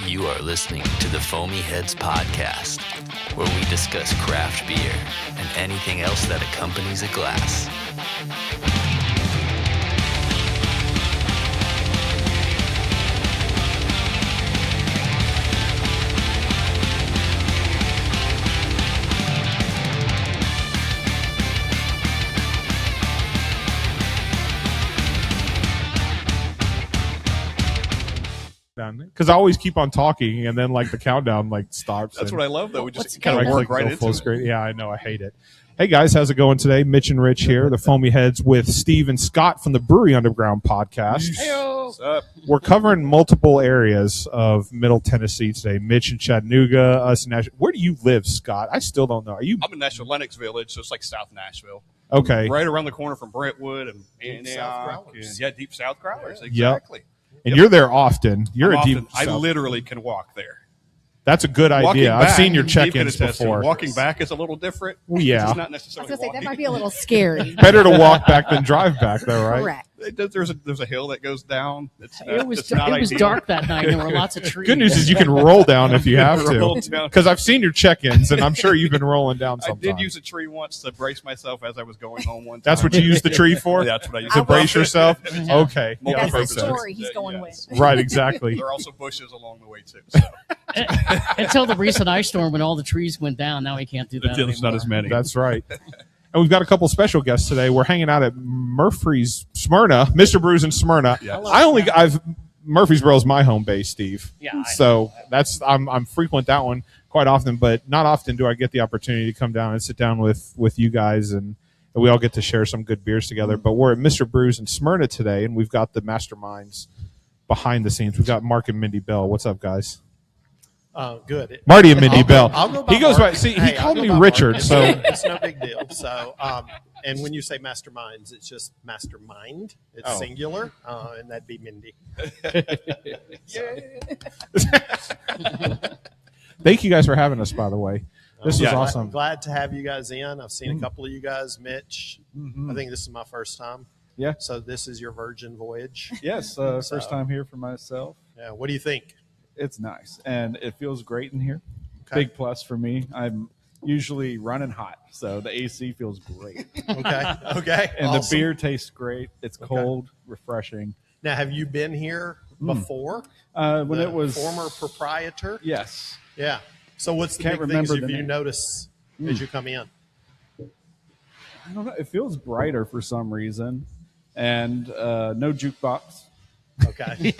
You are listening to the Foamy Heads podcast, where we discuss craft beer and anything else that accompanies a glass. Because I always keep on talking, and then like the countdown like stops. That's what I love, though. We just kind kind of of work right go into full it. screen. Yeah, I know. I hate it. Hey guys, how's it going today? Mitch and Rich here, the Foamy Heads with Steve and Scott from the Brewery Underground Podcast. What's up? We're covering multiple areas of Middle Tennessee today. Mitch in Chattanooga, us in Nashville. Where do you live, Scott? I still don't know. Are you I'm in Nashville, Lennox Village, so it's like South Nashville. okay? Right around the corner from Brentwood and South Antioch. Growlers. Yeah, Deep South Growlers. Yep. Exactly. And you're there often. You're I'm a deep. often- I South. literally can walk there. That's a good Walking idea. I've back, seen your Steve can check-ins attest to it. before. Walking back is a little different. Well, yeah. It's not I was necessarily gonna say walking. that might be a little scary. Better to walk back than drive back, though, right? Correct. There's a hill that goes down. It's not, It was it's not it was ideal. dark that night. There were lots of trees. Good news is you can roll down if you have Roll to. down. Because I've seen your check-ins, and I'm sure you've been rolling down I sometimes. did use a tree once to brace myself as I was going home one time. That's what you used the tree for? That's what I used To brace yourself? Okay. Yeah, That's the makes sense. story he's going Yes. with. Right, exactly. There are also bushes along the way, too. So. Until the recent ice storm when all the trees went down. Now we can't do that There's not anymore. as many. That's right. And we've got a couple special guests today. We're hanging out at Murfreesboro, Smyrna, Mr. Brews in Smyrna. Yeah. Murfreesboro is my home base, Steve. Yeah, So I'm frequent that one quite often, but not often do I get the opportunity to come down and sit down with you guys and we all get to share some good beers together. But we're at Mr. Brews in Smyrna today, and we've got the masterminds behind the scenes. We've got Mark and Mindy Bell. What's up, guys? Good. Marty and Mindy I'll go- Bell. I'll go by He goes Mark. by. See, he Hey, I'll called go me by Mark. Richard. It's So it's no big deal. So, and when you say masterminds, it's just mastermind. It's Oh. singular, and that'd be Mindy. thank you guys for having us. By the way, this is Yeah, awesome. Glad to have you guys in. I've seen a couple of you guys. Mitch, I think this is my first time. Yeah. So this is your virgin voyage. Yes, first time here for myself. Yeah. What do you think? It's nice, and it feels great in here. Okay. Big plus for me. I'm usually running hot, so the AC feels great. Okay. Okay. And Awesome. the beer tastes great. It's cold, refreshing. Now, have you been here before? When The it was former proprietor. yes. Yeah. So what's the Can't big things remember the you name. notice as you come in? I don't know. It feels brighter for some reason, and no jukebox. Okay.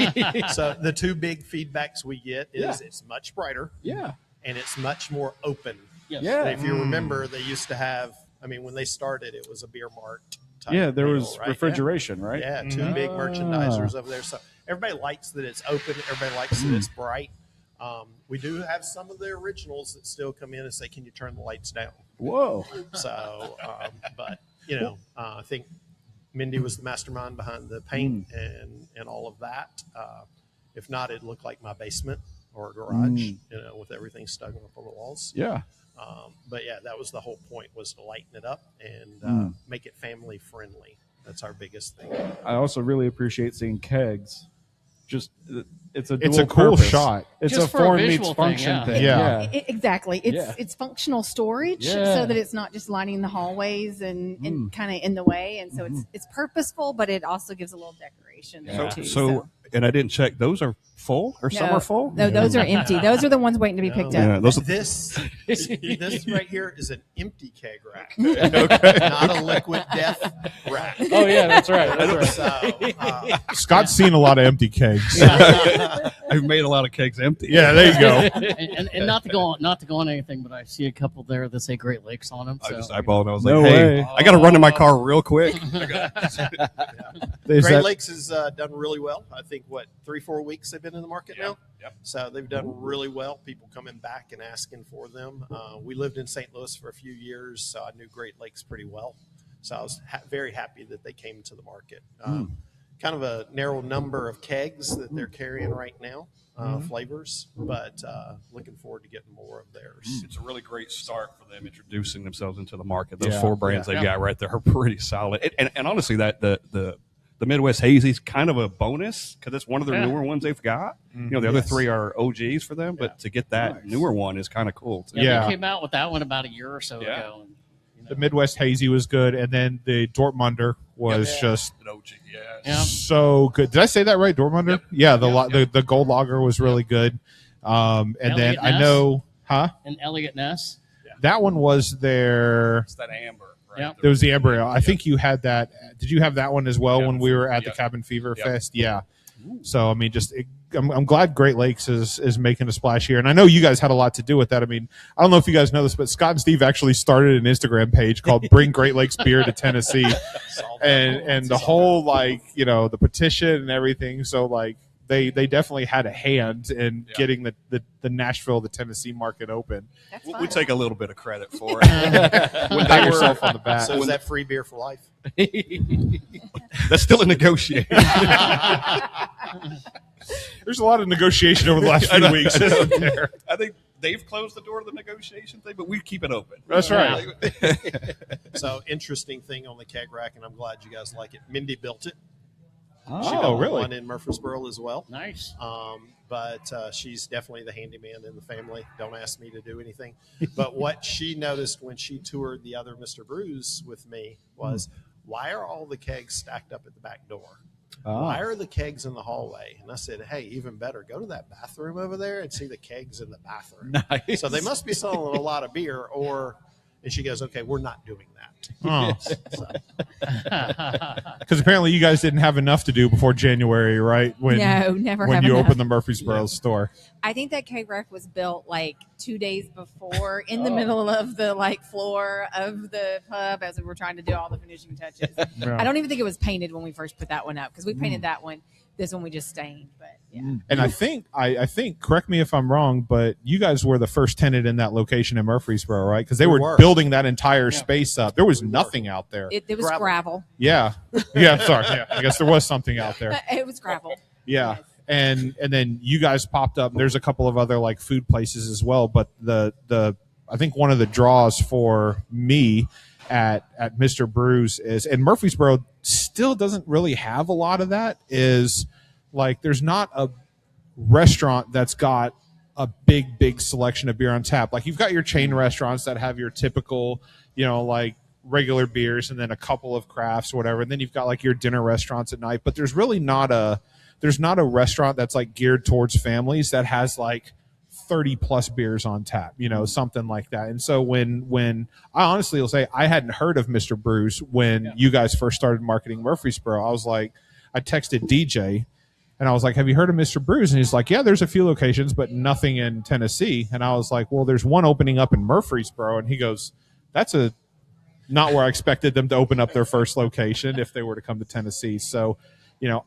So the two big feedbacks we get is Yeah. it's much brighter Yeah. and it's much more open. Yes. Yeah. And if you remember, they used to have, when they started, it was a beer mart type Yeah. There deal, was right? refrigeration, right? Yeah, two big merchandisers over there. So everybody likes that it's open. Everybody likes that it's bright. We do have some of the originals that still come in and say, "Can you turn the lights down?" Whoa. So, but I think Mindy was the mastermind behind the paint and all of that. If not, it'd look like my basement or a garage, with everything stuck up on the walls. Yeah. But yeah, that was the whole point, was to lighten it up and make it family friendly. That's our biggest thing. I also really appreciate seeing kegs. Just it's a It's dual a cool purpose. shot. It's Just a for a form visual meets thing, function yeah. thing. Yeah. Exactly. It's Yeah. it's functional storage Yeah. so that it's not just lining the hallways and kind of in the way. And so it's purposeful, but it also gives a little decoration there Yeah. too. So, and I didn't check. Those are full, or some No. are full. No, those are empty. Those are the ones waiting to be picked Yeah, up. those are This right here is an empty keg rack, not a liquid death rack. Oh yeah, that's right. That's right. So, Scott's seen a lot of empty kegs. I've made a lot of kegs empty. Yeah, there you go. and not to go on anything, but I see a couple there that say Great Lakes on them. I So just eyeballed and I was No like, "Hey, way. I got to run to my car real quick." Is Great that- Lakes has done really well. I think 3-4 weeks they've been in the market now. Yep. So they've done really well. People coming back and asking for them. We lived in St. Louis for a few years, so I knew Great Lakes pretty well. So I was very happy that they came to the market. Kind of a narrow number of kegs that they're carrying right now, flavors, but looking forward to getting more of theirs. It's a really great start for them introducing themselves into the market. Those Yeah. 4 brands they've got right there are pretty solid. And honestly, that the the Midwest Hazy's kind of a bonus because it's one of their newer ones they've got. The other three are OGs for them, but to get that newer one is kind of cool too. Yeah, they came out with that one about a year or so ago. And, the Midwest Hazy was good, and then the Dortmunder was just an OG. So good. Did I say that right, Dortmunder? Yep. Yeah, the Gold Lager was really good. And then Elliot I Ness. know, and Elliot Ness. that one was their. It's that amber. Right? Yep. There was the Amber Ale. I think you had that. Did you have that one as well when we were at the Yep. Cabin Fever Yep. Fest? Yeah. So I mean, I'm glad Great Lakes is making a splash here, and I know you guys had a lot to do with that. I mean, I don't know if you guys know this, but Scott and Steve actually started an Instagram page called "Bring Great Lakes Beer to Tennessee," and the whole the petition and everything. So like they definitely had a hand in getting the Nashville, the Tennessee market open. That's We fine. take a little bit of credit for it. When pat yourself on the back. So is that free beer for life? That's still a negotiation. There's a lot of negotiation over the last few weeks, isn't there? I think they've closed the door to the negotiation thing, but we keep it open. That's right. So interesting thing on the keg rack, and I'm glad you guys like it. Mindy built it. She Oh, built really? one in Murfreesboro as well. Nice. But she's definitely the handyman in the family. Don't ask me to do anything. But what she noticed when she toured the other Mr. Brews with me was, why are all the kegs stacked up at the back door? Why are the kegs in the hallway? And I said, hey, even better, go to that bathroom over there and see the kegs in the bathroom. Nice. So they must be selling a lot of beer, and she goes, okay, we're not doing that. Because apparently you guys didn't have enough to do before January, right? When never when have you enough. opened the Murfreesboro store. I think that keg rack was built like 2 days before in the middle of the floor of the pub as we were trying to do all the finishing touches. I don't even think it was painted when we first put that one up because we painted that one. This one we just stained, but yeah. And I think, correct me if I'm wrong, but you guys were the first tenant in that location in Murfreesboro, right? Because they were building that entire space up. There was nothing out there. It was gravel. Yeah. Sorry. Yeah. I guess there was something out there. It was gravel. Yeah. Yes. And then you guys popped up. There's a couple of other food places as well, but the I think one of the draws for me at Mr. Brews is, and Murfreesboro still doesn't really have a lot of that, is there's not a restaurant that's got a big selection of beer on tap. You've got your chain restaurants that have your typical, regular beers and then a couple of crafts or whatever. And then you've got your dinner restaurants at night, but there's really not a restaurant that's geared towards families that has 30 plus beers on tap, something like that. And so when I honestly will say I hadn't heard of Mr. Brews when you guys first started marketing Murfreesboro, I texted DJ and I was like, have you heard of Mr. Brews? And he's like, yeah, there's a few locations, but nothing in Tennessee. And I was like, well, there's one opening up in Murfreesboro. And he goes, that's not where I expected them to open up their first location if they were to come to Tennessee. So,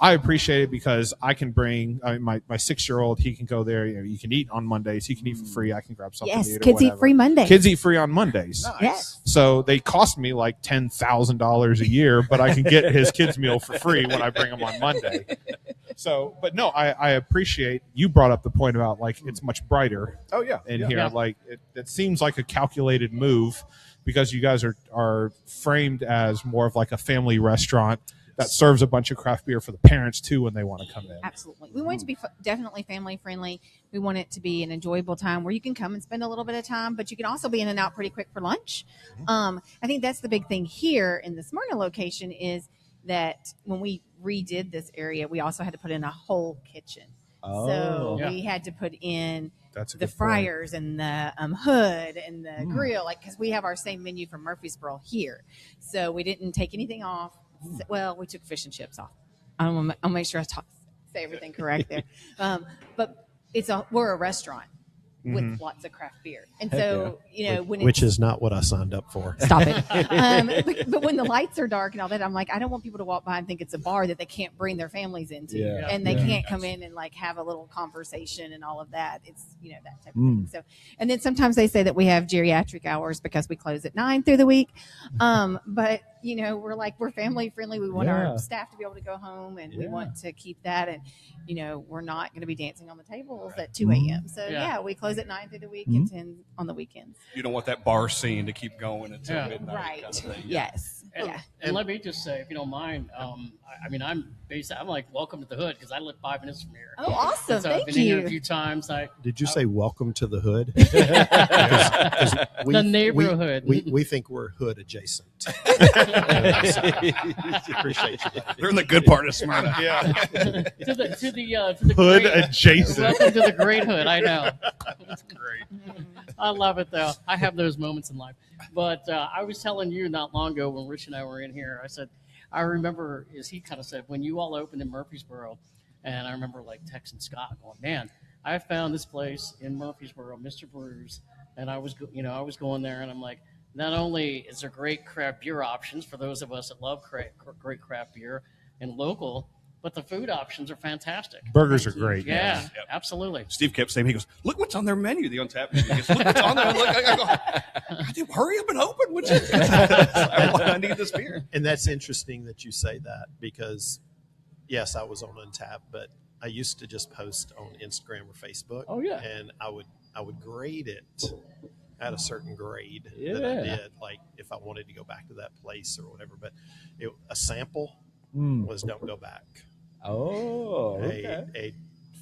I appreciate it because I can bring my 6-year-old. He can go there. You can eat on Mondays. He can eat for free. I can grab something. Yes, to eat or kids eat whatever. free Mondays. Kids eat free on Mondays. Nice. Yes. So they cost me $10,000 a year, but I can get his kids meal for free when I bring him on Monday. So, but no, I appreciate you brought up the point about it's much brighter. Oh, yeah. In here, it seems like a calculated move because you guys are framed as more of a family restaurant that serves a bunch of craft beer for the parents too when they want to come in. Absolutely. We want it to be definitely family friendly. We want it to be an enjoyable time where you can come and spend a little bit of time, but you can also be in and out pretty quick for lunch. I think that's the big thing here in the Smyrna location is that when we redid this area, we also had to put in a whole kitchen. So we had to put in That's a the good point. fryers and the hood and the grill, because we have our same menu from Murfreesboro here. So we didn't take anything off. Well, we took fish and chips off. I'll make sure I say everything correct there. But we're a restaurant with lots of craft beer, and so Which is not what I signed up for. stop it. But when the lights are dark and all that, I'm like, I don't want people to walk by and think it's a bar that they can't bring their families into, and they can't come in and have a little conversation and all of that. It's that type of thing. So, and then sometimes they say that we have geriatric hours because we close at 9 through the week, but we're family friendly. We want Yeah. our staff to be able to go home, and we want to keep that. And we're not going to be dancing on the tables at 2 a.m. So we close at 9 through the week and 10 on the weekends. You don't want that bar scene to keep going until midnight. Right. Kind of thing. Yes. And let me just say, if you don't mind, I'm like, welcome to the hood, because I live 5 minutes from here. Oh, awesome! So I've Thank been in here a you. few times. Did you say welcome to the hood? The neighborhood. We think we're hood adjacent. Appreciate you. They're in the good part of Smyrna. Yeah. to the Hood great, adjacent. Welcome to the great hood. I know. That's great. I love it, though. I have those moments in life. But I was telling you not long ago when Rich and I were in here, I said, I remember, as he kind of said, when you all opened in Murfreesboro, and I remember like texting Scott going, man, I found this place in Murfreesboro, Mr. Brews, and I was going there, and I'm like, not only is there great craft beer options for those of us that love great craft beer and local, but the food options are fantastic. Burgers are great. Yeah, absolutely. Steve kept saying, he goes, look what's on their menu, the untapped menu. He goes, look what's on there. I go, God, dude, hurry up and open. Would you? I need this beer. And that's interesting that you say that, because, yes, I was on Untapped, but I used to just post on Instagram or Facebook. Oh, yeah. And I would grade it at a certain grade that I did, like if I wanted to go back to that place or whatever. But a sample was don't go back. Oh, okay. A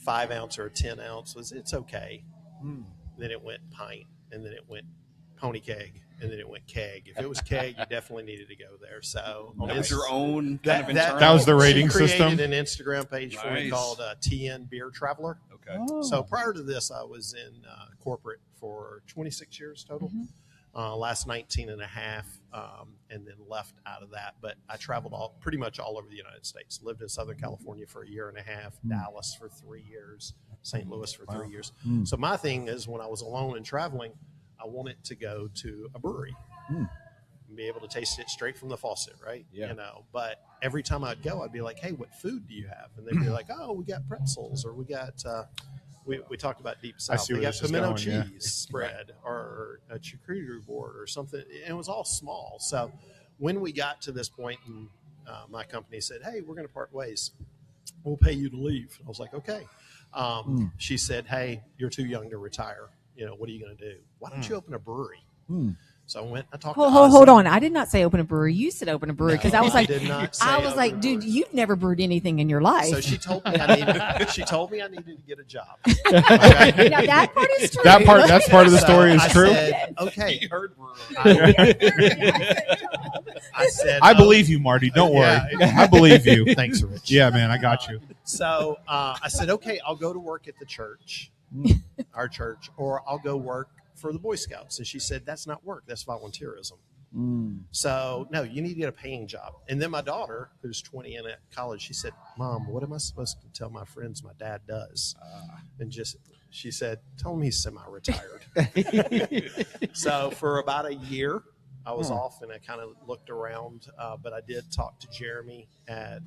5 ounce or a 10 ounce it's okay. Then it went pint, and then it went pony keg, and then it went keg. If it was keg, you definitely needed to go there. So That was your own kind of internal. That was the rating she created system. an Instagram page for me called TN Beer Traveler. Okay. So prior to this, I was in corporate for 26 years total. Last 19 and a half, and then left out of that. But I traveled pretty much all over the United States. Lived in Southern California for a year and a half, Dallas for 3 years, St. Louis for 3 years. So my thing is, when I was alone and traveling, I wanted to go to a brewery and be able to taste it straight from the faucet, right? Yeah. But every time I'd go, I'd be like, hey, what food do you have? And they'd be like, oh, we got pretzels, or we got we talked about Deep South. see We where got this is pimento going, yeah. cheese spread or a charcuterie board or something. And it was all small. So when we got to this point, and my company said, hey, we're going to part ways. We'll pay you to leave. I was like, okay. She said, hey, you're too young to retire. What are you going to do? Why don't you open a brewery? So I went. I talked. Hold on. I did not say open a brewery. You said open a brewery, because I was like, did not say I was open like, a dude, brewery. you've never brewed anything in your life. So she told me I needed to get a job. Now, that part is true. That's part of the story is I true. Said, okay. He heard I said, I believe you, Marty. Don't worry. Yeah. I believe you. Thanks, Rich. Yeah, man, I got you. So I said, okay, I'll go to work at the church, our church, or I'll go work for the Boy Scouts. And she said, that's not work. That's volunteerism. So, no, you need to get a paying job. And then my daughter, who's 20 and at college, she said, Mom, what am I supposed to tell my friends my dad does? And she said, tell him he's semi-retired. So for about a year, I was off, and I kind of looked around, but I did talk to Jeremy at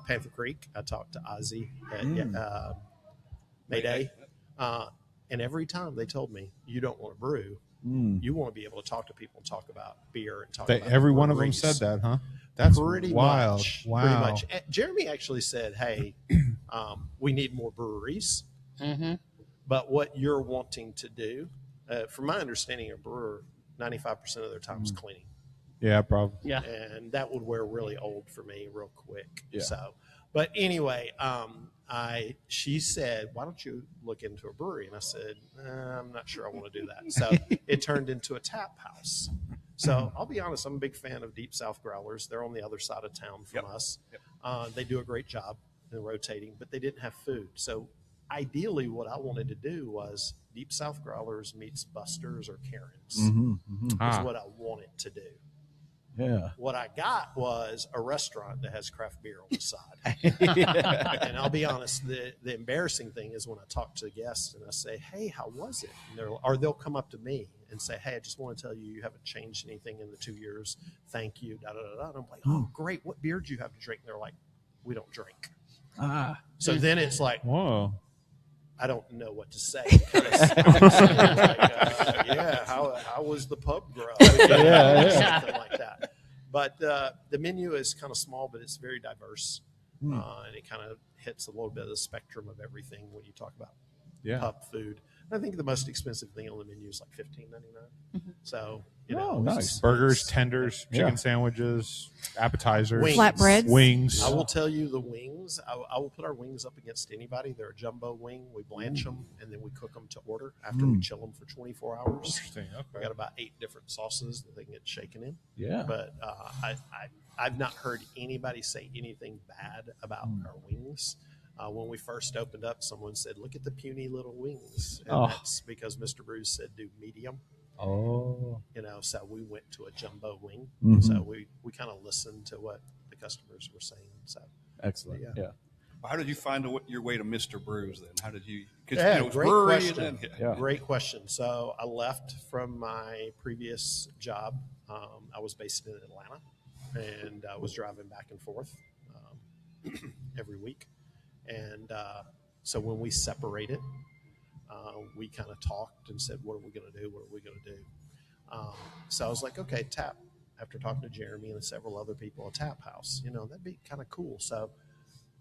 Panther Creek. I talked to Ozzy at Mayday. And every time they told me, you don't want to brew, you want to be able to talk to people and talk about beer and talk about Every one of them breweries. said that, huh? That's Pretty wild. much. Wow. Pretty much. Jeremy actually said, hey, we need more breweries. But what you're wanting to do, from my understanding, a brewer, 95% of their time is cleaning. Yeah, probably. Yeah. And that would wear really old for me real quick. Yeah. So, but anyway, she said, why don't you look into a brewery? And I said, I'm not sure I want to do that. So it turned into a tap house. So I'll be honest, I'm a big fan of Deep South Growlers. They're on the other side of town from us. They do a great job in rotating, but they didn't have food. So ideally what I wanted to do was Deep South Growlers meets Buster's or Karen's is what I wanted to do. Yeah. What I got was a restaurant that has craft beer on the side. And I'll be honest, the embarrassing thing is when I talk to guests and I say, hey, how was it? And they'll come up to me and say, hey, I just want to tell you, you haven't changed anything in the 2 years. Thank you. Da, da, da, da. And I'm like, oh, great. What beer do you have to drink? And they're like, we don't drink. So then it's like, Whoa. I don't know what to say. Kind of yeah, how was the pub grow? Something like that. But the menu is kind of small, but it's very diverse, and it kind of hits a little bit of the spectrum of everything when you talk about pub food. And I think the most expensive thing on the menu is like $15.99. So nice burgers, tenders, chicken sandwiches, appetizers, Wings. Flatbreads. wings. I will tell you the wings. I will put our wings up against anybody. They're a jumbo wing. We blanch them and then we cook them to order after we chill them for 24 hours. Interesting. We Okay. got about 8 different sauces that they can get shaken in. Yeah. But I've not heard anybody say anything bad about our wings. When we first opened up, someone said, "Look at the puny little wings," and that's because Mr. Brews said do medium. Oh. So we went to a jumbo wing. Mhm. So we kind of listened to what the customers were saying. So Excellent. Yeah. How did you find your way to Mr. Brews then? How did you? Because Yeah, it was great brewery question. and then, Yeah. Great question. So I left from my previous job. I was based in Atlanta, and I was driving back and forth every week. And so when we separated, we kind of talked and said, what are we going to do? What are we going to do? So I was like, okay, tap. After talking to Jeremy and several other people, a tap house, that'd be kind of cool. So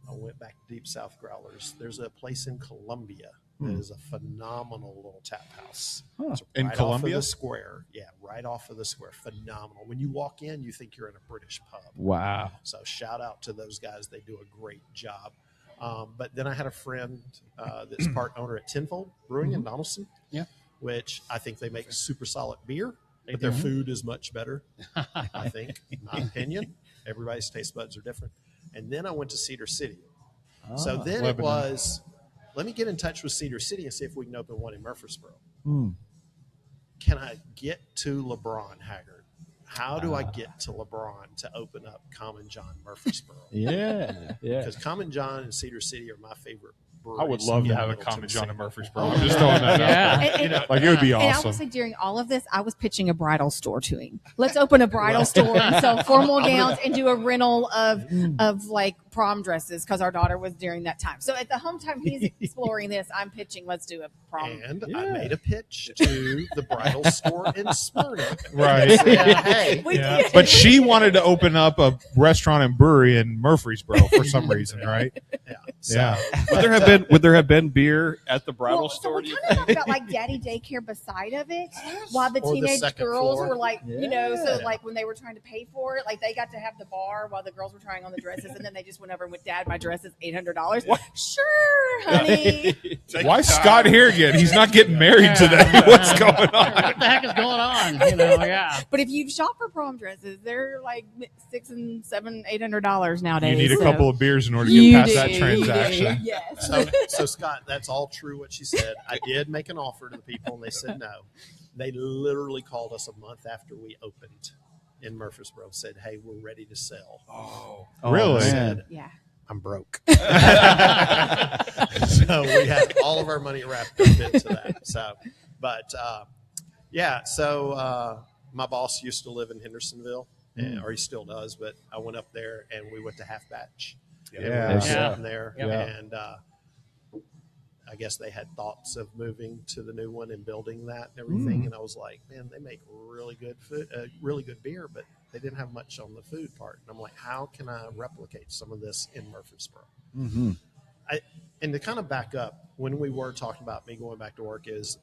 I went back to Deep South Growlers. There's a place in Columbia that is a phenomenal little tap house. It's In right Columbia? off of the square. Yeah, right off of the square. Phenomenal. When you walk in, you think you're in a British pub. Wow. So shout out to those guys. They do a great job. But then I had a friend that's part owner at Tenfold Brewing in Donaldson, which I think they make super solid beer, but their food is much better, I think, in my opinion. Everybody's taste buds are different. And then I went to Cedar City. So then Lebanon. it was, let me get in touch with Cedar City and see if we can open one in Murfreesboro. Can I get to LeBron Haggard? How do I get to LeBron to open up Common John Murfreesboro? Yeah. Yeah. Because Common John and Cedar City are my favorite breweries. I would love to in have a Middleton Common John in City. Murfreesboro. I'm just throwing that out there. And Like, it would be I will awesome. say during all of this, I was pitching a bridal store to him. Let's open a bridal store and sell formal gowns and do a rental of like prom dresses because our daughter was during that time. So at the home time he's exploring this, I'm pitching, let's do a prom. And I made a pitch to the bridal store in Smyrna. Right. Yeah, hey, We did. But she wanted to open up a restaurant and brewery in Murfreesboro for some reason, right? yeah. So, Yeah. Would there have been beer at the bridal Well, so store? we kind of talked about like daddy daycare beside of it, while the Or the teenage second girls floor. were like, so Yeah. like when they were trying to pay for it, like they got to have the bar while the girls were trying on the dresses, and then they just went over and went, "Dad, my dress is $800." Sure, honey. Why Scott here again? He's not getting married today. What's going on? What the heck is going on? Yeah. But if you shop for prom dresses, they're like $600 and $700, $800 nowadays. You need a so- couple of beers in order to You get past do, that you transaction. do, yes. so Scott, that's all true what she said. I did make an offer to the people, and they said no. They literally called us a month after we opened in Murfreesboro, said, "Hey, we're ready to sell." Really? I said, Yeah. I'm broke. So we had all of our money wrapped up into that. So, but so my boss used to live in Hendersonville, or he still does, but I went up there and we went to Half Batch. And we Yeah. were sitting there, Yeah. and I guess they had thoughts of moving to the new one and building that and everything. And I was like, man, they make really good food, really good beer, but they didn't have much on the food part. And I'm like, how can I replicate some of this in Murfreesboro? And to kind of back up, when we were talking about me going back to work is,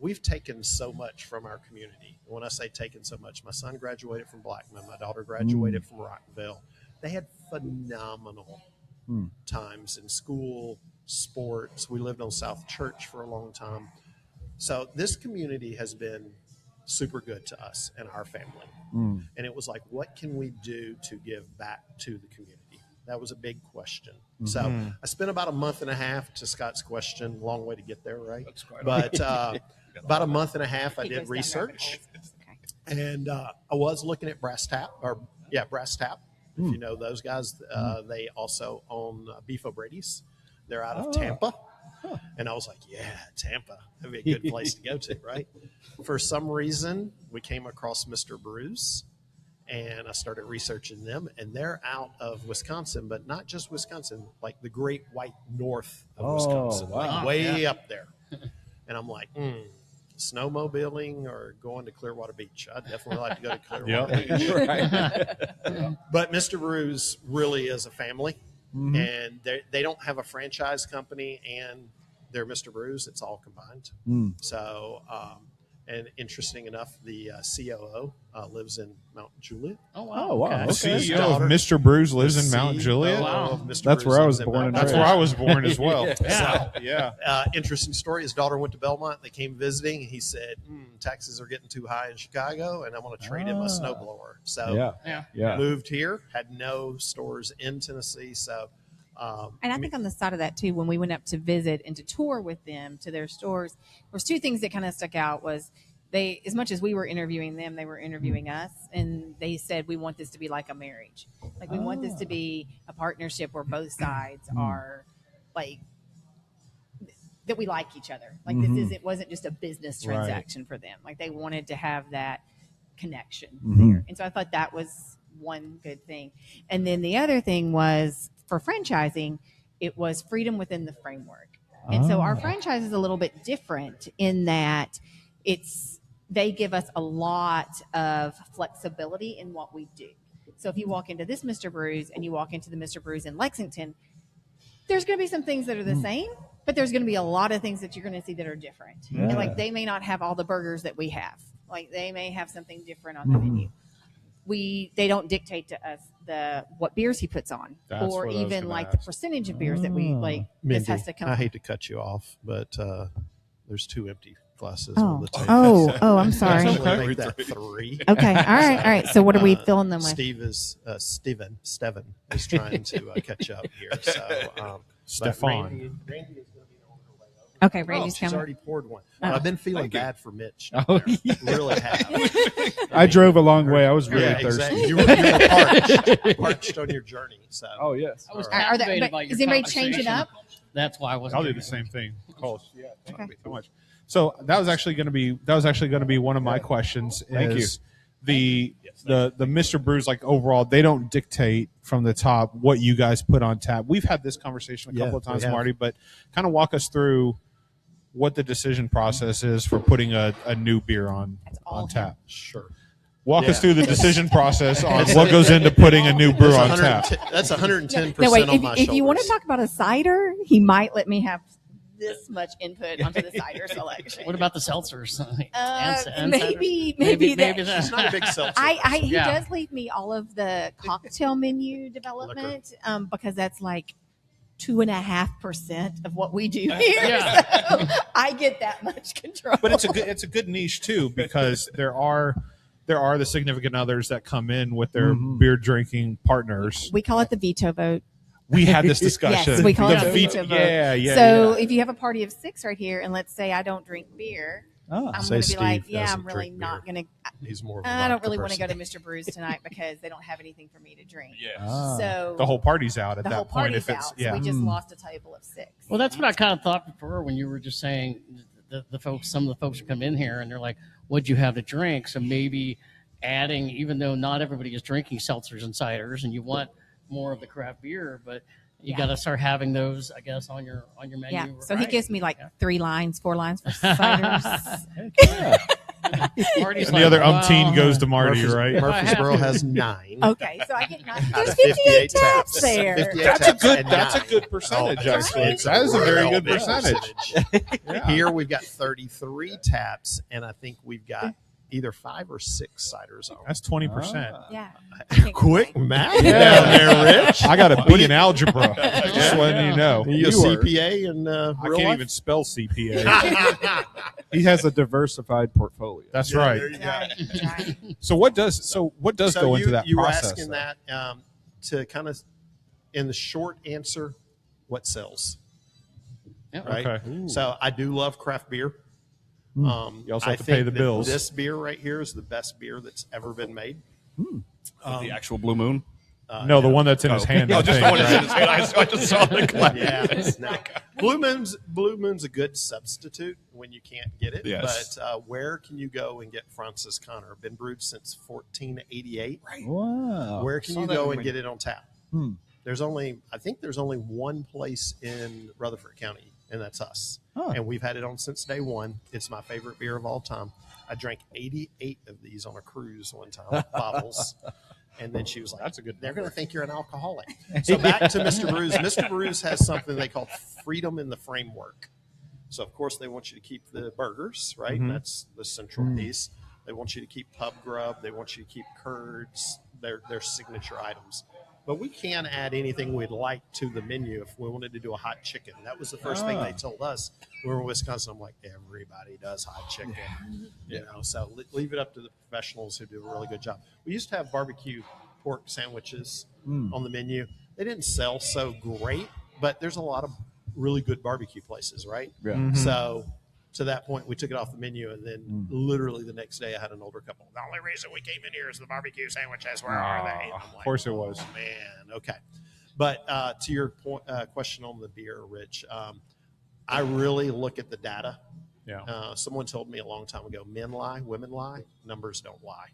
we've taken so much from our community. When I say taken so much, my son graduated from Blackman. My daughter graduated from Rockville. They had phenomenal times in school, sports. We lived on South Church for a long time. So this community has been super good to us and our family. And it was like, what can we do to give back to the community? That was a big question. So I spent about a month and a half, to Scott's question, long way to get there, right? That's quite But about a month and a half, I He did goes down research. rabbit holes. Okay. And I was looking at Brass Tap. If you know those guys, they also own Beef O'Brady's. They're out of Tampa. And I was like, yeah, Tampa. That'd be a good place to go to, right? For some reason, we came across Mr. Brews, and I started researching them, and they're out of Wisconsin, but not just Wisconsin, like the Great White North of Wisconsin, wow. like way up there. And I'm like, snowmobiling or going to Clearwater Beach. I'd definitely like to go to Clearwater Beach. But Mr. Brews really is a family, and they don't have a franchise company and they're Mr. Brews. It's all combined. So, and interesting enough, the COO lives in Mount Juliet. Oh, wow. Oh, wow. Okay. The CEO daughter- of Mr. Brews lives in The Mount Juliet. Wow. of Mr. That's Brews where I lives was in born Mount and That's Juliet. where I was born as well. Yeah. Yeah. Interesting story. His daughter went to Belmont. They came visiting. And he said, taxes are getting too high in Chicago, and I want to trade him a snowblower. So Yeah. moved here, had no stores in Tennessee. So, And I think on the side of that too, when we went up to visit and to tour with them to their stores, there was two things that kind of stuck out. Was they, as much as we were interviewing them, they were interviewing us, and they said, we want this to be like a marriage. Like we want this to be a partnership where both sides are like, that we like each other. Like it wasn't just a business transaction for them. Like they wanted to have that connection there. And so I thought that was one good thing. And then the other thing was for franchising, it was freedom within the framework. And so our franchise is a little bit different in that they give us a lot of flexibility in what we do. So if you walk into this Mr. Brews and you walk into the Mr. Brews in Lexington, there's going to be some things that are the same, but there's going to be a lot of things that you're going to see that are different. And like they may not have all the burgers that we have. Like they may have something different on the menu. They don't dictate to us what beers he puts on, That's or what I was even gonna like ask. the percentage of beers that we like. Mindy, This has to come. I hate to cut you off, but there's 2 empty glasses Oh, on the table. I'm sorry. Actually, make that 3. Okay, all right. So what are we filling them with? Steven is trying to catch up here. So, but Stefan. Randy is going to be on her way over. Okay, Randy's she's coming. already poured one. I've been feeling bad for Mitch. Oh, Really have. I drove a long way. I was really thirsty. Exactly. You were parched on your journey. So, Oh, yes. I was Are they- captivated but by your is anybody changing conversation. up? That's why I was. I'll do the same thing. Close. Yeah. Thank Okay. you so much. So that was actually going to be one of my questions. Thank you. The Mr. Brews, like overall, they don't dictate from the top what you guys put on tap. We've had this conversation a couple of we times, have. Marty, but kind of walk us through what the decision process is for putting a new beer on all tap. sure. Walk us Yeah. through the decision process on what goes into putting a new brew on tap. That's 110% No, wait. on my If you want to shoulders. talk about a cider, he might let me have this much input onto the cider selection. What about the seltzers? Maybe Maybe that. She's not a big seltzer. He Yeah. does leave me all of the cocktail menu development because that's like 2.5% of what we do here. Yeah. So I get that much control. But it's a good niche too, because there are the significant others that come in with their beer drinking partners. we call it the veto vote. We had this discussion. Yes, we call it The the veto vote. Yeah. So if you have a party of 6 right here, and let's say I don't drink beer, Oh. I'm Say going to be like, Steve yeah, I'm doesn't really drink not beer. going to. He's more of a I don't vodka really want to go person. to Mr. Brews tonight because they don't have anything for me to drink. Ah. So the whole party's out at the that whole point. party's If it's out. So we just lost a table of 6. Well, that's what I kind of thought before when you were just saying the folks, some of the folks who come in here and they're like, what'd you have to drink? So maybe adding, even though not everybody is drinking seltzers and ciders and you want more of the craft beer, but you got to start having those, I guess, on your menu. Yeah. So he right? gives me like Yeah. 4 lines for ciders. Marty's and like, the other wow. umpteen goes to Marty, right? Murfreesboro has 9. Okay, so I get 9. There's 58 58 taps there. 58 That's a taps good. and That's a 9. good percentage. Oh, Actually, it's that is a very real good big percentage. Here we've got 33 taps, and I think we've got either 5 or 6 ciders on. That's 20%. Yeah. Quick math Yeah. down there, Rich. I got a B in algebra. Just letting you know. You a You are- CPA in I real can't life? even spell CPA. He has a diversified portfolio. That's Yeah, right. there you go. Right. So what does go into that you process? were asking though? that to kind of, in the short answer, what sells, Yeah. right? Okay. So I do love craft beer. You also I have to pay think the that bills. This beer right here is the best beer that's ever been made. The actual Blue Moon. No, the one that's in his hand. No, I just think, the one that's in right? his hand. I just saw the glass. Yeah, no. Blue Moon's a good substitute when you can't get it. Yes. But where can you go and get Francis Connor? Been brewed since 1488. Right. Wow. Where can Saw you that go in and my- get it on tap? I think there's only one place in Rutherford County, and that's us. Huh. And we've had it on since day one. It's my favorite beer of all time. I drank 88 of these on a cruise one time, bottles. And then she was like, That's a good they're number. going to think you're an alcoholic. So back to Mr. Brews. Mr. Brews has something they call freedom in the framework. So, of course, they want you to keep the burgers, right? Mhm. That's the central piece. They want you to keep pub grub. They want you to keep curds, their signature items. But we can add anything we'd like to the menu if we wanted to do a hot chicken. That was the first thing they told us. We were in Wisconsin. I'm like, everybody does hot chicken. You know, so leave it up to the professionals who do a really good job. We used to have barbecue pork sandwiches on the menu. They didn't sell so great, but there's a lot of really good barbecue places, right? Yeah. Mhm. So to that point, we took it off the menu, and then literally the next day I had an older couple. The only reason we came in here is the barbecue sandwiches. Where are they? And I'm Of course it was. "Oh, man, okay. But to your point, question on the beer, Rich, I really look at the data. Yeah. Someone told me a long time ago, men lie, women lie, numbers don't lie.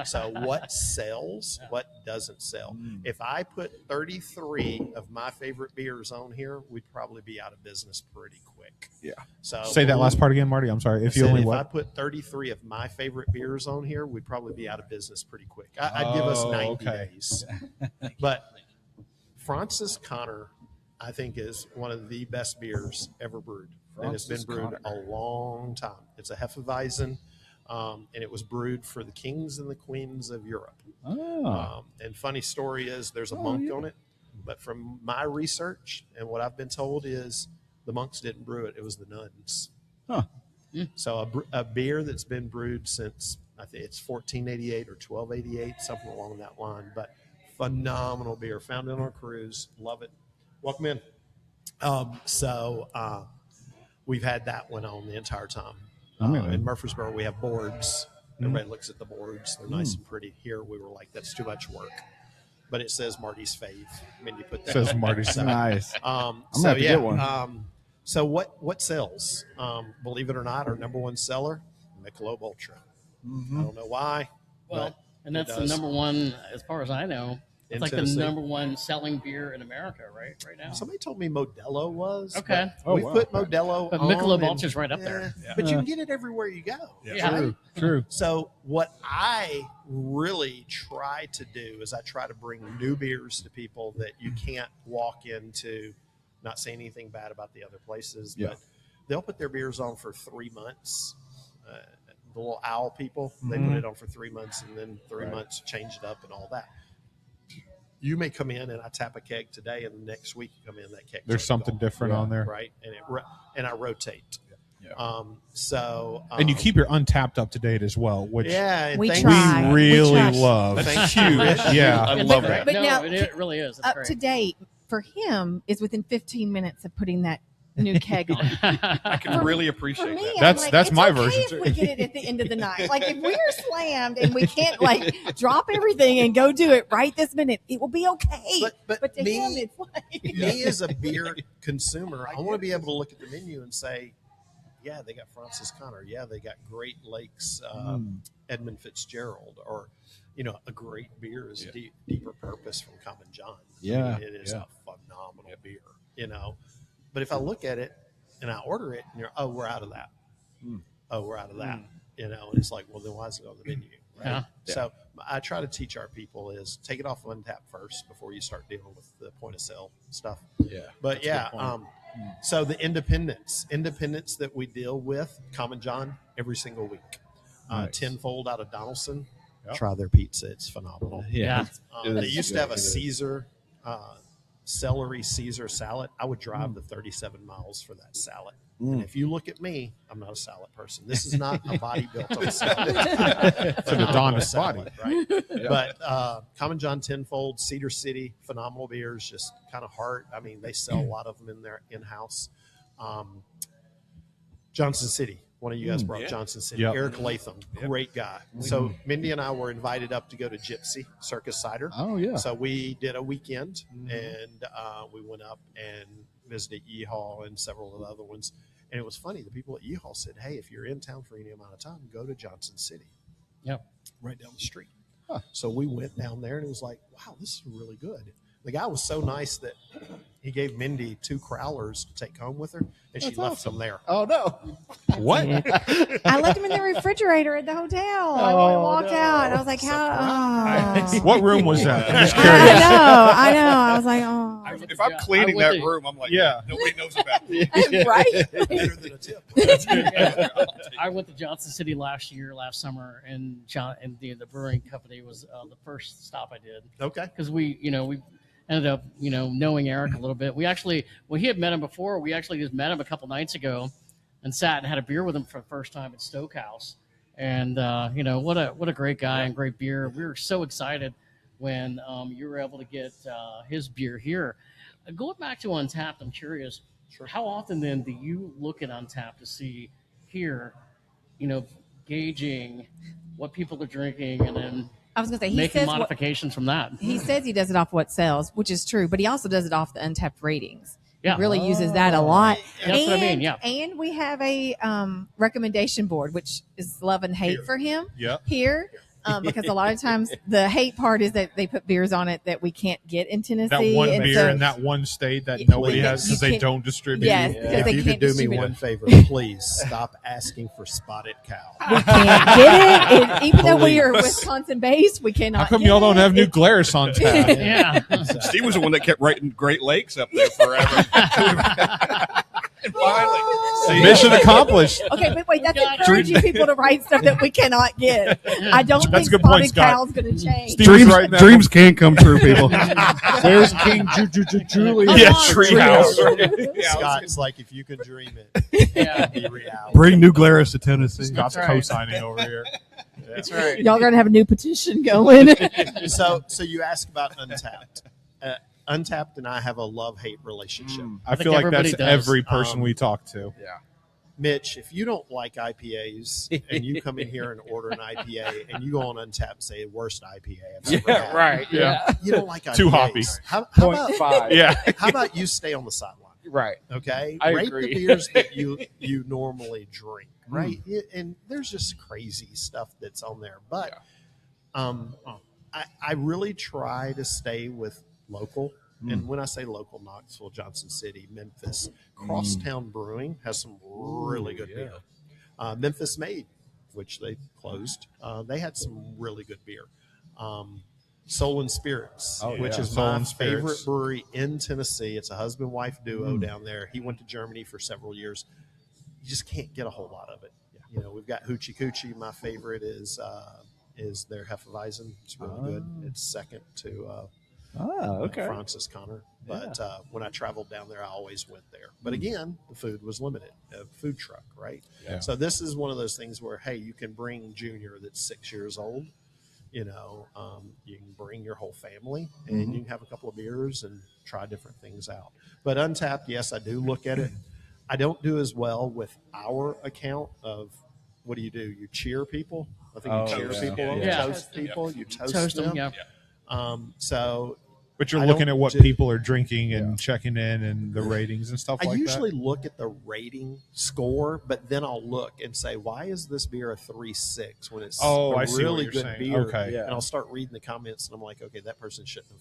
So what sells, what doesn't sell? If I put 33 of my favorite beers on here, we'd probably be out of business pretty quick. Yeah. So Say that last part again, Marty. I'm sorry. If you only if what? I put 33 of my favorite beers on here, we'd probably be out of business pretty quick. I'd give us 90 okay. days. But Francis Connor, I think, is one of the best beers ever brewed. And it's been Francis brewed Connor. a long time. It's a Hefeweizen, and it was brewed for the kings and the queens of Europe. Oh. And funny story is there's a monk on it, but from my research and what I've been told is the monks didn't brew it. It was the nuns. Huh. So a beer that's been brewed since, I think it's 1488 or 1288, something along that line, but phenomenal beer. Found it on our cruise. Love it. Welcome in. We've had that one on the entire time. In Murfreesboro, we have boards. Everybody looks at the boards. They're nice and pretty. Here, we were like, that's too much work. But it says Marty's fave. Mindy put that. Says on. Marty's So, Nice. I'm gonna have to get one. So what sells? Believe it or not, our number one seller, Michelob Ultra. I don't know why. Well, but and it that's the does. number one, as far as I know. It's In like Tennessee. the number one selling beer in America, right now. Somebody told me Modelo was. Okay. but we put Modelo But on. Michelob and- Ultra's right up there. But you can get it everywhere you go. Yeah. True. So what I really try to do is I try to bring new beers to people that you can't walk into, not saying anything bad about the other places, Yeah. but they'll put their beers on for 3 months. The little owl people, they put it on for 3 months and then 3 months change it up and all that. You may come in and I tap a keg today, and the next week you come in, that keg. There's something different on there. right? And I rotate. Yeah. And you keep your untapped up to date as well, which yeah, and We thank try. we really try. love. Thank you, Rich. Yeah. I But- love that. But no, now- it really is. It's Up great. to date for him is within 15 minutes of putting that new keg on. I can really For appreciate me, that. I'm That's- like, that's it's my okay version, if too. we get it at the end of the night. Like if we're slammed and we can't like drop everything and go do it right this minute, it will be okay. But to me- him, it's like Me as a beer consumer, I want to be able to look at the menu and say, yeah, they got Francis Connor. Yeah, they got Great Lakes, Edmund Fitzgerald, or a great beer is Deeper Purpose from Common John. Yeah, it is a phenomenal beer. But if I look at it and I order it, and we're out of that. Oh, we're out of that. And it's like, well, then why is it on the menu? Right? Yeah. So I try to teach our people is take it off Untap first before you start dealing with the point of sale stuff. Yeah. But so the independents that we deal with, Common John, every single week. Nice. Tenfold out of Donaldson. Yep. Try their pizza. It's phenomenal. Yeah. They used to have a Caesar, celery Caesar salad. I would drive the 37 miles for that salad. And if you look at me, I'm not a salad person. This is not a body built on a salad. It's an Adonis Salad, body. right? But Common John Tenfold, Cedar City, phenomenal beers, just kind of heart. I mean, they sell a lot of them in their in-house. Johnson City, One of you guys brought Johnson City. Yep. Eric Latham, great guy. So Mindy and I were invited up to go to Gypsy Circus Cider. Oh, yeah. So we did a weekend, and we went up and visited Yeehaw and several of the other ones. And it was funny. The people at Yeehaw said, hey, if you're in town for any amount of time, go to Johnson City. Yep. Right down the street. So we went down there, and it was like, wow, this is really good. The guy was so nice that he gave Mindy 2 crowlers to take home with her, and she left them there. Oh, no. What? I left them in the refrigerator at the hotel. I walked out. I was like, how? What room was that? I'm just I curious. know. I was like, oh. If I'm cleaning that room, I'm like, nobody knows about it. Right? Better than a tip. I went to Johnson City last summer, and the brewing company was the first stop I did. Okay. Because we ended up, knowing Eric a little bit. We he had met him before. We actually just met him a couple nights ago and sat and had a beer with him for the first time at Stokehouse. And, what a great guy and great beer. We were so excited when you were able to get his beer here. Going back to Untapped, I'm curious, how often then do you look at Untapped to see here, gauging what people are drinking and then I was going to say, making modifications from that? He says he does it off what sells, which is true, but he also does it off the Untapped ratings. Yeah. He really uses that a lot. That's what I mean, yeah. And we have a recommendation board, which is love and hate for him here. Because a lot of times the hate part is that they put beers on it that we can't get in Tennessee. That one and beer so, in that one state that nobody has because they don't distribute. Yes, because If they you can't could do me distribute one it. favor, please stop asking for Spotted Cow. We can't get it. And even though we are Wisconsin based, we cannot. How come get y'all don't it. have New Glarus on tap? Yeah. Steve was the one that kept writing Great Lakes up there forever. And finally, Mission accomplished. Okay, but wait, that's encouraging people to write stuff that we cannot get. I don't That's think a good point, Spotted Scott. Cow's going to change. Steve was right now. dreams can come true, people. There's King Julie. Yeah, Treehouse. Scott's like, if you can dream it, Yeah. be reality. Bring New Glarus to Tennessee. Scott's That's right. co-signing over here. That's right. Y'all going to have a new petition going. So you ask about Untapped. Untapped and I have a love-hate relationship. I think feel like everybody that's does. every person we talk to. Mitch, if you don't like IPAs and you come in here and order an IPA and you go on Untapped and say worst IPA I've ever had, Right. Yeah. you don't like IPAs. Too hoppy. How Point about, five. Yeah. how about you stay on the sideline? Right. Okay, I rate agree. the beers that you normally drink, right? And there's just crazy stuff that's on there, but I really try to stay with local. And when I say local, Knoxville, Johnson City, Memphis, Crosstown Brewing has some really good beer. Memphis Made, which they closed, they had some really good beer. Soul and Spirits, which is Soul my and Spirits. favorite brewery in Tennessee. It's a husband-wife duo down there. He went to Germany for several years. You just can't get a whole lot of it. We've got Hoochie Coochie. My favorite is their Hefeweizen. It's really good. It's second to Francis Connor. But when I traveled down there, I always went there. But again, the food was limited. A food truck, right? Yeah. So this is one of those things where, hey, you can bring Junior that's 6 years old. You can bring your whole family and you can have a couple of beers and try different things out. But Untapped, yes, I do look at it. I don't do as well with our account of what do? You cheer people. I think you cheer people. Yeah. Toast people. You Toast them, yeah. But you're I looking don't at what do- people are drinking and checking in and the ratings and stuff I like usually that. look at the rating score, but then I'll look and say, why is this beer a 3.6 when it's Oh, a I see what really you're good saying. beer? Okay. And I'll start reading the comments, and I'm like, okay, that person shouldn't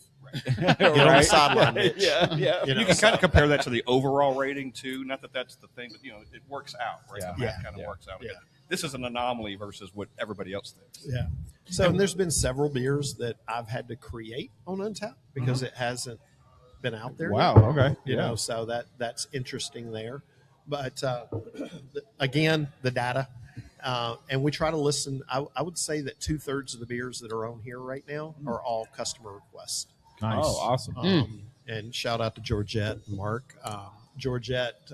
have. Get on the sideline, Mitch. Yeah. You know, You can so- kind of compare that to the overall rating too. Not that that's the thing, but it works out, right? Yeah. The math kind of works out. Yeah. This is an anomaly versus what everybody else thinks. Yeah. So and there's been several beers that I've had to create on Untapped because it hasn't been out there. Wow. yet. Okay. You know, so that's interesting there. But again, the data, and we try to listen. I would say that 2/3 of the beers that are on here right now are all customer requests. Nice. Oh, awesome. And shout out to Georgette and Mark. Georgette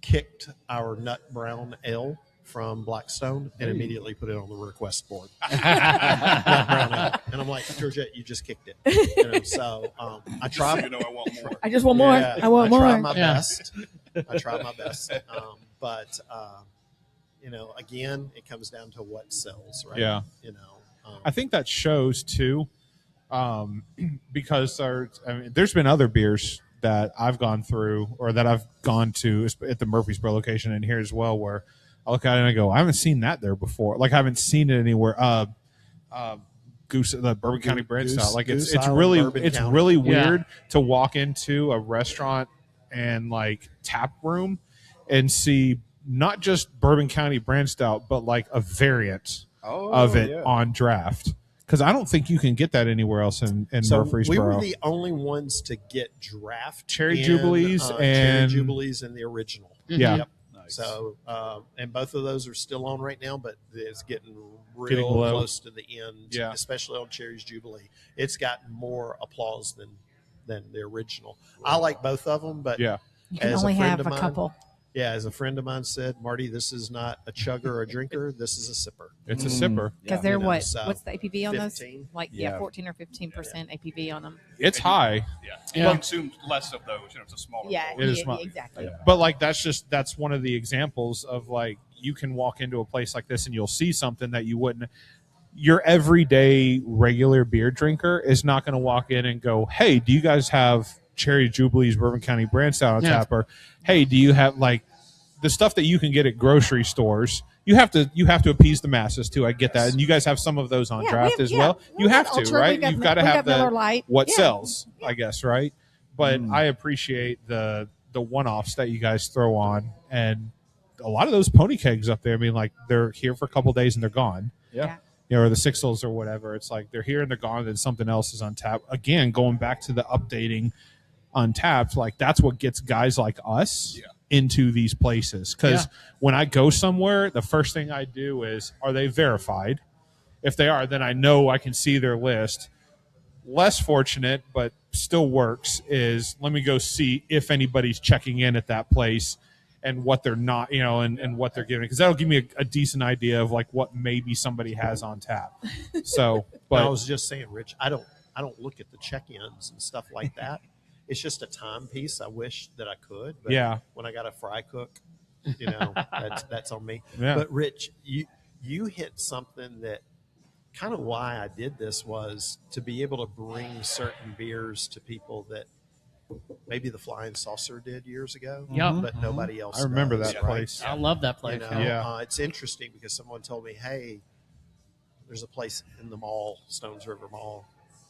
kicked our Nut Brown Ale from Blackstone and immediately put it on the request board. Nut Brown Ale. And I'm like, Georgette, you just kicked it. So I try. So I want more. I just want more. Yeah, I want more. try my Yeah. best. I try my best. But again, it comes down to what sells, right? Yeah. I think that shows too, because there's been other beers that I've gone through or that I've gone to at the Murfreesboro location and here as well, where I look at it and I go, I haven't seen that there before. Like I haven't seen it anywhere. The Bourbon County brand style. Like it's really weird to walk into a restaurant and like tap room and see not just Bourbon County brand style, but like a variant of it on draft. Because I don't think you can get that anywhere else in Murfreesboro. We were the only ones to get draft Cherry Jubilees and the original. Yeah. Yep. Nice. So, and both of those are still on right now, but it's getting real close to the end, especially on Cherry's Jubilee. It's got more applause than the original. I like both of them, but you can only have a couple. Yeah, as a friend of mine said, Marty, this is not a chugger or a drinker. This is a sipper. It's a sipper. Because they're what's the APV on 15? those? Like 14 or 15% APV on them. It's high. Yeah. You consume less of those. It's a smaller. It is small. Exactly. Yeah. But like that's one of the examples of like you can walk into a place like this and you'll see something that you wouldn't. Your everyday regular beer drinker is not going to walk in and go, "Hey, do you guys have Cherry Jubilees Bourbon County brand style on tap?" Or, "Hey, do you have like the stuff that you can get at grocery stores?" You have to appease the masses too. I get that, and you guys have some of those on draft as well. You have to, right? You've got to have what sells, I guess, right? But I appreciate the one-offs that you guys throw on, and a lot of those pony kegs up there. I mean, like they're here for a couple of days and they're gone. Yeah. Or the Sixels or whatever. It's like they're here and they're gone, and then something else is on tap. Again, going back to the updating on taps, like that's what gets guys like us into these places. Because when I go somewhere, the first thing I do is, are they verified? If they are, then I know I can see their list. Less fortunate, but still works, is let me go see if anybody's checking in at that place and what they're not, and what they're giving, because that'll give me a decent idea of like what maybe somebody has on tap. So, but I was just saying, Rich, I don't look at the check-ins and stuff like that. It's just a time piece. I wish that I could, but when I got a fry cook, that's on me. Yeah. But Rich, you hit something that kind of why I did this was to be able to bring certain beers to people that maybe the Flying Saucer did years ago, but nobody else I remember does, that right? place. I love that place. It's interesting because someone told me, hey, there's a place in the mall, Stones River Mall.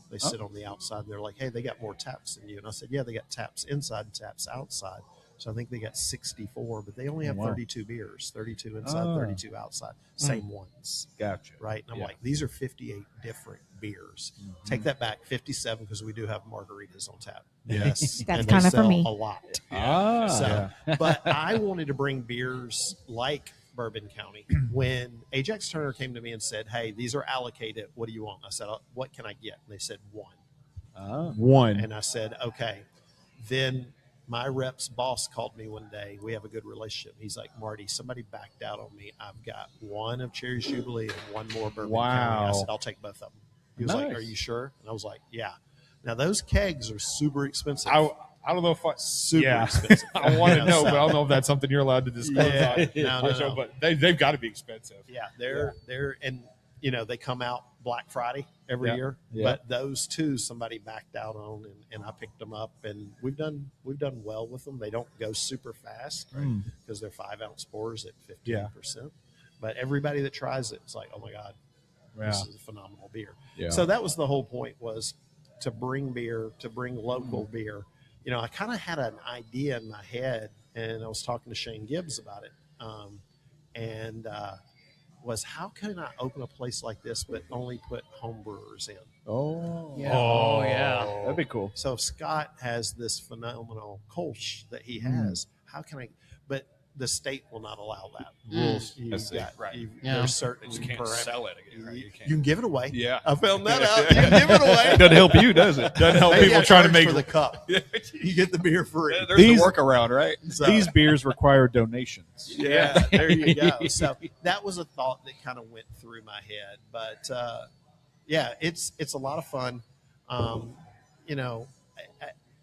They sit on the outside. They're like, hey, they got more taps than you. And I said, yeah, they got taps inside and taps outside. So I think they got 64, but they only have 32 beers, 32 inside, 32 outside, same ones. Gotcha. Right? And I'm like, these are 58 different beers. Take that back, 57, because we do have margaritas on tap. Yes. That's and kind they of for sell me. a lot. But I wanted to bring beers like Bourbon County. When Ajax Turner came to me and said, hey, these are allocated, what do you want? I said, what can I get? And they said one. One. And I said, okay. Then my rep's boss called me one day. We have a good relationship. He's like, Marty, somebody backed out on me. I've got one of Cherry's Jubilee and one more Bourbon County. I said, I'll take both of them. He was like, are you sure? And I was like, yeah. Now, those kegs are super expensive. I don't know if super expensive. I want to know, but I don't know if that's something you're allowed to disclose on no. show, but they've got to be expensive. Yeah, they're and they come out Black Friday every year. Yeah. But those two somebody backed out on, and I picked them up, and we've done well with them. They don't go super fast because they're 5-ounce pours at 15%. But everybody that tries it's like, oh my God, this is a phenomenal beer. Yeah. So that was the whole point, was to bring beer, to bring local beer. I kind of had an idea in my head, and I was talking to Shane Gibbs about it, was how can I open a place like this but only put home brewers in? That'd be cool. So if Scott has this phenomenal Kolsch that he has, how can I? But the state will not allow that. Rules. There's certain you can't sell it. You can give it away. Yeah, I found that out. You can give it away. Doesn't help you, does it? Doesn't help people trying to make for the cup. You get the beer free. There's the workaround, right? So, these beers require donations. Yeah, there you go. So that was a thought that kind of went through my head. But it's a lot of fun.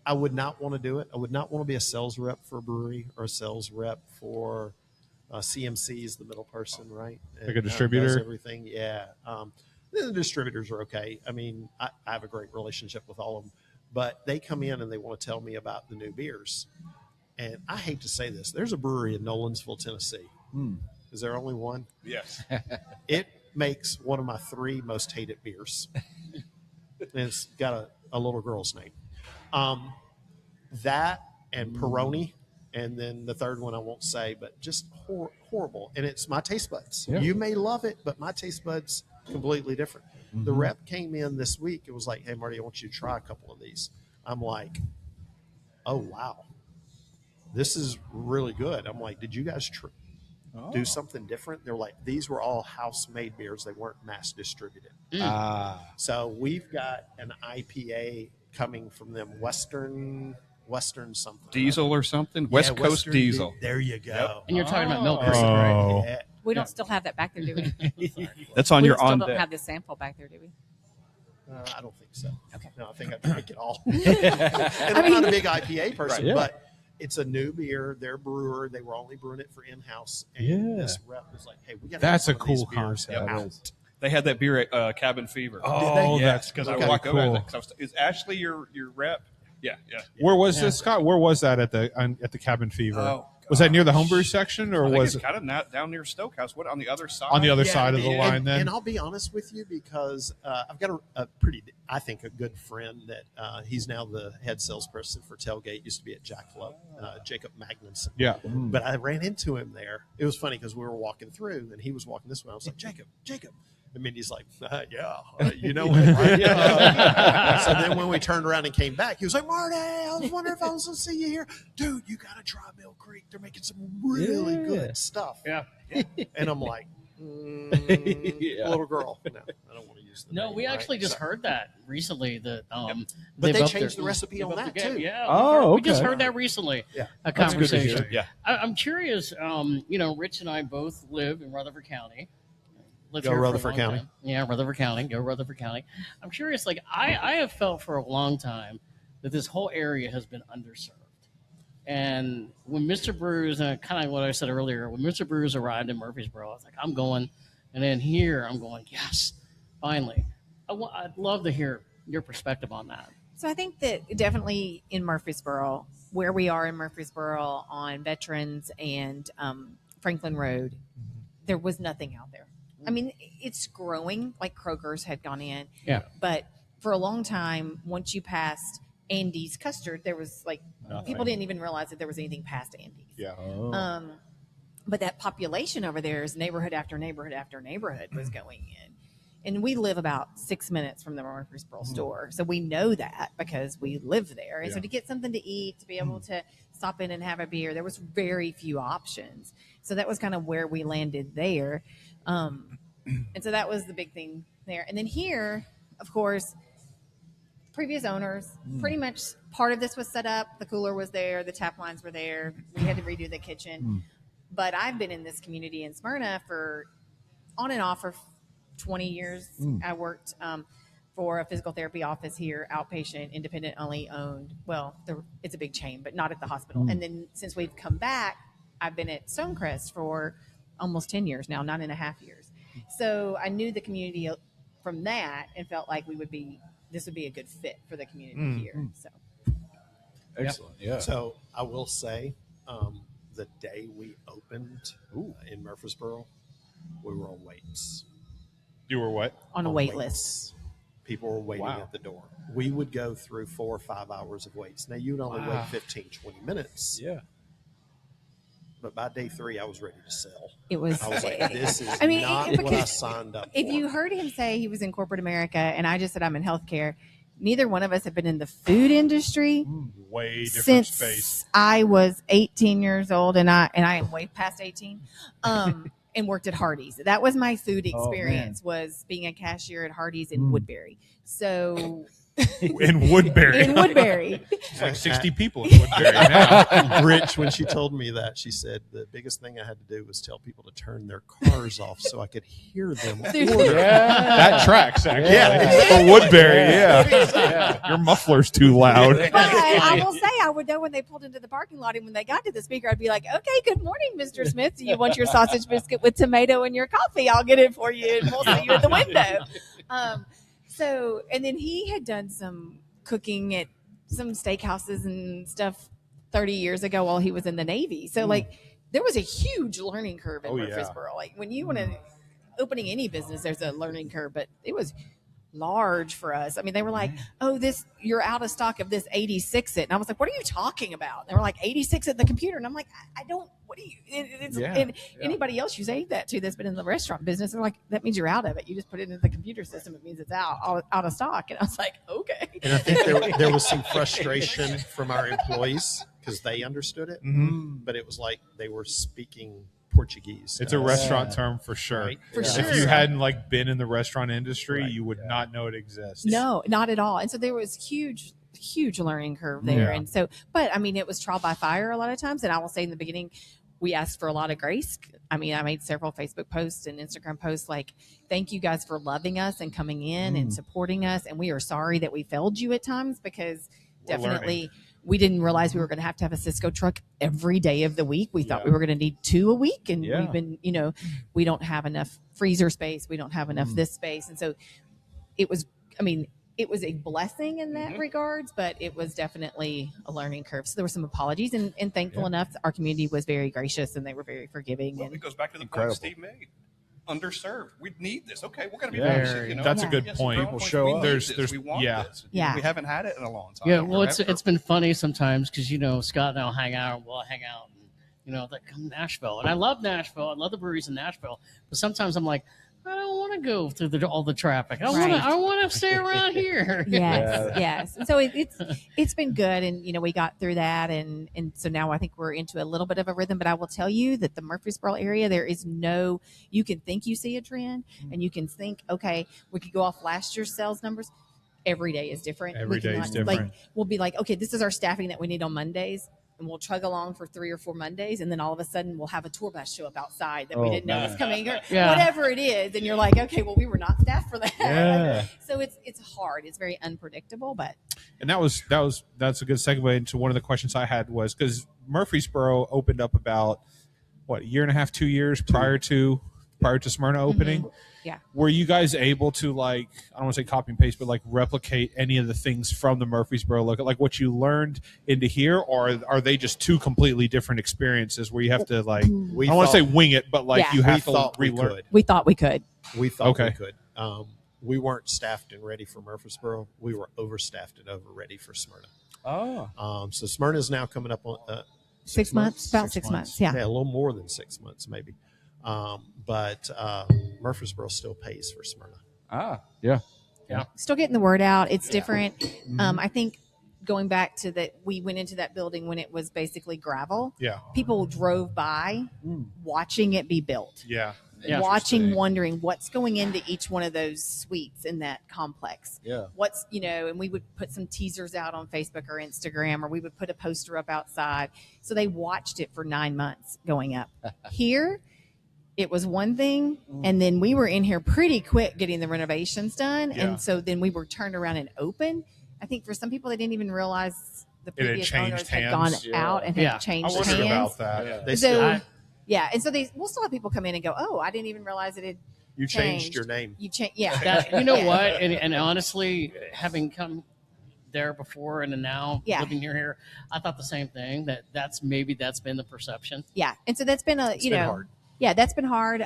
I would not want to do it. I would not want to be a sales rep for a brewery or a sales rep for CMC is the middle person, right? Like a distributor? Does everything, yeah. The distributors are okay. I mean, I have a great relationship with all of them, but they come in and they want to tell me about the new beers. And I hate to say this, there's a brewery in Nolensville, Tennessee. Is there only one? Yes. It makes one of my 3 most hated beers. And it's got a little girl's name. That and Peroni, and then the third one I won't say, but just horrible. And it's my taste buds. Yeah. You may love it, but my taste buds completely different. The rep came in this week. It was like, hey, Marty, I want you to try a couple of these. I'm like, oh, wow. This is really good. I'm like, did you guys do something different? They're like, these were all house-made beers. They weren't mass distributed. So we've got an IPA coming from them, Western something. Diesel or something? West Coast Western Diesel. There you go. Yep. And you're talking about milk, Oh. right? Yeah. We don't still have that back there, do we? That's on We your still on don't deck. have the sample back there, do we? I don't think so. Okay. No, I think I drank it all. And I'm not a big IPA person, Right. but it's a new beer. They're a brewer. They were only brewing it for in-house. And Yeah. this rep was like, hey, we got That's a cool concept. concept. They had that beer at Cabin Fever. Oh, yes, that's because okay, I walked over cool. there. Is Ashley your rep? Yeah. Where was this, Scott? Where was that at the Cabin Fever? Oh, was that near the homebrew section, or I think was it's it kind of not down near Stokehouse? What, on the other side? on the other Yeah, side of the line? and, Then and I'll be honest with you, because I've got a pretty, I think, a good friend that he's now the head salesperson for Tailgate. Used to be at Jackalope, Jacob Magnuson. yeah, But I ran into him there. It was funny because we were walking through, and he was walking this way. I was like, Jacob. And Mindy's like, you know him, right? So then when we turned around and came back, he was like, Marty, I was wondering if I was going to see you here. Dude, you got to try Mill Creek. They're making some really good stuff. Yeah. And I'm like, little girl. No, I don't want to use the No, name, we right? actually just So- heard that recently. That But they upped changed their- the recipe they've on upped that, the game. too. Yeah. Oh, we just okay. heard that recently. Yeah. A That's good to conversation. hear. Yeah. I'm curious. Rich and I both live in Rutherford County. Let's Go hear it for a Rutherford long County. time. Yeah, Rutherford County. Go Rutherford County. I'm curious. Like I have felt for a long time that this whole area has been underserved. And when Mr. Brews, and kind of what I said earlier, when Mr. Brews arrived in Murfreesboro, I was like, I'm going. And then here, I'm going, yes, finally. I'd love to hear your perspective on that. So I think that definitely in Murfreesboro, where we are in Murfreesboro on Veterans and Franklin Road, there was nothing out there. I mean, it's growing, like Kroger's had gone in. Yeah. But for a long time, once you passed Andy's Custard, there was like, people didn't even realize that there was anything past Andy's. yeah. But that population over there is neighborhood after neighborhood after neighborhood was going in. And we live about 6 minutes from the Murfreesboro store. So we know that because we live there. And so to get something to eat, to be able to stop in and have a beer, there was very few options. So that was kind of where we landed there. And so that was the big thing there. And then here, of course, previous owners, pretty much part of this was set up. The cooler was there. The tap lines were there. We had to redo the kitchen. But I've been in this community in Smyrna for on and off for 20 years. I worked for a physical therapy office here, outpatient, independent only owned. Well, it's a big chain, but not at the hospital. And then since we've come back, I've been at Stonecrest for almost 10 years now, 9.5 years. So I knew the community from that and felt like this would be a good fit for the community here. So Excellent. Yeah. So I will say, the day we opened in Murfreesboro, we were on waits. You were what? on a On wait waits. list. People were waiting at the door. We would go through 4 or 5 hours of waits. Now, you'd only wait 15, 20 minutes. Yeah. But by day 3, I was ready to sell. It was. I was like, this is I mean, not because what I signed up if for. you heard him say he was in corporate America and I just said I'm in healthcare, neither one of us have been in the food industry Way different since space. I was 18 years old, and I am way past 18. And worked at Hardee's. That was my food experience, was being a cashier at Hardee's in Woodbury. So in Woodbury. in Woodbury. It's like 60 people in Woodbury now. Rich, when she told me that, she said the biggest thing I had to do was tell people to turn their cars off so I could hear them order. That tracks, actually. Yeah. For Woodbury, yeah. Your muffler's too loud. But I will say, I would know when they pulled into the parking lot and when they got to the speaker, I'd be like, okay, good morning, Mr. Smith. Do you want your sausage biscuit with tomato in your coffee? I'll get it for you and we'll see you at the window. So, and then he had done some cooking at some steakhouses and stuff 30 years ago while he was in the Navy. So like there was a huge learning curve in Murfreesboro. Like when you want to opening any business, there's a learning curve, but it was large for us. I mean, they were like, oh, you're out of stock of this 86 it. And I was like, what are you talking about? They were like 86 at the computer. And I'm like, I don't, what do you, and anybody else you say that to that's been in the restaurant business, they're like, that means you're out of it. You just put it into the computer system. It means it's out of stock. And I was like, okay. And I think there was some frustration from our employees because they understood it, but it was like they were speaking Portuguese. It's a restaurant term for sure. Right? For sure. If you hadn't been in the restaurant industry, you would not know it exists. No, not at all. And so there was huge learning curve there. Yeah. And so, but I mean, it was trial by fire a lot of times. And I will say in the beginning, we asked for a lot of grace. I mean, I made several Facebook posts and Instagram posts like, thank you guys for loving us and coming in and supporting us. And we are sorry that we failed you at times because definitely we didn't realize we were going to have a Cisco truck every day of the week. We thought we were going to need 2 a week. And we've been, we don't have enough freezer space. We don't have enough this space. And so it was a blessing in that regards, but it was definitely a learning curve. So there were some apologies and thankful enough, our community was very gracious and they were very forgiving. Well, and it goes back to the point Steve made. Underserved. We need this. Okay, we're going to be Yeah, patient. that's a good point. People show up. We want this. We haven't had it in a long time. Yeah, well, it's been funny sometimes because Scott and I'll hang out. We'll hang out, and like come to Nashville, and I love Nashville. I love the breweries in Nashville, but sometimes I'm like, I don't want to go through all the traffic. I want to stay around here. Yes. And so it's been good, and we got through that, and so now I think we're into a little bit of a rhythm. But I will tell you that the Murfreesboro area, there is you can think you see a trend, and you can think, okay, we could go off last year's sales numbers. Every day is different. Every day is different. Like we'll be like, okay, this is our staffing that we need on Mondays. And we'll chug along for 3 or 4 Mondays, and then all of a sudden we'll have a tour bus show up outside that we didn't know was coming, or whatever it is. And you're like, okay, well, we were not staffed for that. Yeah. So it's hard. It's very unpredictable, but. And that's a good segue into one of the questions I had was because Murfreesboro opened up about a year and a half, 2 years prior to Smyrna opening. Mm-hmm. Yeah. Were you guys able to I don't want to say copy and paste, but replicate any of the things from the Murfreesboro look like what you learned into here, or are they just two completely different experiences where you have to I don't want to say wing it, but you have to relearn? We thought we could. We thought we could. We weren't staffed and ready for Murfreesboro. We were overstaffed and over ready for Smyrna. So Smyrna is now coming up on 6 months, about 6 months. Yeah, a little more than 6 months maybe. But Murfreesboro still pays for Smyrna. Still getting the word out. It's different. I think going back to that, we went into that building when it was basically gravel. Yeah. People drove by watching it be built. Yeah. Watching, wondering what's going into each one of those suites in that complex. Yeah. What's, and we would put some teasers out on Facebook or Instagram, or we would put a poster up outside. So they watched it for 9 months going up. Here, it was one thing, and then we were in here pretty quick getting the renovations done, and so then we were turned around and open. I think for some people, they didn't even realize the previous owners had gone out and had changed I wondered hands. about that. They and so we'll still have people come in and go, "Oh, I didn't even realize it had you changed your name. You changed, what? And honestly, having come there before and now living here, I thought the same thing. That's been the perception. Yeah, and so that's been hard. Yeah, that's been hard.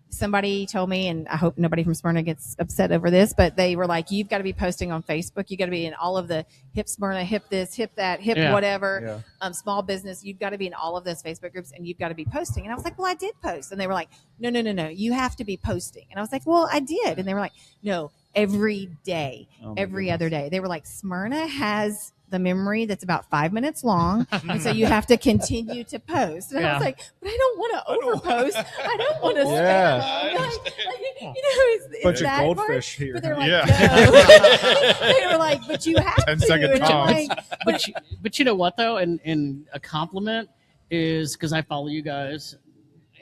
Somebody told me, and I hope nobody from Smyrna gets upset over this, but they were like, you've got to be posting on Facebook. You got to be in all of the hip Smyrna, hip this, hip that, hip whatever, small business. You've got to be in all of those Facebook groups, and you've got to be posting. And I was like, well, I did post. And they were like, no, you have to be posting. And I was like, well, I did. And they were like, no, every day, every other day. They were like, Smyrna has the memory that's about 5 minutes long, and so you have to continue to post. And I Yeah. was like, but I don't want to overpost. I don't want to Yeah. it's Bunch of that part. goldfish here. But they're like, Yeah. no. They were like, but you have 10-second to. And I'm toms. like, But you know what though, and a compliment is because I follow you guys,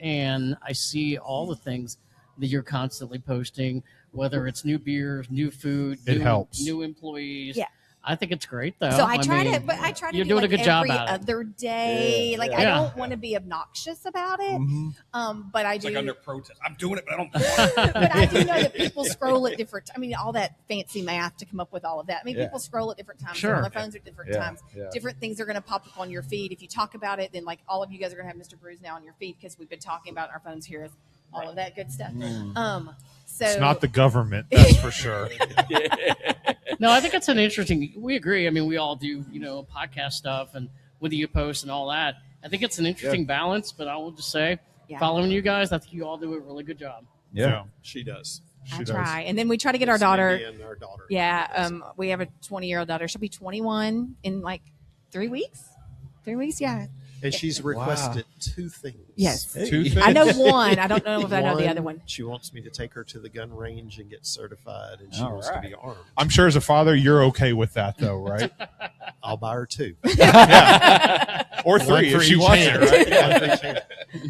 and I see all the things that you're constantly posting, whether it's new beers, new food, It helps. new employees. Yeah. I think it's great though. so I try mean, to you're do doing like a good job every at it. other day. Yeah. Like Yeah. I Yeah. don't want to be obnoxious about it. But I It's do. like under protest. I'm doing it, but I don't. But I do know that people scroll at different. I mean, all that fancy math to come up with all of that. I mean, Yeah. people scroll at different times. Sure. They're on their phones at different Yeah. times. Yeah. Different things are going to pop up on your feed. If you talk about it, then like all of you guys are going to have Mr. Brews now on your feed because we've been talking about our phones here, all of that good stuff. So It's not the government, that's for sure. No, I think it's an interesting. We agree. I mean, we all do, podcast stuff and whether you post and all that. I think it's an interesting balance. But I will just say, Yeah. following you guys, I think you all do a really good job. Yeah. She does. I She does. try, and then we try to get our daughter. Cindy and our daughter. Yeah, we have a 20-year-old daughter. She'll be 21 in like 3 weeks. 3 weeks, yeah. And she's requested two things. Yes. Two things. I know one. I don't know if I know the other one. She wants me to take her to the gun range and get certified, and she All wants right. to be armed. I'm sure as a father, you're okay with that, though, right? I'll buy her two. Or One three for if she each wants hand, it, right? One for each hand.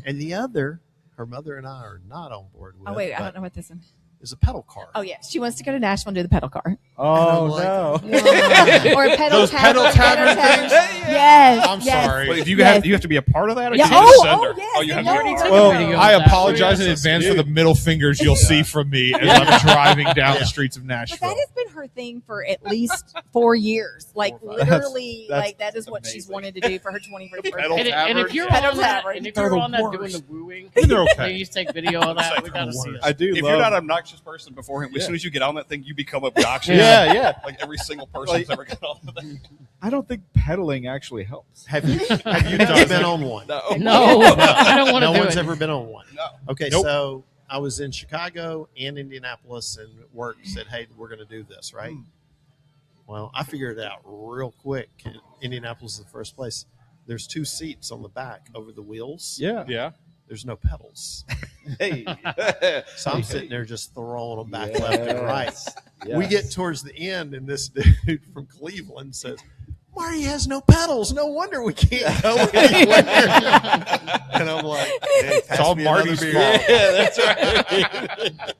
And the other, her mother and I are not on board with. Oh wait, I but don't know what this one. is a pedal car. Oh yeah, she wants to go to Nashville and do the pedal car. Oh And I'm no. Or a pedal Those pedal tavern things? Yes. I'm yes. sorry. Wait, do you Yes. have? Do you have to be a part of that? Or Yeah. can you just Oh, send oh, her? yes, Oh, you have they to. know. Take Well, a video I of that. apologize in Yeah. advance for the middle fingers you'll see from me as I'm driving down the streets of But Nashville. that has been her thing for at least 4 years. Like 4 or 5. literally, That's like that is what she's amazing. wanted to do for her 21st birthday. Pedal And if tavern? you're Pedal on that, tavern. and if They're you're the on that worst. doing the wooing, They're okay. please take video of that. We gotta see it. I do. If love, you're not an obnoxious person beforehand, as soon as you get on that thing, you become obnoxious. Yeah, yeah. Like every single person that's ever got on the thing. I don't think pedaling actually helps. Have you guys been on one? No, I don't want to No do one's it. ever been on one. No. Okay, Nope. so I was in Chicago and Indianapolis, and work said, "Hey, we're going to do this, right?" Well, I figured it out real quick. Indianapolis is the first place. There's 2 seats on the back over the wheels. Yeah. Yeah. There's no pedals, Hey. so I'm sitting there just throwing them back left and right. Yes. We get towards the end, and this dude from Cleveland says, "Marty has no pedals. No wonder we can't go anywhere." And I'm like, "Hey, pass all me another Marty's beer." fault. Yeah, that's right.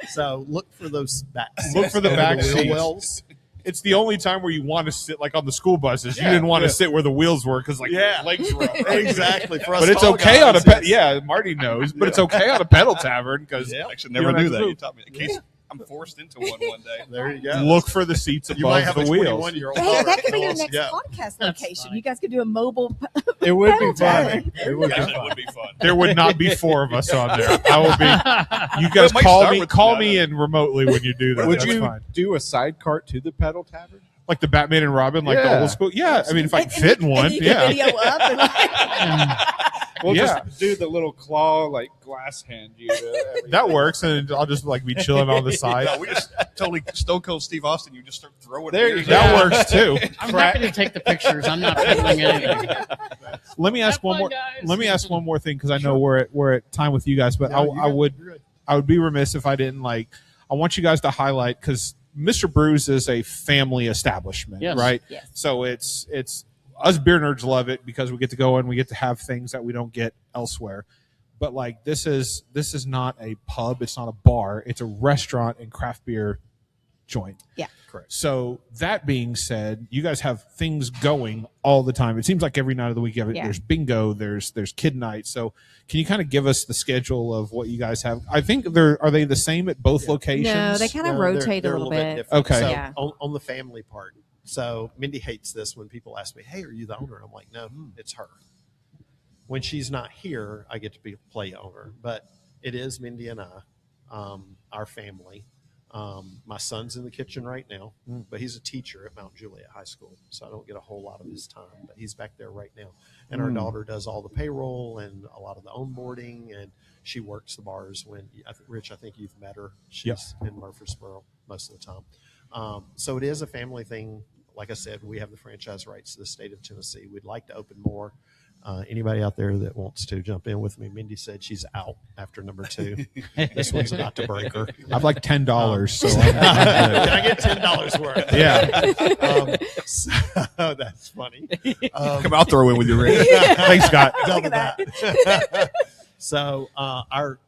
So look for those back. Look for the over back wheel seats. wells. It's the only time where you want to sit, like on the school buses. Yeah, you didn't want to yeah. sit where the wheels were because, like, Yeah. your legs were up. Right? Exactly. For us But it's tall okay on a guys, yeah. Marty knows, but it's okay on a pedal tavern because Yeah. I should You never don't have do to that. move. You taught me. In case I'm forced into one day. There you go. look for the seats You might above have the a wheels. 21-year-old. Hey, that could be your Yeah. next Yeah. podcast That's location. fine. You guys could do a mobile. It would be pedal tavern. fun. It would be Yeah, that fun. would be fun. There would not be 4 of us on there. I will be. You guys It might call start me, with call that. me in remotely when you do that. Would That's you fine. do a side cart to the pedal tavern? Like the Batman and Robin, like the Yeah. old school. Yeah, I mean, if I can And fit in you- one, and you can yeah. video up and like, We'll Yeah. just do the little claw, like glass hand you. To everything. That works, and I'll just like be chilling on the side. No, we just totally Stone Cold Steve Austin. You just start throwing. There you beers go. out. That works too. I'm happy to take the pictures. I'm not peddling anything. Let me ask Have one fun, more. guys. Let me ask one more thing because I know we're at time with you guys, but I would be remiss if I didn't I want you guys to highlight because Mr. Brews is a family establishment, Yes. right? Yes. So it's us beer nerds love it because we get to go and we get to have things that we don't get elsewhere. But like this is not a pub, it's not a bar, it's a restaurant and craft beer joint. Yeah. Correct. So that being said, you guys have things going all the time. It seems like every night of the week you have it. Yeah. There's bingo, there's kid night. So can you kind of give us the schedule of what you guys have? I think are they the same at both locations? no, they kind of No, rotate they're a little bit. different. Okay. So Yeah. on the family part. So Mindy hates this when people ask me, "Hey, are you the owner?" I'm like, "No, it's her." When she's not here, I get to play owner, but it is Mindy and I, our family. My son's in the kitchen right now, but he's a teacher at Mount Juliet High School, so I don't get a whole lot of his time, but he's back there right now. And our daughter does all the payroll and a lot of the onboarding, and she works the bars when, Rich, I think you've met her. She's in Murfreesboro most of the time. So it is a family thing. like I said, we have the franchise rights to the state of Tennessee. We'd like to open more. Anybody out there that wants to jump in with me? Mindy said she's out after number 2. This one's about to break her. I've like $10, so Can I get $10 worth? yeah. So that's funny. Come out, throw in with your ring. Thanks, Scott. Double that. So our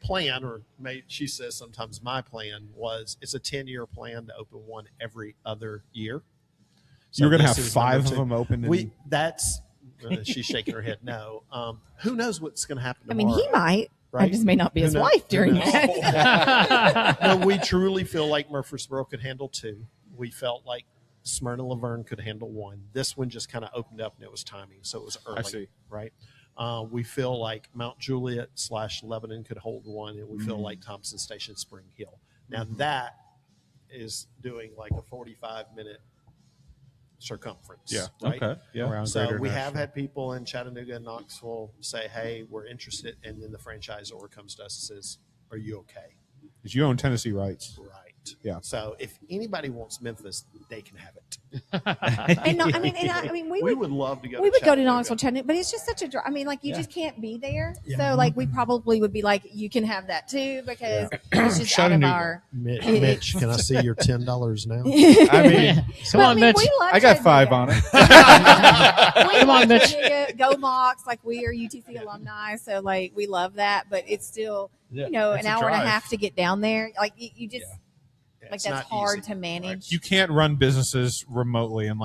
plan, or she says sometimes my plan, was it's a 10-year plan to open one every other year. So You're going to this have is 5 number of 2. them open. That's she's shaking her head no. Who knows what's going to happen I tomorrow? mean, he might. I Right? just may not be Who his knows? wife Who during knows? that. No, we truly feel like Murfreesboro could handle 2. We felt like Smyrna Laverne could handle 1. This one just kind of opened up, and it was timing, so it was early. I see. Right? We feel like Mount Juliet / Lebanon could hold 1, and we feel like Thompson Station Spring Hill. Now that is doing like a 45-minute circumference. Yeah. Right? Okay. Yeah. Around So Greater we Nashville. have had people in Chattanooga and Knoxville say, "Hey, we're interested," and then the franchisor comes to us and says, "Are you okay?" 'Cause you own Tennessee rights. Right. Yeah. So if anybody wants Memphis, they can have it. And no, I mean, we would love to go. would go to Chattanooga. Knoxville, Chattanooga, but it's just such a. I mean, like you just can't be there. So like we probably would be like, you can have that too because it's just out of Chattanooga. our. Mitch, can I see your $10 now? I mean, Come on, Mitch. We love I got 5 Chattanooga. on it. We Come love on, Mitch. Chattanooga. Go Mocs! Like we are UTC alumni, so like we love that. But it's still, an It's a hour and a drive. half to get down there. Like you just like It's that's not hard easy. to manage. you can't run businesses remotely, and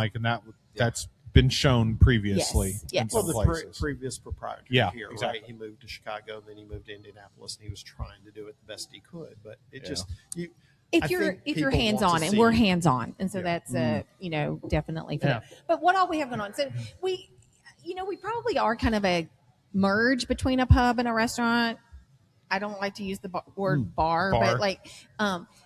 that's been shown previously Yes, in yes. some Well, the places. previous proprietor Yeah, here, exactly. right? He moved to Chicago, then he moved to Indianapolis, and he was trying to do it the best he could. But it just I if you're think if you're people hands want on to and see- we're hands on, and so Yeah. that's definitely for Yeah. that. But what all we have going on? So we probably are kind of a merge between a pub and a restaurant. I don't like to use the word bar, Bar. but like,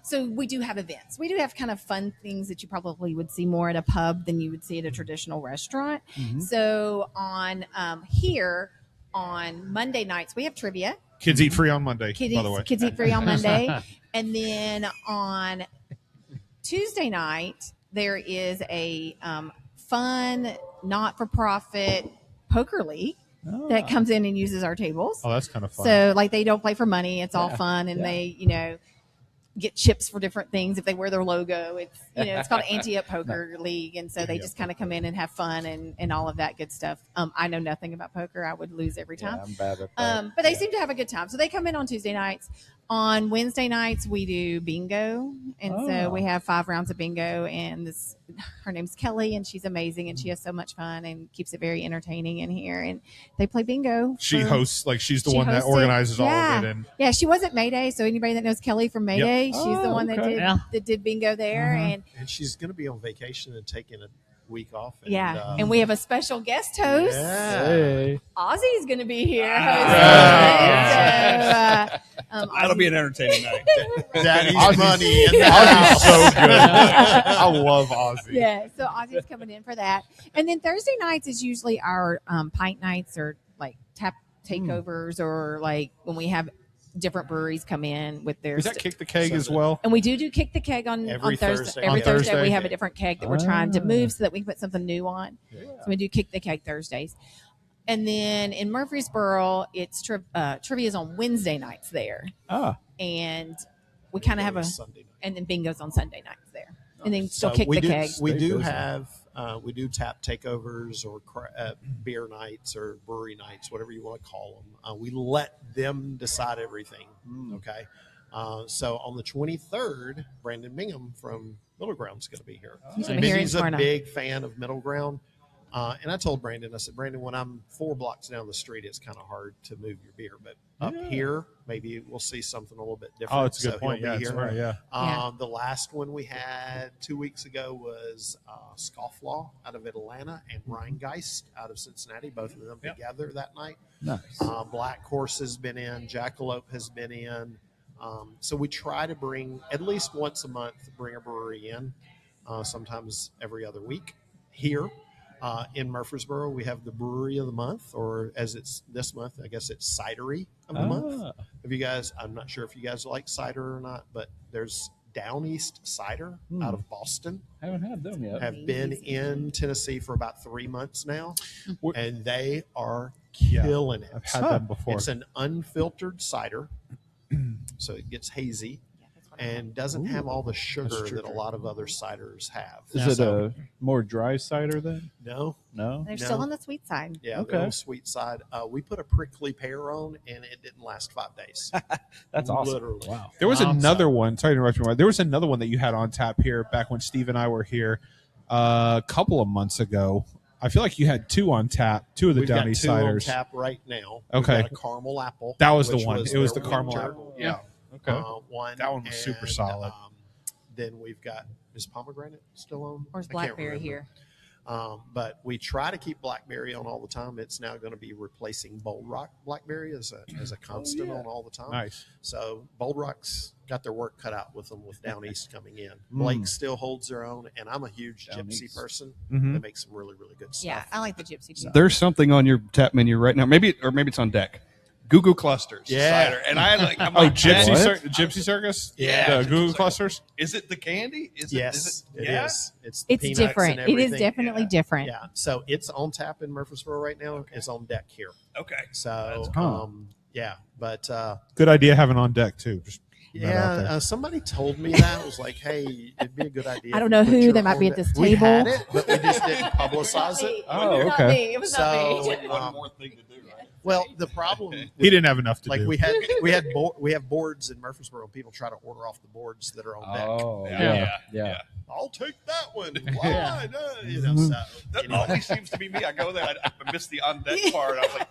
so we do have events. We do have kind of fun things that you probably would see more at a pub than you would see at a traditional restaurant. So on here on Monday nights we have trivia. Kids eat free on Monday, by the way. Kids eat free on Monday, and then on Tuesday night there is a fun not-for-profit poker league that comes in and uses our tables. Oh, that's kind of fun. So like they don't play for money. It's all fun, and they get chips for different things if they wear their logo. It's it's called Anti-Up Poker League, and so they just kind of come in and have fun and all of that good stuff. I know nothing about poker. I would lose every time. I'm bad at that. But they seem to have a good time. So they come in on Tuesday nights. On Wednesday nights, we do bingo. And so we have 5 rounds of bingo. And her name's Kelly, and she's amazing. And she has so much fun and keeps it very entertaining in here. And they play bingo. She hosts, like she's the She one that hosted- organizes all yeah. of it. And Yeah, she was at Mayday. So anybody that knows Kelly from Mayday, she's the one that okay. did Yeah. that did bingo there. And And she's going to be on vacation and taking a week off. And, and we have a special guest host. yeah. Hey. Ozzy's going to be here. Yeah. That'll be an entertaining night. Daddy's Ozzy's- money in the Ozzy's house. so good. I love Ozzy. Yeah, so Ozzy's coming in for that. And then Thursday nights is usually our pint nights or like tap takeovers or like when we have different breweries come in with their Is that Kick the Keg as well? and we do kick the keg on Every Thursday. Thursday. Every On Thursday Thursday. we have a different keg that we're trying to move so that we can put something new on. So we do kick the keg Thursdays. And then in Murfreesboro, it's trivia's on Wednesday nights there. And we kind of have Sunday night. and then bingo's on Sunday nights there. And then still So kick we the do, keg. We do Thursday. have we do tap takeovers or beer nights or brewery nights, whatever you want to call them. We let them decide everything. Okay. So on the 23rd, Brandon Bingham from Middle Ground is going to be here. He's gonna be here in He's a Smyrna. big fan of Middle Ground. And I told Brandon, I said, Brandon, when I'm 4 blocks down the street, it's kind of hard to move your beer. But up here, maybe we'll see something a little bit different. Oh, it's a good So point. he'll Yeah, be it's here. right. Yeah. Yeah. The last one we had 2 weeks ago was Scofflaw out of Atlanta and Rheingeist out of Cincinnati, both of them together that night. Nice. Black Horse has been in, Jackalope has been in. So we try to bring, at least once a month, bring a brewery in, sometimes every other week. Here in Murfreesboro, we have the Brewery of the Month, or as it's this month, I guess it's Cidery of the Month. Have you guys, I'm not sure if you guys like cider or not, but there's Down East cider out of Boston. Haven't had them yet. Have been in Tennessee for about 3 months now, and they are Yeah, killing it. I've had them before. It's an unfiltered cider, so it gets hazy and doesn't have all the sugar that a lot of other ciders have. Is it a more dry cider then? No. They're still on the sweet side. Yeah, Okay. the little sweet side. We put a prickly pear on, and it didn't last 5 days. That's awesome. Literally. Wow. There was another one. Sorry to interrupt you. There was another one that you had on tap here back when Steve and I were here a couple of months ago. I feel like you had 2 on tap, 2 of the We've Down got East 2 on ciders. tap right now. Okay. We've got a caramel apple. That was the which one. It was the their caramel winter, apple. Yeah. Okay. One. That one was super solid. Then we've got, is pomegranate still on? Or is I can't blackberry remember. here? But we try to keep blackberry on all the time. It's now going to be replacing Bold Rock blackberry as a constant on all the time. Nice. So Bold Rock's got their work cut out with them with Down East coming in. Blake still holds their own, and I'm a huge Down gypsy East. person. Mhm. That makes some really, really good stuff. Yeah, I like the gypsy too. There's something on your tap menu right now. Maybe it's on deck. Goo Goo Clusters Yeah. cider. And I'm Oh, like, Gypsy Circus? Yeah. The Google clusters? Is it the candy? Yes, it yeah? is. It's It's peanuts different. and It is everything. definitely different. Yeah. So it's on tap in Murfreesboro right now. It's on deck here. Okay. So, yeah. But Good idea having on deck, too. Just that out yeah, there. Somebody told me that. Was like, hey, it'd be a good idea. I don't if know you put who your that might own be at deck. this We had table. it, but we just didn't publicize it. Oh, It was okay. not me. It was not So, me. One more thing to do, right? well, the problem He didn't have enough to like do. we have boards in Murfreesboro. People try to order off the boards that are on deck. Oh, Yeah. I'll take that one. Why? You know, so That anyway. always seems to be me. I go there, I miss the on deck part. I was like,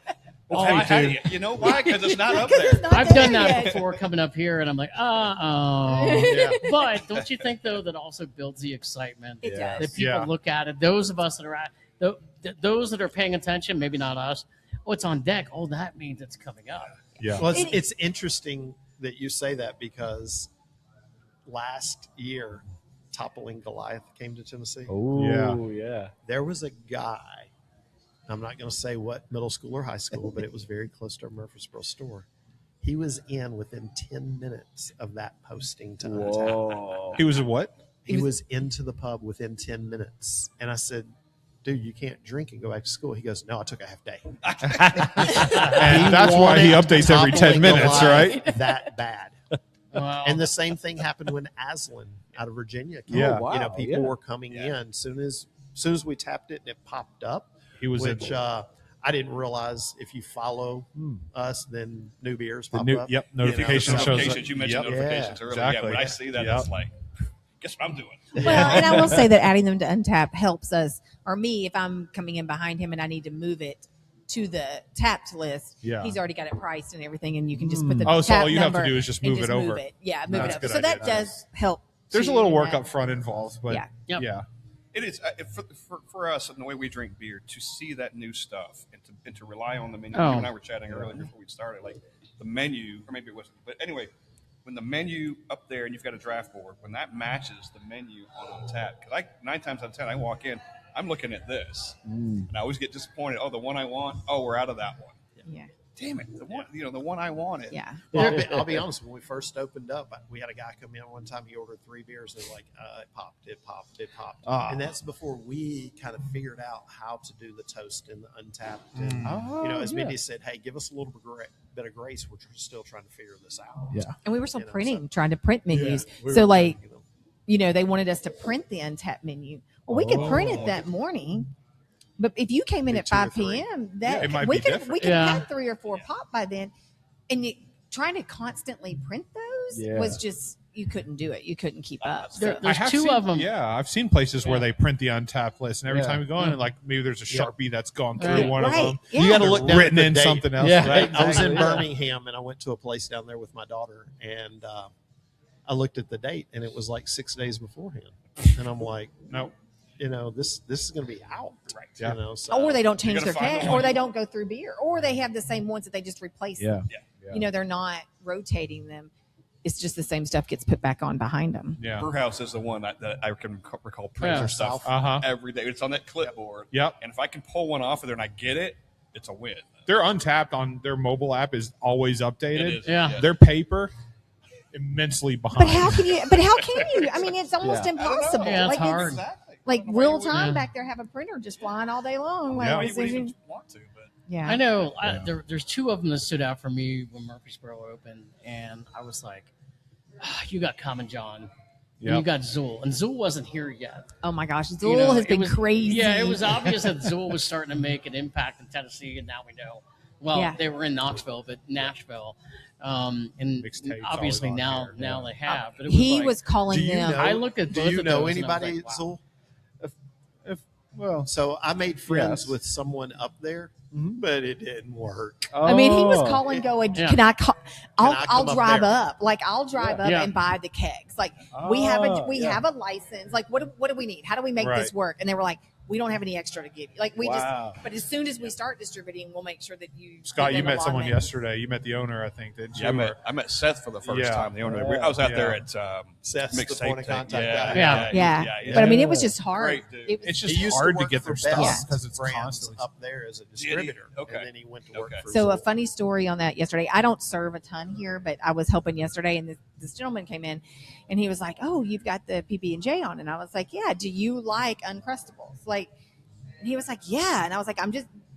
Oh, hey, I hey, have- you know why? Because it's not up 'Cause there. it's not I've there done that yet. before coming up here, and I'm like, Yeah. But don't you think, though, that also builds the excitement? It Yeah. does. That people look at it. Those of us that are those that are paying attention, maybe not us. Oh, it's on deck. Oh, that means it's coming up. Yeah. Well, It- it's interesting that you say that because last year, Toppling Goliath came to Tennessee. Oh, yeah. There was a guy, I'm not going to say what middle school or high school, but it was very close to a Murfreesboro store. He was in within 10 minutes of that posting to Untap. Whoa. He was a what? He was into the pub within 10 minutes. And I said, dude, you can't drink and go back to school. He goes, no, I took a half day. And that's why he wanted updates every 10 Toppling minutes, Goliath right? That bad. Wow. And the same thing happened when Aslan out of Virginia came. Yeah. Oh, You know, wow, people yeah. were coming in soon as we tapped it and it popped up. He was which in I didn't realize if you follow us, then new beers the pop new, up. yep, You know, notification so- shows up. Notifications. You mentioned Yep. notifications Yeah, earlier. exactly. Yeah, when I see that, Yep. it's like, guess what I'm doing? Well, and I will say that adding them to Untap helps us, or me, if I'm coming in behind him and I need to move it to the tapped list. Yeah. He's already got it priced and everything, and you can just put the Oh, so tap all you have to number do is just and move it over. Yeah, move That's it a good up. So that idea. does help. There's a too, little in work that. up front involved, but Yeah. Yep. yeah. It is for us and the way we drink beer to see that new stuff and to rely on the menu. Oh. You and I were chatting earlier before we started, like the menu, or maybe it wasn't. But anyway, when the menu up there and you've got a draft board, when that matches the menu on tap, because 9 times out of 10 I walk in, I'm looking at this, and I always get disappointed. Oh, the one I want. Oh, we're out of that one. Yeah. Damn it, the one I wanted. Yeah. Well, I'll be honest. When we first opened up, we had a guy come in one time. He ordered 3 beers. And like, it popped. Ah. And that's before we kind of figured out how to do the toast in the Untapped. Mm. And, Oh, you know, as yeah. Mindy said, hey, give us a little bit of grace. We're still trying to figure this out. Yeah. And we were still You know, printing, trying to print menus. we So, were, like, you know, they wanted us to print the Untapped menu. Well, we could print it that morning. But if you came in Maybe at 2 or 5 3. p.m., Yeah, that it might we be could different. Yeah. have 3 or 4 pop by then, and trying to constantly print those Yeah. was just you couldn't do it. You couldn't keep up. There- So- there's I have 2 seen, of them. Yeah, I've seen places where Yeah. they print the untapped list, and every Yeah. time you go in, and like maybe there's a Sharpie that's gone through Right. one of Right. them. Yeah. You got to look down Written at the in date. something else. Yeah. Right? I was in Exactly. Birmingham and I went to a place down there with my daughter, and I looked at the date and it was like 6 days beforehand, and I'm like, No. you know, this is going to be out, right? Yeah. You know, so or they don't change gotta their find can, the or one they you don't go through beer, or they have the same ones that they just replace. Yeah. You know, they're not rotating them. It's just the same stuff gets put back on behind them. Yeah. Brewhouse is the one that I can recall prints Yeah. their stuff Uh-huh. every day. It's on that clipboard. Yep. And if I can pull one off of there and I get it, it's a win. Their untapped on their mobile app is always updated. It is. Yeah. Their paper immensely behind. But how can you? I mean, it's almost Yeah. impossible. Yeah, it's like hard. Exactly. like I don't know why real you would- time Yeah. back there, have a printer just flying all day long. Like, Yeah. Why as you would soon even as- want to, but yeah. I know. Yeah. There's two of them that stood out for me when Murfreesboro opened, and I was like, you got Common John, and Yep. you got Zool, and Zool wasn't here yet. Oh my gosh, Zool You know, has it been was- crazy. Yeah, it was obvious that Zool was starting to make an impact in Tennessee, and now we know. Well, Yeah. they were in Knoxville, but Nashville, and Mixtapes obviously always on now here, they have. But it He like- was calling Do you them. know- I looked at Do both you of know those and I was anybody, like, wow. Zool? Well, So I made friends Yes. with someone up there, but it didn't work. I mean, he was oh. calling, going, Yeah. "Can I call? I'll I I'll come up drive there?" up. Like I'll drive up Yeah. and buy the kegs. Like we have Yeah. a license. Like what do we need? How do we make this Right. work?" And they were like, "We don't have any extra to give you. Like we Wow. just. But as soon as we start distributing, we'll make sure that you." Scott, give you them met a someone login. yesterday. You met the owner, I think, didn't you? yeah, I met Seth for the first Yeah. time. The owner. I was out there at Seth's the mixtape point of thing. contact Yeah, guy. Yeah. But I mean, it was just hard. Great dude. It was, It's He just used hard to work get their for stuff Best because it's Brands constantly. up there as a distributor. Okay. And then he went to work Okay. for So a Zool. funny story on that yesterday. I don't serve a ton here, but I was helping yesterday, and this gentleman came in, and he was like, "Oh, you've got the PB&J on," and I was like, "Yeah. Do you like Uncrustables?" Like, and he was like, "Yeah," and I was like,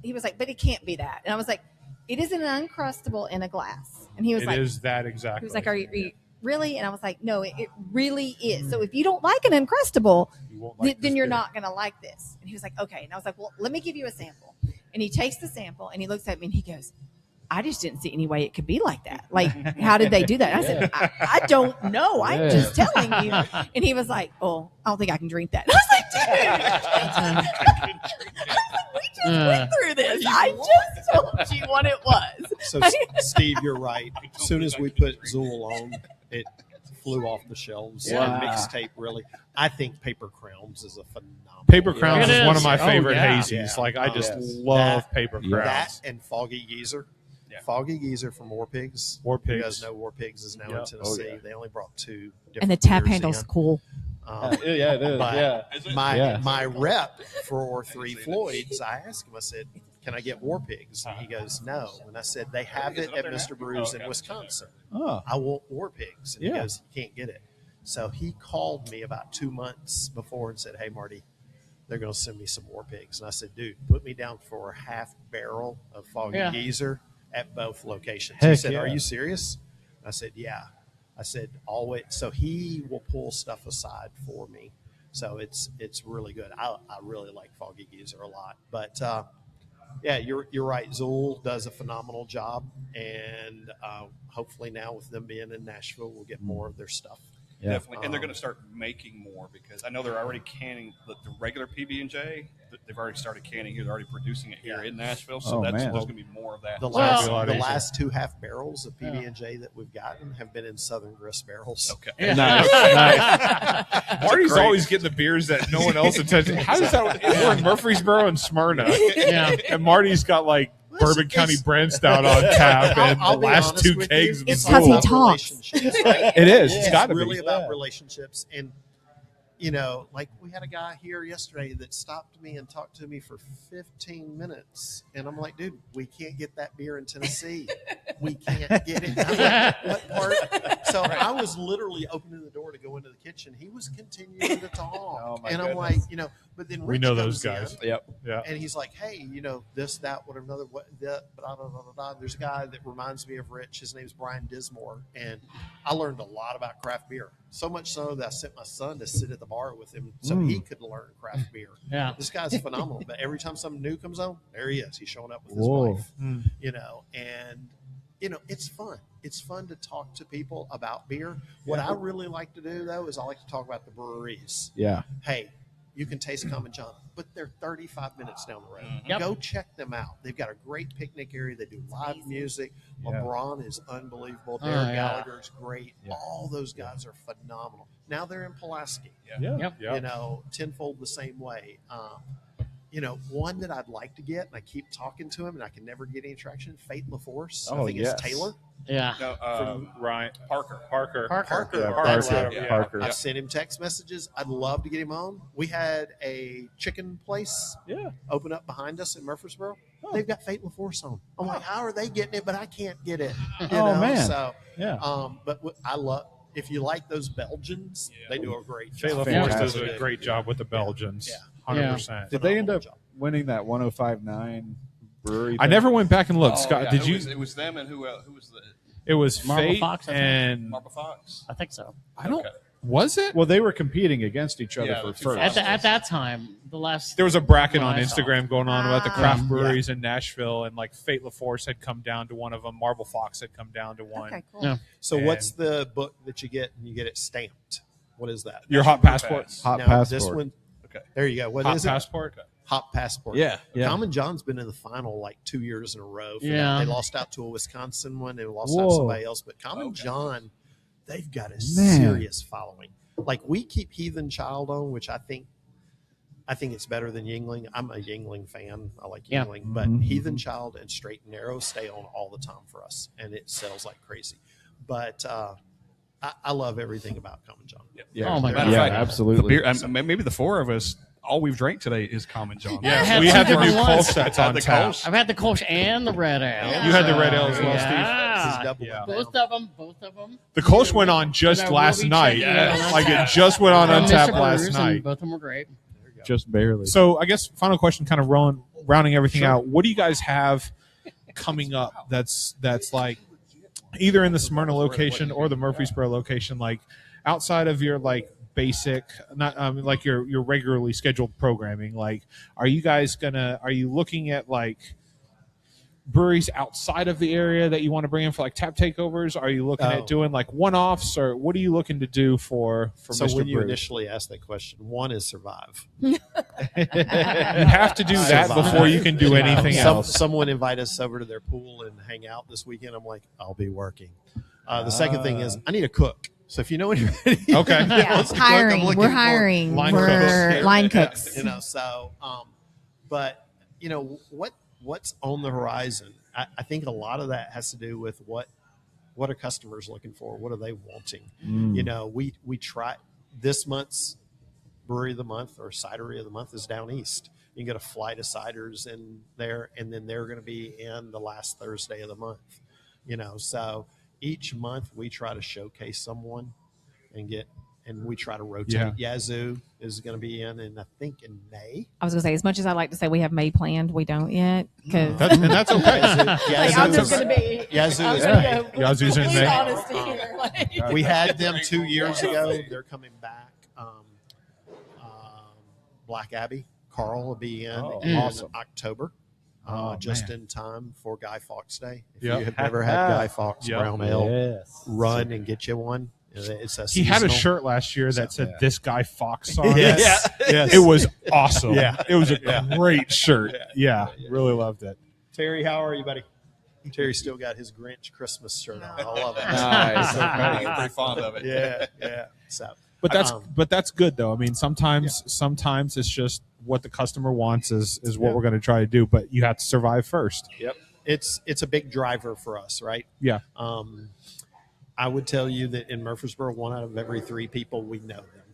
He was like, "But it can't be that," and I was like, "It is an Uncrustable in a glass," and he was It like, is that exactly. "He was like, are you really?" And I was like, "No, it really is. So if you don't like an Uncrustable, You won't like then this you're beer. not going to like this." And he was like, "Okay." And I was like, "Well, let me give you a sample." And he takes the sample and he looks at me and he goes, "I just didn't see any way it could be like that. Like, how did they do that?" And I said, I don't know. I'm Yeah. just telling you." And he was like, "Oh, I don't think I can drink that." And I was like, "Dude, we just went through this. I just told you what it was." So, Steve, you're right. As soon as we put Zool on, it flew off the shelves. Wow. The mixtape, really. I think Paper Crowns is a phenomenal. Paper Crowns It is one is. of my Oh, favorite yeah. hazies. Yeah. Like I just Yes. love That- Paper Yeah. Crowns. That and Foggy Geezer. Yeah. Foggy Geezer from War Pigs. War You Pigs. guys know War Pigs is now Yeah. in Tennessee. Oh, yeah. They only brought two different And the tap beers handle's in. cool. Yeah, it is. But Yeah. Is it? My Yeah. rep for Three Floyds, I asked him, I said, "Can I get War Pigs?" And he goes, "No." And I said, "They have Is it it up at there Mr. now? Brews Oh, okay. in Wisconsin. Oh. I want War Pigs." And he Yeah. goes, "You can't get it." So he called me about 2 months before and said, "Hey, Marty, they're going to send me some War Pigs." And I said, "Dude, put me down for a half barrel of Foggy Yeah. Geezer at both locations." Heck He said, yeah. "Are you serious?" I said, "Yeah." I said, "Always." So he will pull stuff aside for me. So it's really good. I really like Foggy Geezer a lot. But yeah, you're right. Zool does a phenomenal job, and hopefully now with them being in Nashville, we'll get more of their stuff. Yeah. Definitely, and they're going to start making more because I know they're already canning the regular PB&J. They've already started canning here. They're already producing it here in Nashville, so Oh, there's man. going to be more of that. The Well- last two half barrels of PB&J that we've gotten have been in Southern Grist barrels. Okay. Yeah. Nice. Nice. Marty's great- always getting the beers that no one else attends. How does that? We're in Murfreesboro and Smyrna, Yeah. and Marty's got like Bourbon County Brand Stout on tap, and I'll the be last honest two with kegs you, of It's all 'cause he Zool. about talks. relationships, right? It is. It's It's got to really be. about Yeah. relationships. And, you know, like we had a guy here yesterday that stopped me and talked to me for 15 minutes. And I'm like, dude, we can't get that beer in Tennessee. We can't get it. I'm like, what part? So I was literally opening the door to go into the kitchen. He was continuing to talk. Oh, my and I'm goodness. like, you know, but then We Rich know those comes guys. in, Yep. Yeah. and he's like, hey, you know, this, that, whatever, another, what, that, blah, blah, blah, blah, blah. There's a guy that reminds me of Rich. His name's Brian Dismore. And I learned a lot about craft beer. So much so that I sent my son to sit at the bar with him so he could learn craft beer. Yeah. This guy's phenomenal. But every time something new comes on, there he is. He's showing up with Whoa. his wife, you know, and, you know, it's fun. It's fun to talk to people about beer. What I really like to do, though, is I like to talk about the breweries. Yeah. Hey, you can taste Common John, but they're 35 minutes down the road. Yep. Go check them out. They've got a great picnic area. They do live music. Yeah. LeBron is unbelievable. Oh, Derek yeah. Gallagher's great. Yeah. All those guys are phenomenal. Now they're in Pulaski. Yeah. Yep. Yeah. You know, Tenfold the same way. one that I'd like to get, and I keep talking to him, and I can never get any traction. Fate LaForce. Oh, I think yes. it's Taylor. Yeah. No, Ryan Parker. Parker. Yeah, Parker. Parker. I've sent him text messages. I'd love to get him on. We had a chicken place Yeah. open up behind us in Murfreesboro. They've got Fate LaForce on. I'm like, how are they getting it? But I can't get it. Man. So, Yeah. but I love. If you like those Belgians, they do a great Jay job. LaForce does Fantastic. a great job with the Belgians. Yeah. 100%. Did they end up job. winning that 105.9 brewery? I thing? never went back and looked. Oh, Scott, yeah, did you? It was them and who was the It was Marble Fate Fox, I think. and Marble Fox? I think so. I don't. Okay. Was it? Well, they were competing against each other Yeah, for the two first. At that time, the last There was a bracket on When I saw Instagram going on about the Ah. craft breweries in Nashville, and like Fate LaForce had come down to one of them. Marble Fox had come down to one. Okay, cool. Yeah. So And- what's the book that you get and you get it stamped? What is that? Your hot passport. Pass. Hot Now, passport. This one. Okay. There you go. What Hot is it? passport. Hot passport. Yeah. Common John's been in the final like 2 years in a row. For Yeah. that. They lost out to a Wisconsin one. They lost out to Whoa. somebody else. But Common Okay. John, they've got a Man. serious following. Like we keep Heathen Child on, which I think it's better than Yingling. I'm a Yingling fan. I like Yeah. Yingling, but Mhm. Heathen Child and Straight and Narrow stay on all the time for us, and it sells like crazy. But I love everything about Common John. Yeah. Oh, my Matter of Yeah, fact, absolutely. The beer, maybe the four of us, all we've drank today is Common John. Yeah. had we two had the new different Kolsch ones. that's Had on the tap. Kolsch. I've had the Kolsch and the red ale. You had the red ale as well, This is Yeah. double Yeah. it Both down. of them. The Kolsch went on just And I will last be night. checking it on Like it Untapped. just went on From Untapped Mr. last Brews, night. and both of them were great. Just barely. So I guess final question, kind of rounding everything out. What do you guys have coming up? That's like either in the Smyrna location or the Murfreesboro location, like outside of your like basic, not like your regularly scheduled programming. Like, are you looking at like breweries outside of the area that you want to bring in for like tap takeovers? Are you looking Oh. at doing like one-offs, or what are you looking to do for So Mr. when you Brews? initially asked that question, one is survive. You have to do that Survive. before you can do anything else. Someone invite us over to their pool and hang out this weekend. I'm like, I'll be working. The second thing is I need a cook. So if you know anybody, Okay. Yeah, wants to cook, I'm hiring. looking We're for hiring. line We're cooks. line cooks. So, but what's on the horizon? I think a lot of that has to do with what are customers looking for? What are they wanting? We try this month's brewery of the month or cidery of the month is down east. You can get a flight of ciders in there, and then they're going to be in the last Thursday of the month. So each month we try to showcase someone and we try to rotate. Yazoo is going to be in I think in May. I was going to say, as much as I like to say we have May planned, we don't yet. Because And that's okay. I'm just going to be. Yazoo I'm is gonna May. go Yazoo's in complete May. honesty here. Like, We had them 2 years ago. They're coming back. Black Abbey, Carl will be in awesome. October, Oh, just man. in time for Guy Fawkes Day. If Yep. you have never had Guy Fawkes Yep. brown ale, Yes. run and get you one. It's a He had a seasonal. shirt last year that said Yeah. "This guy Fox" on Yes. it. Yes. It was awesome. Yeah. It was a great shirt. Yeah, really loved it. Terry, how are you, buddy? Terry still got his Grinch Christmas shirt on. I love it. Nice. I get pretty fond of it. Yeah. So, But that's good though. I mean, sometimes it's just what the customer wants is what we're going to try to do. But you have to survive first. yep. It's a big driver for us, right? Yeah. I would tell you that in Murfreesboro, 1 out of every 3 people we know them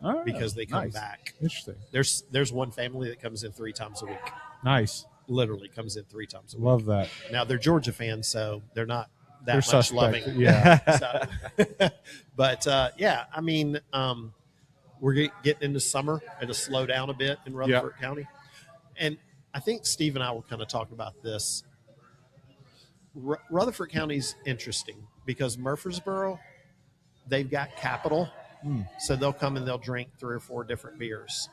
All right. because they come Nice. back. Interesting. There's one family that comes in 3 times a week. Nice. Literally comes in 3 times a week. Love that. Now they're Georgia fans, so they're not that They're much suspect. loving. Yeah. So, but I mean, we're getting into summer. It'll slow down a bit in Rutherford County, and I think Steve and I were kind of talking about this. Rutherford County's interesting because Murfreesboro, they've got capital, so they'll come and they'll drink 3 or 4 different beers.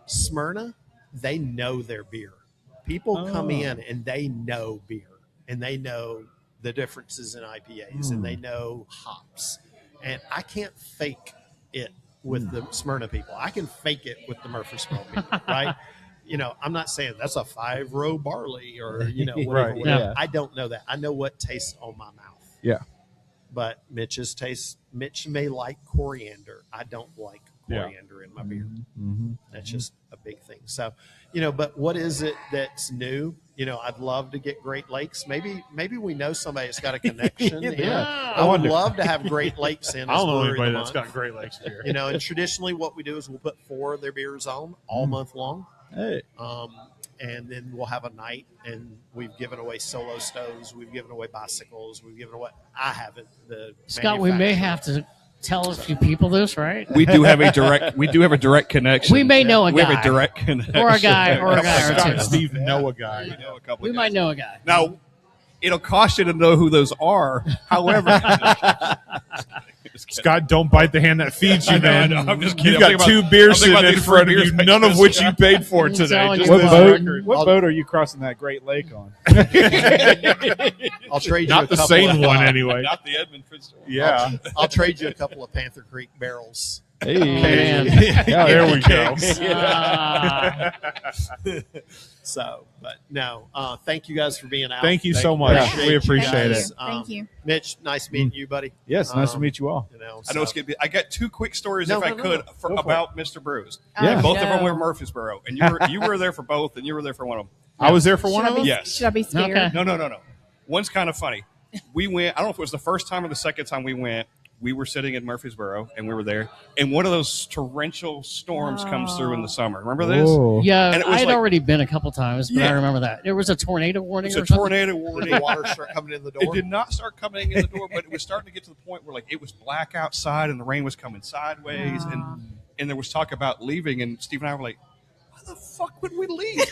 Smyrna, they know their beer. People come in and they know beer, and they know the differences in IPAs, and they know hops. And I can't fake it with the Smyrna people. I can fake it with the Murfreesboro people, right? I'm not saying that's a 5-row barley or, whatever. Right, whatever. yeah. I don't know that. I know what tastes on my mouth. Yeah. But Mitch may like coriander. I don't like coriander in my beer. Mm-hmm. That's just a big thing. So, but what is it that's new? I'd love to get Great Lakes. Maybe we know somebody that's got a connection. I would love to have Great Lakes in. I don't know Brewery anybody of the that's month. got Great Lakes beer. And traditionally what we do is we'll put 4 of their beers on all month long. Hey. And then we'll have a night, and we've given away solo stoves. We've given away bicycles. We've given away. I haven't. Scott, we may have to tell a few people this, right? We do have a direct connection. We may know a We guy. have a direct connection. Or a guy or Scott two. and Steve know a guy. We know a couple We of might guys. know a guy. Now, it'll cost you to know who those are. However, Scott, don't bite the hand that feeds you, man. I know, I'm just kidding. You got I'm thinking 2 about- beers I'm thinking sitting about in these front of free you, beers none of like which this. you paid for I'm today. telling Just you for what the boat- record. What boat are you crossing that Great Lake on? I'll trade you Not a the couple same of, one, anyway. not the Edmund Fitzgerald. Yeah. I'll trade you a couple of Panther Creek barrels. Hey. man. There we go. Ah. So, but no, thank you guys for being out. Thank you so much. Yeah. We appreciate Thank it. you. Thank you. Mitch, nice meeting you, buddy. Yes, nice to meet you all. I know it's gonna be. I got 2 quick stories, No, if I no, no, could, no. for, Go for about Mr. Brews. Yeah. Both of them no. were Murfreesboro, and you were there for both, and you were there for one of them. I was there for one of them. Yes. Should I be scared? Okay. No. One's kind of funny. We went. I don't know if it was the first time or the second time we went. We were sitting in Murfreesboro, and we were there, and one of those torrential storms comes through in the summer. Remember this? Whoa. Yeah, And it was I'd like- already been a couple times, but I Yeah. remember that. There was a tornado warning It's a or something. tornado The warning. water start coming in the It door. did not start coming in the door, but it was starting to get to the point where like it was black outside and the rain was coming sideways, and there was talk about leaving. And Steve and I were like, "Why the fuck would we leave?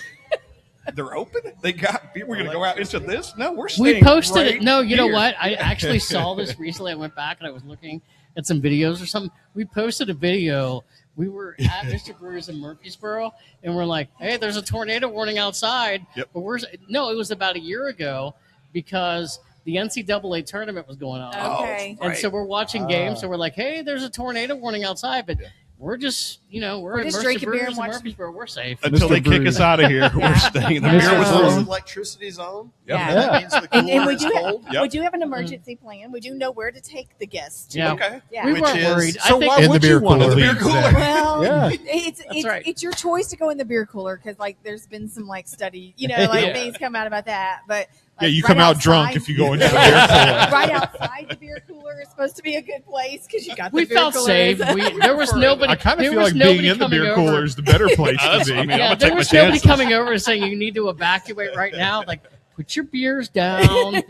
They're open. They got beer. We're gonna go out into this? No, we're staying. We posted right it. No, you know here." what? I actually saw this recently. I went back and I was looking at some videos or something. We posted a video. We were at Mr. Brewer's in Murfreesboro, and we're like, "Hey, there's a tornado warning outside." Yep. But it was about a year ago because the NCAA tournament was going on. Okay. And so we're watching games, so we're like, "Hey, there's a tornado warning outside," but we're just, we're at just Mr. drinking beer Brewer's and in watching- Murfreesboro. We're safe. Until Mr. they kick Brews. us out of here, Yeah. we're staying. The Yeah. beer was As on. electricity's on. Yeah. That means the And cooler we is do, cold. Yep. we do have an emergency plan. We do know where to take the guests. Yeah. Okay. Yeah. We Which weren't is- worried. So I think why In the would beer you want to cooler. leave Beer cooler. today? Well, Yeah. it's right. it's your choice to go in the beer cooler because like there's been some like study, like Yeah. things come out about that. But Yeah, like, you right come out outside- drunk if you go into the beer cooler. right outside the beer cooler is supposed to be a good place because you got the we beer felt coolers. safe. There was nobody. I kind of there feel was like being nobody in the coming beer over. cooler is the better place to That's- be. I mean, Yeah, I'm gonna there take was my nobody chances. coming over and saying you need to evacuate right now. Like, put your beers down. By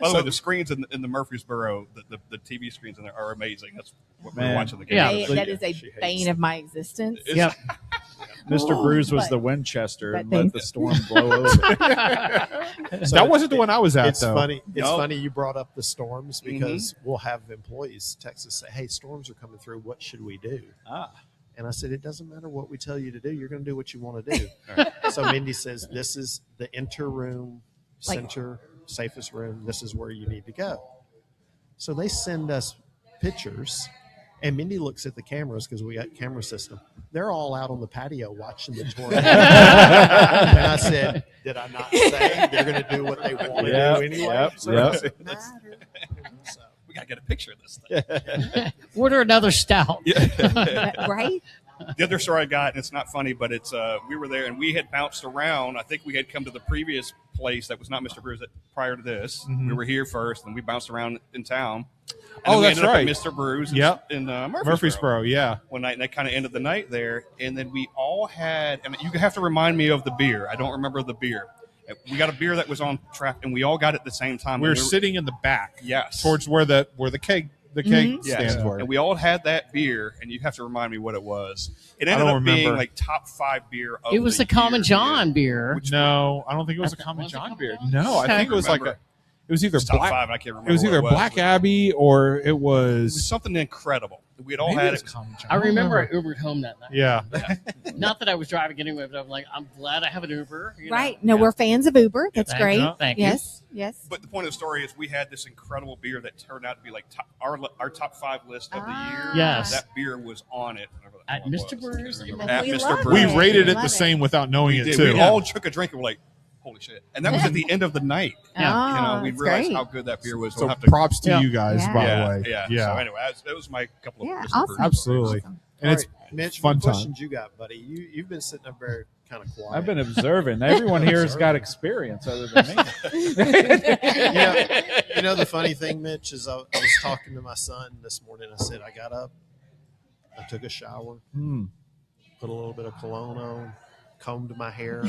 the way, the screens in the Murfreesboro, the TV screens in there are amazing. That's what we're Man. watching the game. Yeah. That is a bane of my existence. Yep. Mr. Oh, Brews was but- the Winchester but and let thank- the storm blow over. That wasn't the one I was at, It's though. funny. It's No. funny you brought up the storms because we'll have employees text us say, "Hey, storms are coming through. What should we do?" And I said, "It doesn't matter what we tell you to do. You're going to do what you want to do." So Mindy says, "This is the interroom, Like- center, safest room. This is where you need to go." So they send us pictures. And Mindy looks at the cameras because we got camera system. They're all out on the patio watching the tornado. And I said, "Did I not say they're going to do what they want to Yep, do anyway?" yep, So yep. it doesn't matter. So, We gotta get a picture of this thing. Order another stout. Right? The other story I got, and it's not funny, but it's we were there and we had bounced around. I think we had come to the previous place that was not Mr. Brews prior to this. We were here first, and we bounced around in town. And Oh, then we that's ended up at right. Mr. Brews Yep. in Murfreesboro, yeah. one night, and that kind of ended the night there. And then we all had, and you have to remind me of the beer. I don't remember the beer. We got a beer that was on track, and we all got it at the same time. We were And sitting in the back, yes, towards where the keg yes. stands were. And we all had that beer, and you have to remind me what it was. It I ended don't up being remember. like top 5 beer of It was the Common year, John beer. Which No, I don't think it was a That's- Common was it John Common beer. John? No, I think it was like remember. it was either It's top Black. 5. I can't remember. It was what either it was, Black but Abbey or it It was was. something incredible. We had all Maybe had it was it. Common John. I remember I Ubered home that night. Yeah. Not that I was driving anyway, but I'm like, I'm glad I have an Uber. you know? Right. No, we're fans of Uber. That's Thank great. you. Thank you. Yes. Yes. But the point of the story is we had this incredible beer that turned out to be like our top 5 list of the year. Yes. That beer was on it. whatever that At one Mr. was. Brews? I can't remember. And At we Mr. love Brews. We it. rated it Love the same without knowing We it did. too. We all took a drink and were like, holy shit. And that was at the end of the night. Ah, We that's realized great. how good that beer was. So We'll have to, props to Yeah. you guys, Yeah. by yeah, the way. yeah. So anyway, that was my couple of Yeah. Mr. Awesome. Brews. Absolutely. Awesome. and it's Mitch, fun what time. questions you got, buddy? You've been sitting up very kind of quiet. I've been observing. Everyone here has got experience other than me. You know, the funny thing, Mitch, is I was talking to my son this morning. I said, I got up, I took a shower, put a little bit of cologne on, combed my hair.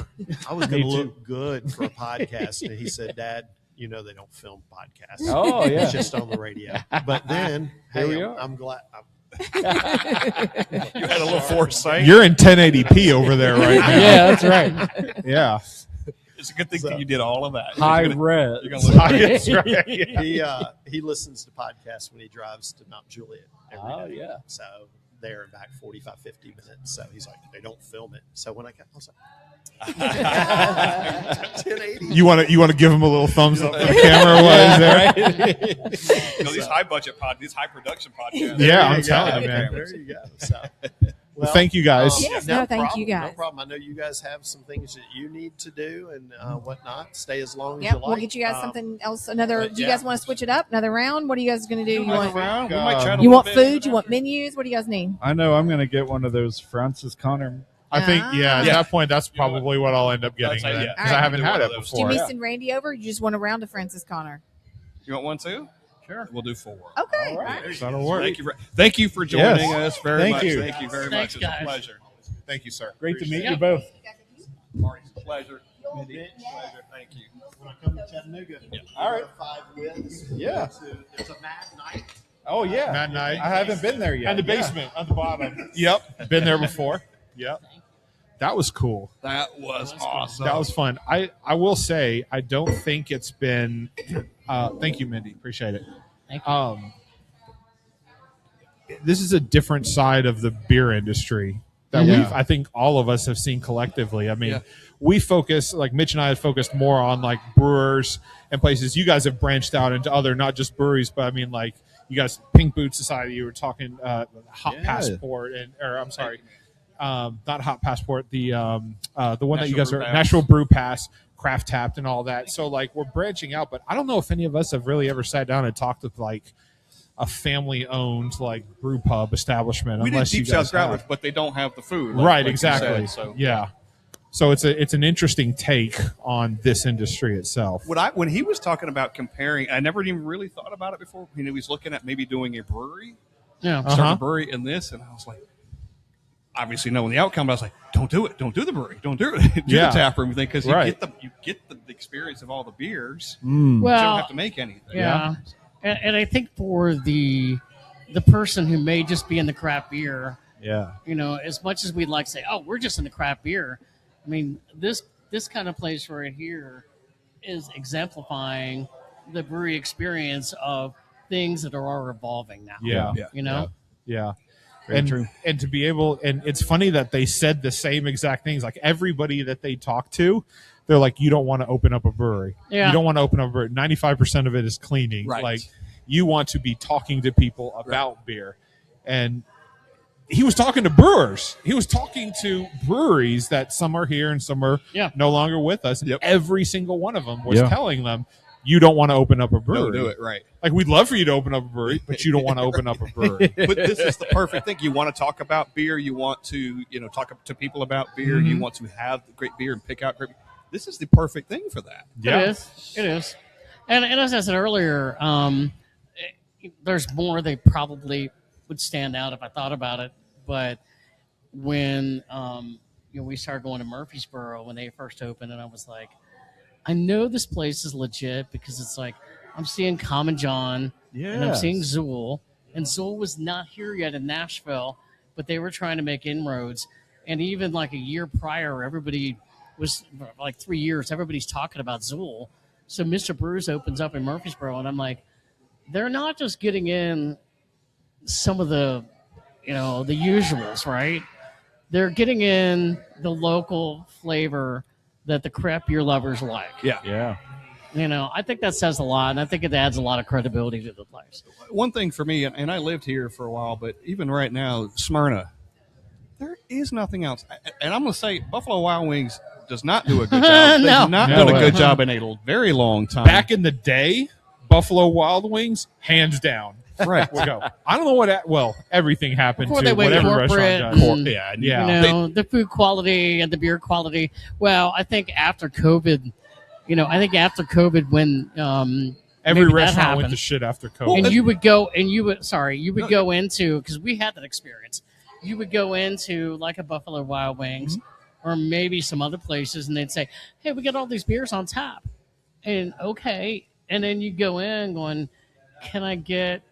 I was going to look good for a podcast. And he said, Dad, you know they don't film podcasts. Oh, yeah. It's just on the radio. But then, Here we hey, are. I'm glad. You had a little foresight. You're in 1080p over there right now. Yeah, that's right. Yeah. It's a good thing that you did all of that. High You're gonna res. look like That's right. He listens to podcasts when he drives to Mount Juliet every Oh, day. yeah. So there and back 45, 50 minutes. So he's like, they don't film it. So when I was like, 1080. You want to give him a little thumbs up for the camera while he's there? you know, these high budget these high production podcasts. Yeah, I'm There you telling go. you, man. There you go. So, Well, thank you guys. Yes, no, thank you guys. No problem. I know you guys have some things that you need to do and whatnot. Stay as long as Yep, you like. we'll get you guys something else. Another. but Do you yeah. guys want to switch it up? Another round? What are you guys going to do? You Another want? round? We might chat a You little want bit. food? You want menus? What do you guys need? I know I'm going to get one of those Francis Connor. I think, yeah, at Yeah. that point, that's probably what I'll end up getting That's- then, yeah. because All I right. haven't Do had one it of those. Do you before. miss and Randy over? Or you just want a round of Francis Connor? You want one too? Sure. We'll do 4. Okay. All right. all right. That'll work. Thank you for joining Yes. us very Thank much. you. Thank you very Thanks, much. It's guys. a pleasure. Thank you, sir. Great to meet it. you both. Marty, pleasure. Mindy, pleasure. Thank you. When I come to Chattanooga, All right. 5 wins. Yeah. It's a mad night. Oh, yeah. Mad night. I haven't been there yet. And the basement on the bottom. Yep. Been there before. Yep. That was cool. That was awesome. That was fun. I will say, I don't think it's been. Thank you, Mindy. Appreciate it. Thank you. This is a different side of the beer industry that Yeah. I think all of us have seen collectively. I mean, Yeah. we focus, like Mitch and I have focused more on like brewers and places. You guys have branched out into other, not just breweries, but I mean, like you guys, Pink Boot Society, you were talking Hop Yeah. Passport, or I'm sorry, not Hop Passport, the one that you National guys Brew are, Pass. National Brew Pass, Craft Tapped, and all that. So like we're branching out, but I don't know if any of us have really ever sat down and talked with like a family-owned like brew pub establishment. We did unless you Deep South guys have. Growlers, but they don't have the food. Right, like you exactly. said, so yeah. So it's an interesting take on this industry itself. when he was talking about comparing, I never even really thought about it before. He was looking at maybe doing a brewery, Yeah. starting a brewery in this, and I was like, obviously knowing the outcome, but I was like, don't do it, don't do the brewery, don't do it, do Yeah. the taproom thing because Right. you get the experience of all the beers. Well, You don't have to make anything. yeah. And I think for the person who may just be in the craft beer, Yeah. you know, as much as we'd like to say, oh, we're just in the craft beer, I mean, this kind of place right here is exemplifying the brewery experience of things that are evolving now. Yeah. You know? Yeah. Very and true. and to be able, and it's funny that they said the same exact things. Like everybody that they talk to, they're like, you don't want to open up a brewery. Yeah. You don't want to open up a brewery. 95% of it is cleaning. Right. Like you want to be talking to people about beer. And he was talking to brewers. He was talking to breweries that some are here and some are Yeah. no longer with us. And Yep. every single one of them was Yeah. telling them, you don't want to open up a brewery. Don't do it right. Like we'd love for you to open up a brewery, but you don't want to open up a brewery. But this is the perfect thing. You want to talk about beer. You want to, talk to people about beer. You want to have great beer and pick out great. This is the perfect thing for that. Yeah. It is. It is. And as I said earlier, there's more they probably would stand out if I thought about it. But when we started going to Murfreesboro when they first opened, and I was like, I know this place is legit because it's like I'm seeing Common John and I'm seeing Zool. And Zool was not here yet in Nashville, but they were trying to make inroads. And even like a year prior, everybody was like 3 years, everybody's talking about Zool. So Mr. Brews opens up in Murfreesboro, and I'm like, they're not just getting in some of the, the usuals, right? They're getting in the local flavor that the craft beer lovers like. Yeah. I think that says a lot, and I think it adds a lot of credibility to the place. One thing for me, and I lived here for a while, but even right now, Smyrna, there is nothing else. And I'm going to say Buffalo Wild Wings does not do a good job. No. They've not No done a way. good job in a very long time. Back in the day, Buffalo Wild Wings, hands down. Right. We'll go. I don't know what. Everything happened Before to they went whatever corporate restaurant does. and, Yeah. You know, the food quality and the beer quality. Well, I think after COVID, when Every maybe that restaurant went happened, to shit after COVID. and you would go into, because we had that experience. You would go into like a Buffalo Wild Wings or maybe some other places, and they'd say, "Hey, we got all these beers on tap," and okay, and then you go in going, "Can I get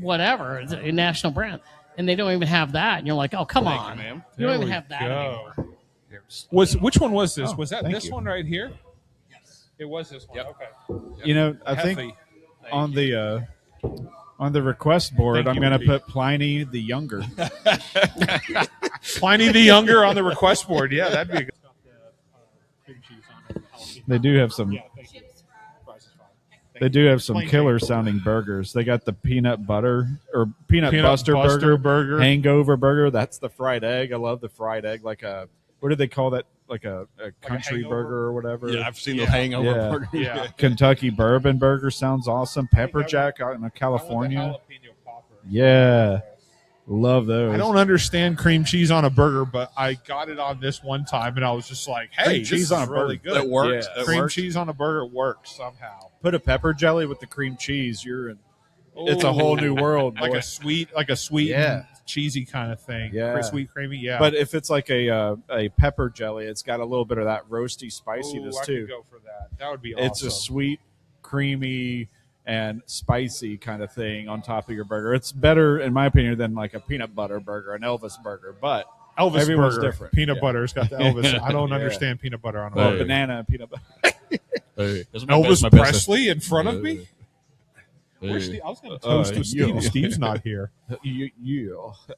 whatever a national brand?" And they don't even have that, and you're like, "Oh, come on, ma'am. you don't There even we have that go. anymore." Which one was this? Was that thank this you. one right here? Yes. It was this one. Yep. Okay. You know, I think Hefe. on the request board, Thank I'm you, going to Pete. put Pliny the Younger. Pliny the Younger on the request board. Yeah, that'd be a good. They do have some. They do have some killer sounding burgers. They got the peanut butter or peanut buster burger, hangover burger. That's the fried egg. I love the fried egg. Like a, what do they call that? Like a country hangover? burger or whatever. Yeah, I've seen the hangover Yeah. burgers. Yeah. Kentucky bourbon burger sounds awesome. Pepper Jack out in California. Yeah, love those. I don't understand cream cheese on a burger, but I got it on this one time, and I was just like, "Hey, Cream this cheese is on a really burger. good." That works. Yeah. That Cream works. cheese on a burger works somehow. Put a pepper jelly with the cream cheese. You're in. It's a whole new world, boy. like a sweet, Yeah. and cheesy kind of thing. Yeah. Very sweet, creamy. Yeah, But if it's like a pepper jelly, it's got a little bit of that roasty spiciness I too. could go for that. That would be It's awesome. a sweet, creamy, and spicy kind of thing on top of your burger. It's better, in my opinion, than like a peanut butter burger, an Elvis burger. But Elvis everyone's burger. different. Peanut Yeah. butter's got the Elvis. I don't Yeah. understand peanut butter on a well, burger. banana and peanut butter. Hey, Elvis Presley in front of me. Where's Steve? I was going to toast with Steve. yeah. Steve's not here. Yeah,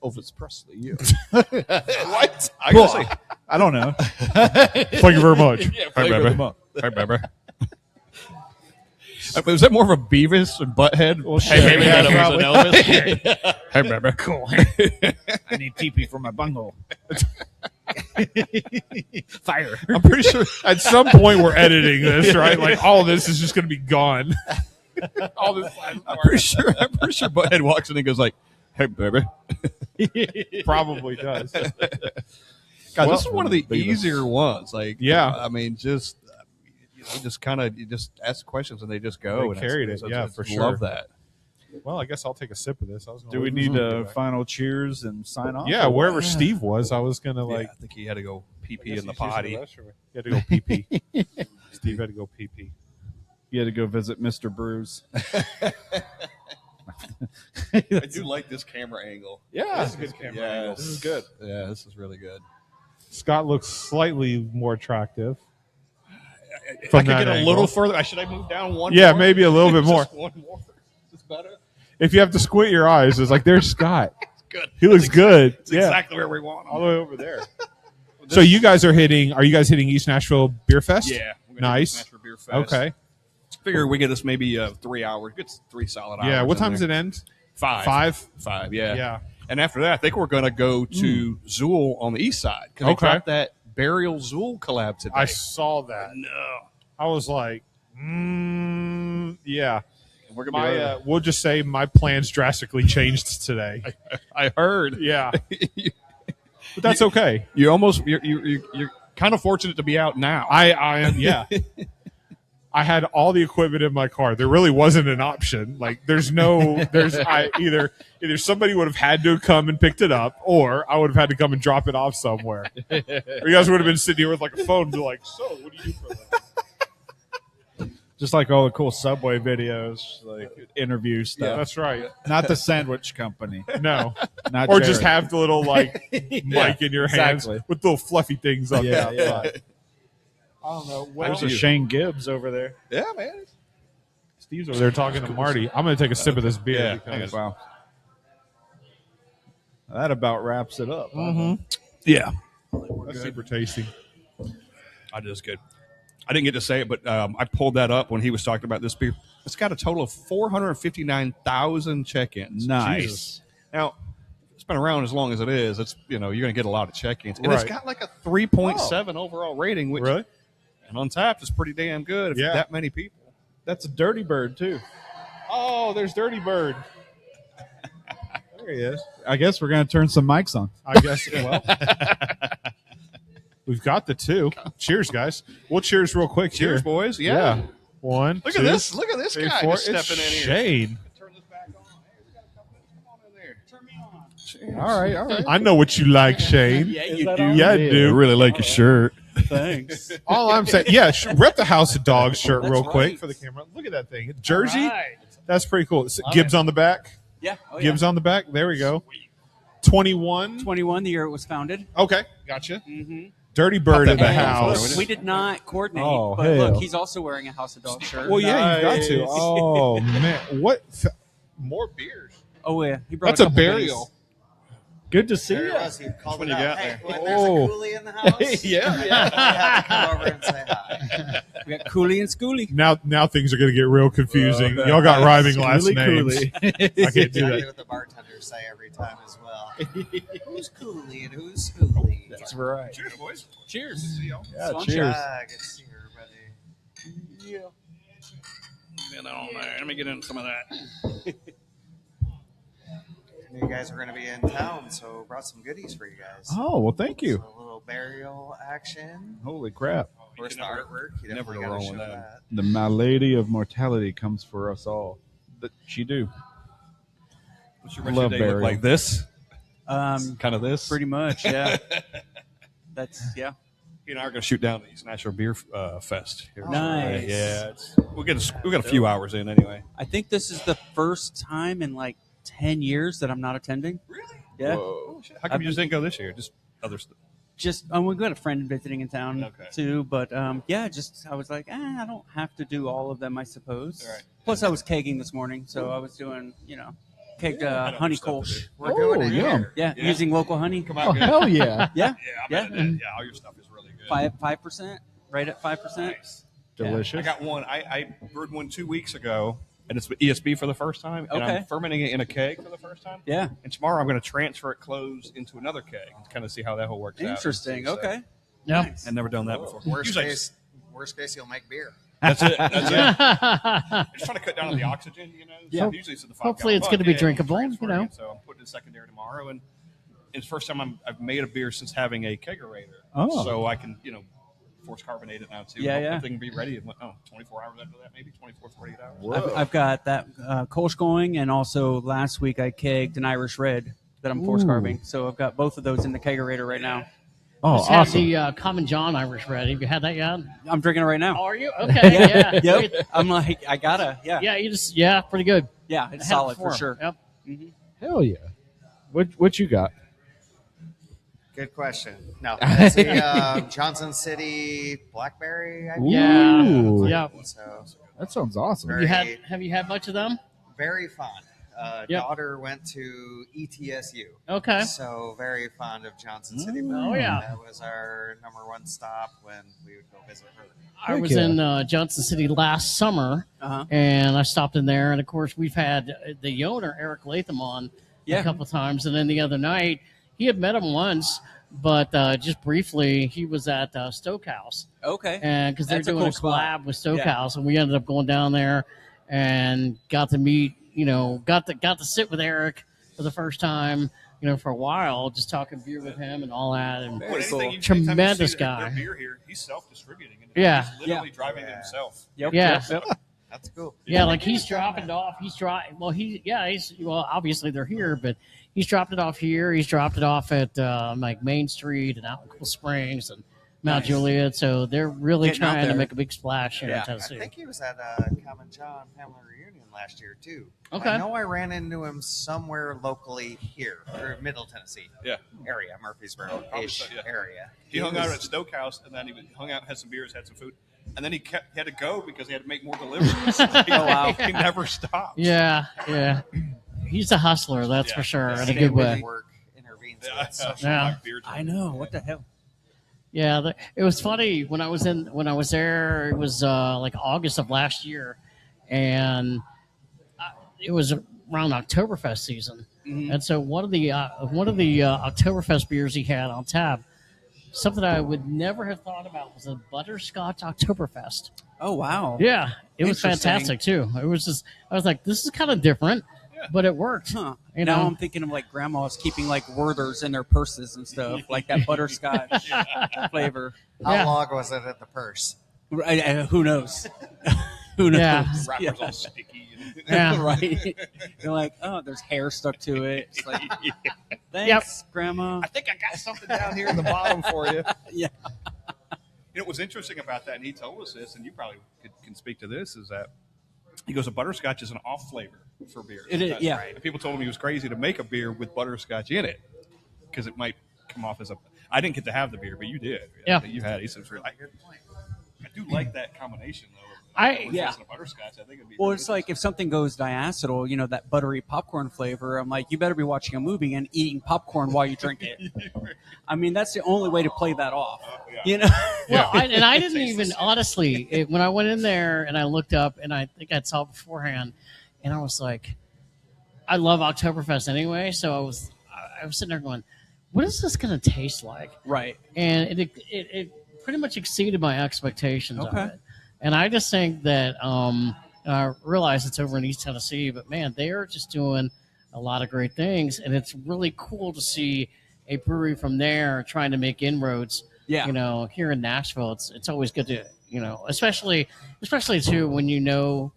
Elvis Presley. Yeah. What? I gotta say, I don't know. Thank you very much. hey, baby. Hey, baby. Was that more of a Beavis and Butthead? Well, hey, baby, yeah, that was an Elvis. Hey, baby. Cool. I need TP for my bunghole. Fire. I'm pretty sure at some point we're editing this, right? Like all of this is just going to be gone. All this. I'm pretty sure Butthead walks in and goes like, "Hey, baby." Probably does. God, this is one of the Beavis. easier ones. Like, Yeah. I mean, just you just ask questions and they just go. They and carried it. Yeah, for sure. Love that. Well, I guess I'll take a sip of this. Do we need a final cheers and sign off? Yeah, or what? wherever Steve was, I was going to Like, like. I think he had to go pee I guess in the he's using potty. restroom. He had to go pee pee. Steve had to go pee pee. You had to go visit Mr. Brews. I do like this camera angle. Yeah, This is a good camera Yeah, angle. this is good. Yeah, this is really good. Scott looks slightly more attractive. If I From could that get a angle. little further, should I move down one? Yeah, more? maybe a little bit more. Just one more. Is this better? If you have to squint your eyes, it's like there's Scott. Good. He looks good. It's Yeah, exactly where we want him. all the way over there. So you guys are hitting? Are you guys hitting East Nashville Beer Fest? Yeah. We're gonna Nice. do Nashville Beer Fest. Okay. Figure we get us maybe 3 hours. Get 3 solid hours. Yeah. What in time does there. it end? 5. 5. Yeah. Yeah. And after that, I think we're going to go to Zool on the east side because Okay. they dropped that Burial Zool collab today. I saw that. No. I was like, yeah. And we're gonna be My we'll just say my plans drastically changed today. I heard. Yeah, but that's okay. You're kind of fortunate to be out now. I am. Yeah. I had all the equipment in my car. There really wasn't an option. Like either somebody would have had to come and picked it up, or I would have had to come and drop it off somewhere. Or you guys would have been sitting here with like a phone and be like, "So, what do you do for a living?" Just like all the cool Subway videos, like interview stuff. Yeah, that's right. Not the sandwich company. No, Not or Jared. just have the little like mic in your hands exactly. with little fluffy things up Yeah, the yeah. outside. I don't know. Well, There's a Shane Gibbs over there. yeah, man. Steve's over there talking to Marty. I'm going to take a sip of this beer. Yeah, because Wow. That about wraps it up. Yeah. that's super tasty. I did good. I didn't get to say it, but I pulled that up when he was talking about this beer. It's got a total of 459,000 check-ins. Nice. Jesus. Now, it's been around as long as it is. It's you're going to get a lot of check-ins, and it's Right. got like a 3.7 overall rating, which Really? and Untapped is pretty damn good. If Yeah. that many people. That's a Dirty Bird, too. Oh, there's Dirty Bird. There he is. I guess we're going to turn some mics on. I guess. Well, we've got the two. Cheers, guys. We'll cheers real quick. Cheers, here. boys. Yeah. One. Look two, at this. Look at this three, guy four. just It's stepping in here. Shane. Turn this back on. Hey, we got a couple minutes. Come on in there. Turn me on. Cheers. All right. I know what you like, Shane. Yeah, Is you that do. on? Yeah, I do. really like your shirt. Thanks. All I'm saying, yeah, rep the House of Dogs shirt That's real quick right. for the camera. Look at that thing. Jersey. Right. That's pretty cool. It's Love Gibbs it. on the back. Yeah. Oh, yeah. Gibbs on the back. There we go. 21. 21, the year it was founded. Okay, gotcha. Mm-hmm. Dirty Bird in the And house. we did not coordinate, Oh, but hell. look, he's also wearing a House of Dogs shirt. Well, yeah, you've got to. Nice. Oh man, what? More beers. Oh, yeah. He brought That's a couple burial. Good to see There you. it was. He called What it do you out. got Hey, there? when there's Oh. a coolie in the house, Yeah. you have to come over and say hi. We got Cooley and Schooly. Now things are going to get real confusing. Oh, Y'all got nice. rhyming last Cooley, names. Cooley. I can't do Exactly that. what the bartenders say every time as well. Who's coolie and who's schooly? That's right. Cheers, boys. Cheers. See y'all. Yeah, Swan cheers. Good to see everybody. Get that on there. Let me get into some of that. I knew you guys were going to be in town, so brought some goodies for you guys. Oh, well, thank you. So a little burial action. Holy crap. Of course, the never- artwork. You never definitely go got to wrong show with that. that. The My Lady of Mortality comes for us all. That she do. What's your rest Love of your day look burial. like? This? Um, Kind of this? pretty much, yeah. Yeah. You and I are going to shoot down to East Nashville Beer Fest. Here Nice. shortly. Yeah. We got a few hours in anyway. I think this is the first time in like 10 years that I'm not attending. Really? Yeah. Oh, shit. How come you just didn't go this year? Just other stuff. Just we got a friend visiting in town Okay. too, but yeah, just I was like, I don't have to do all of them, I suppose. All right. Plus, I was kegging this morning, so I was doing, kegged I know honey stuff to kolsch. do. We're doing it yum. here. Yeah, Yeah. using local honey. Come Oh, out good. hell yeah. Yeah, Yeah, I bet that, all your stuff is really good. 5%, right at 5%. Nice. Delicious. I got one. I brewed one 2 weeks ago, and it's with ESB for the first time. And Okay. I'm fermenting it in a keg for the first time. Yeah, And tomorrow I'm going to transfer it closed into another keg and kind of see how that whole works out. interesting. So, Okay. Yeah. I've never done that before. Worst Usually I case, you'll make beer. That's it. That's it. I'm just trying to cut down on the oxygen, Yeah. Usually it's in the 5 Hopefully it's gallon gonna be bucket, drinkable, transferring you know. it. So I'm putting it secondary tomorrow, and it's the first time I've made a beer since having a kegerator. Oh. So I can, force carbonate it now too. Yeah, Hope yeah. Everything can be ready in 24 hours after that, maybe 24, 48 hours. I've got that Kolsch going, and also last week I kegged an Irish Red that I'm force Ooh. carving. So I've got both of those in the kegerator right now. Oh, Just had awesome. the Common John Irish Red. Have you had that yet? I'm drinking it right now. Oh, are you? Okay. Yeah. Yep. I'm like, I gotta. Yeah. Yeah, pretty good. Yeah, I it's had it solid for before. sure. Yep. Hell yeah. What you got? Good question. No, that's the Johnson City Blackberry. I Yeah. Ooh. Yeah. So That sounds awesome. Very- Have you had much of them? very fond. Yep. Daughter went to ETSU. Okay. So very fond of Johnson City. Mm. Brewery. Oh, yeah. That was our number one stop when we would go visit her. I was yeah. in Johnson City last summer, Uh-huh. and I stopped in there. And of course, we've had the owner Eric Latham on Yeah. a couple times, and then the other night he had met him once, but just briefly he was at Stokehouse, Okay. and because they're That's a doing cool a spot. collab with Stokehouse, and we ended up going down there and got to meet. Got to sit with Eric for the first time. For a while, just talking beer with him and all that, and Well, anything anytime you Tremendous see guy. Their beer here, he's self-distributing. And Yeah. He's literally driving it himself. Yep. yeah. That's cool. Yeah, like he's dropping it off. He's obviously they're here, but he's dropped it off here. He's dropped it off at like Main Street and out in Cool Springs and Mount Juliet. So they're really Getting out trying to there. make a big splash here in Yeah. Tennessee. I think he was at Common John Family Reunion last year too. Okay. I know I ran into him somewhere locally here, or Middle Tennessee Yeah. area, Murfreesboro-ish Probably so, yeah. area. He hung out at Stokehouse, and then he hung out, had some beers, had some food, and then he had to go because he had to make more deliveries. He never stopped. Yeah. He's a hustler, that's Yeah. for sure, in a Stay good with way. Work intervenes Yeah. with. So Yeah. Like beer I know. What the hell? Yeah, it was funny when I was there. It was like August of last year, and it was around Oktoberfest season. Mhm. And so one of the Oktoberfest beers he had on tap something I would never have thought about was a butterscotch Oktoberfest. Oh wow. Yeah, it was Interesting. fantastic too. It was just, I was like, this is kind of different, but it worked. Huh. You Now know? I'm thinking of like grandmas keeping like Werthers in their purses and stuff, like that butterscotch flavor. How long was it in the purse? Who knows? Who knows? Yeah. Wrappers all sticky. Yeah. Right. You're like, oh, there's hair stuck to it. It's like, thanks, Grandma. I think I got something down here in the bottom for you. Yeah. You know, what's interesting about that, and he told us this, and you probably can speak to this, is that he goes, a butterscotch is an off flavor for beer. It is, yeah. Right. And people told him he was crazy to make a beer with butterscotch in it because it might come off as a. I didn't get to have the beer, but you did. Yeah. You had it. He said, I do like that combination, though. Yeah. And a butterscotch, I think it'd be Well, really it's like if something goes diacetyl, you know, that buttery popcorn flavor, I'm like, you better be watching a movie and eating popcorn while you drink it. I mean, that's the only way to play that off. You know? Well, I didn't even, honestly, when I went in there and I looked up and I think I saw it beforehand, and I was like, I love Oktoberfest anyway, so I was sitting there going, what is this going to taste like? Right. And it pretty much exceeded my expectations of Okay. it. And I just think that I realize it's over in East Tennessee, but man, they are just doing a lot of great things, and it's really cool to see a brewery from there trying to make inroads. Yeah. You know, here in Nashville, it's always good to, you know, especially too when you know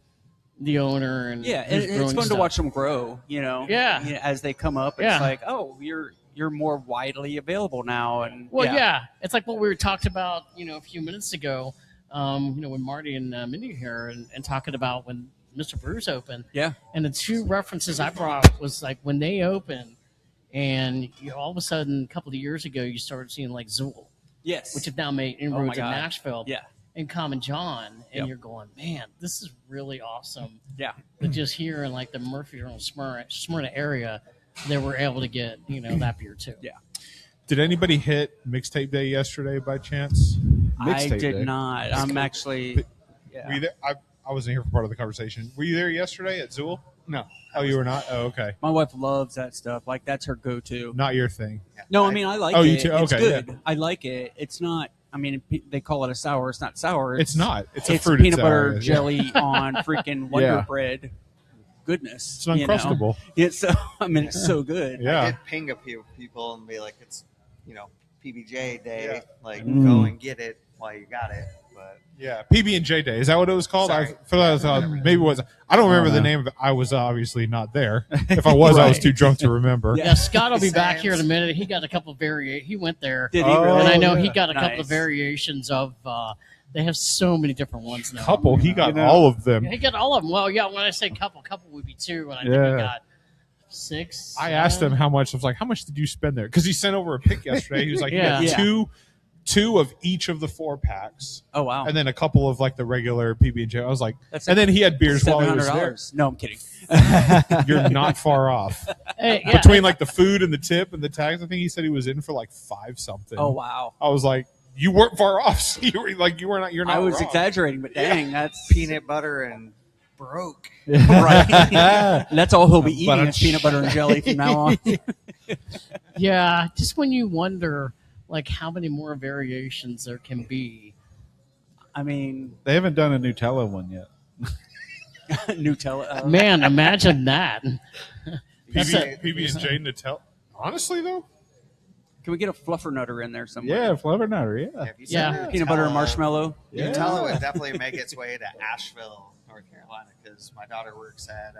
the owner and Yeah, who's it's brewing fun to stuff. watch them grow, you know? Yeah. You know, as they come up, it's Yeah. like, oh, you're more widely available now. And Well, yeah. It's like what we were talked about, you know, a few minutes ago, you know, when Marty and Mindy were here and talking about when Mr. Brews opened. Yeah. And the two references I brought was like when they opened, and all of a sudden, a couple of years ago, you started seeing like Zool. Yes. Which have now made Oh my inroads in God. Nashville. Yeah. And Common John. And Yep. you're going, man, this is really awesome. Yeah. But just here in like the Murfreesboro and Smyrna area, they were able to get, you know, that beer too. Yeah. Did anybody hit mixtape day yesterday by chance? I Mixtape did day. not. I'm actually. Were you there? I wasn't here for part of the conversation. Were you there yesterday at Zool? No. Oh, you were not? Oh, okay. My wife loves that stuff. Like, that's her go-to. Not your thing. No, I mean, I like Oh, it. you too? It's Okay, good. yeah. I like it. It's not. I mean, they call it a sour. It's not sour. It's not. It's a fruited peanut butter sour. jelly on freaking Wonder Yeah. Bread. Goodness. It's Uncrustable. It's so. I mean, it's so good. Yeah. I did ping a few people and be like, it's, you know, PBJ day. Yeah. Like, Mm. go and get it while you got it. But Yeah, PB&J Day. Is that what it was called? Sorry. I feel like maybe it was. I don't remember the name of it. I was obviously not there. If I was, I was Right. too drunk to remember. Yeah, Scott will be back Sans. here in a minute. He got a couple of He went there. Did he Oh, really? And I know yeah. he got a couple of Nice. variations of. They have so many different ones now. Couple. He got You know. all of them. Yeah, he got all of them. Well, yeah. When I say couple would be two, and I think Yeah. he got 6. I asked him how much. I was like, "How much did you spend there?" Because he sent over a pic yesterday. He was like, Yeah. "He got Yeah. two of each of the 4-packs, Oh wow. and then a couple of like the regular PB&J." I was like, That's and then he had beers while he was there. $700. No, I'm kidding. You're not far off. Hey, yeah, Between like the food and the tip and the tax, I think he said he was in for like 5 something. Oh wow. I was like, you weren't far off. You were like, you're not. I was wrong. exaggerating, but dang, that's peanut butter and broke. right. That's all he'll be eating Butter- is peanut butter and jelly from now on. yeah. Just when you wonder, like, how many more variations there can be. I mean, They haven't done a Nutella one yet. Nutella. Man, imagine that. That's PB&J Nutella. Honestly, though, Can we get a fluffernutter in there somewhere? Yeah, Flavournutter, yeah. If you Yeah. said Peanut butter and Nutella- marshmallow. Yeah. Nutella would definitely make its way to Asheville, North Carolina, because my daughter works at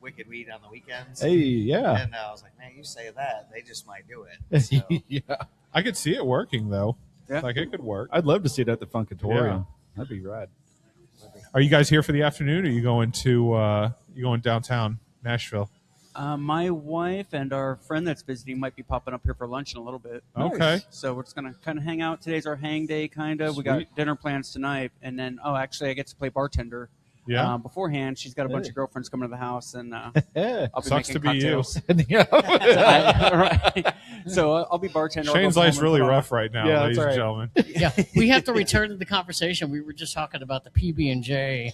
Wicked Weed on the weekends. Hey, yeah. And I was like, man, you say that, they just might do it. So, Yeah. I could see it working though. Yeah. Like it could work. I'd love to see it at the Funkatorium. Yeah. That'd be rad. Are you guys here for the afternoon? Or are you going to you going downtown Nashville? My wife and our friend that's visiting might be popping up here for lunch in a little bit. Okay. So we're just going to kind of hang out. Today's our hang day, kind of. We got Sweet. dinner plans tonight. And then, actually, I get to play bartender. Yeah. Beforehand, she's got a bunch Hey. of girlfriends coming to the house, and I'll be Sucks making to be you. cocktails. Yeah. Right. So I'll be bartender. I'll go Shane's home life's and really put on- rough right now, Yeah, ladies that's and right. gentlemen. Yeah, we have to return to the conversation. We were just talking about the PB&J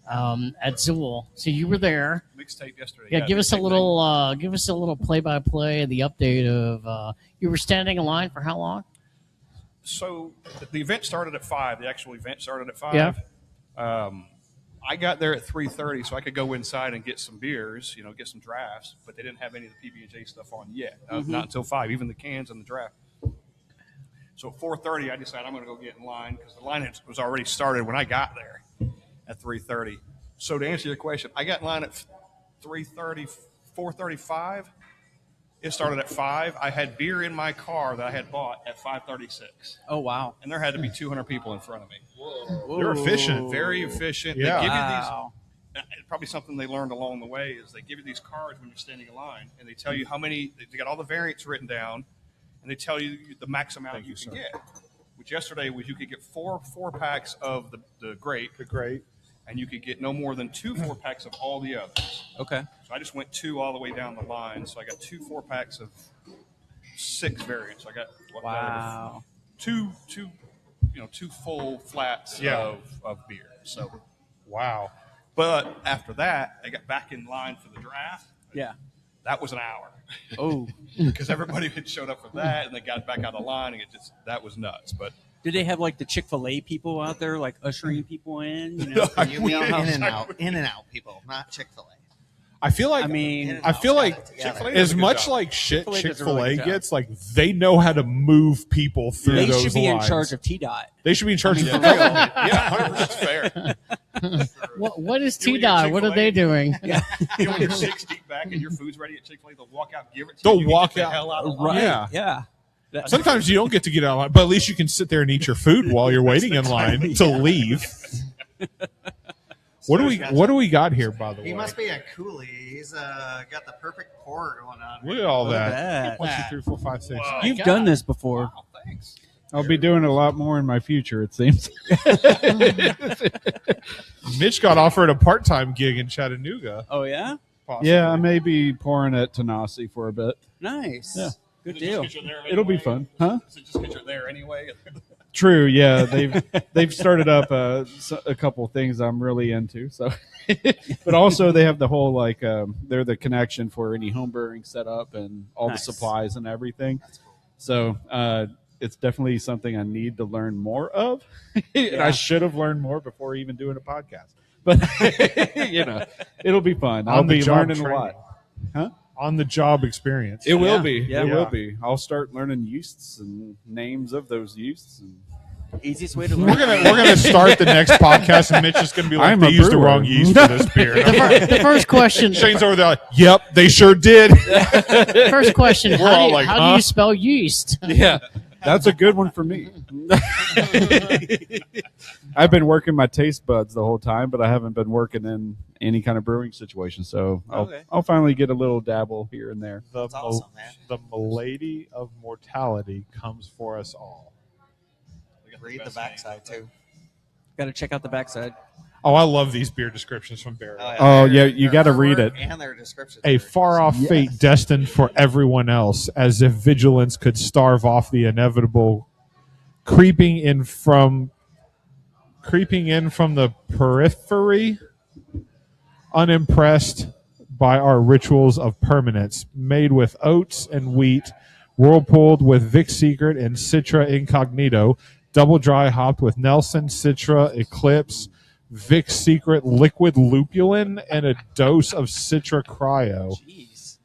at Zool. So you were there. Mixtape yesterday. Yeah, give us a mixtape little play-by-play, the update of. You were standing in line for how long? So the event started at 5. The actual event started at 5. Yeah. I got there at 3:30, so I could go inside and get some beers, get some drafts. But they didn't have any of the PB&J stuff on yet. Not until 5, even the cans and the draft. So at 4:30, I decided I'm going to go get in line because the line was already started when I got there at 3:30. So to answer your question, I got in line at 3:30, 4:35. It started at 5. I had beer in my car that I had bought at 5:36. Oh, wow. And there had to be 200 people in front of me. Whoa. You're efficient. Very efficient. Yeah. They give you these, probably something they learned along the way is they give you these cards when you're standing in line, and they tell you how many, they got all the variants written down, and they tell you the max amount you can get. Which yesterday was you could get four packs of the grape. The grape. And you could get no more than 2 4-packs of all the others. Okay. So I just went 2 all the way down the line. So I got 2 4-packs of 6 variants. I got wow. two full flats of beer. So wow. But after that, I got back in line for the draft. Yeah. That was an hour. Oh. Because everybody had showed up for that, and they got back out of the line, and that was nuts. But did they have like the Chick-fil-A people out there, like ushering people in? You mean in and out people, not Chick-fil-A. I feel like Chick-fil-A as much like shit Chick-fil-A gets, like they know how to move people through those lines. They should be in charge of T-Dot. They should be in charge of the government. Yeah, 100% fair. What is T-Dot? What are they doing? Yeah. When you're 6 deep back and your food's ready at Chick-fil-A, they'll walk out, give it to you. They'll walk out. The hell out of line. Yeah. Sometimes you don't get to get out of line, but at least you can sit there and eat your food while you're waiting in line to leave. What do we got here, by the way? He must be a coolie. He's got the perfect pour going on. Look at all that. 1, 2, 3, 4, 5, 6. Wow. You've done this before. Wow, thanks. I'll be doing a lot more in my future, it seems. Mitch got offered a part-time gig in Chattanooga. Oh, yeah? Possibly. Yeah, I may be pouring at Tanasi for a bit. Nice. Yeah. Good deal. It'll be fun. Huh? Is it just because you're there anyway? True, yeah. They've started up a couple of things I'm really into. So, but also they have the whole they're the connection for any home brewing setup and all the supplies and everything. So it's definitely something I need to learn more of. And I should have learned more before even doing a podcast. But it'll be fun. I'll be learning a lot. Huh? On the job experience. It will be. Yeah, it will be. I'll start learning yeasts and names of those yeasts. And easiest way to learn. We're gonna start the next podcast, and Mitch is gonna be like, they used the wrong yeast for this beer. The first question. Shane's over there like, yep, they sure did. First question, how do you spell yeast? Yeah, that's a good one for me. I've been working my taste buds the whole time, but I haven't been working in any kind of brewing situation. So I'll finally get a little dabble here and there. That's awesome, man. The malady of mortality comes for us all. Read the backside, too. Got to check out the backside. Oh, I love these beer descriptions from Barry. Oh, yeah, you got to read it. And their descriptions. A far-off fate destined for everyone else, as if vigilance could starve off the inevitable, creeping in from the periphery, unimpressed by our rituals of permanence, made with oats and wheat, whirlpooled with Vic Secret and Citra Incognito, double dry hopped with Nelson, Citra, Eclipse, Vic Secret liquid lupulin, and a dose of Citra Cryo. Jeez.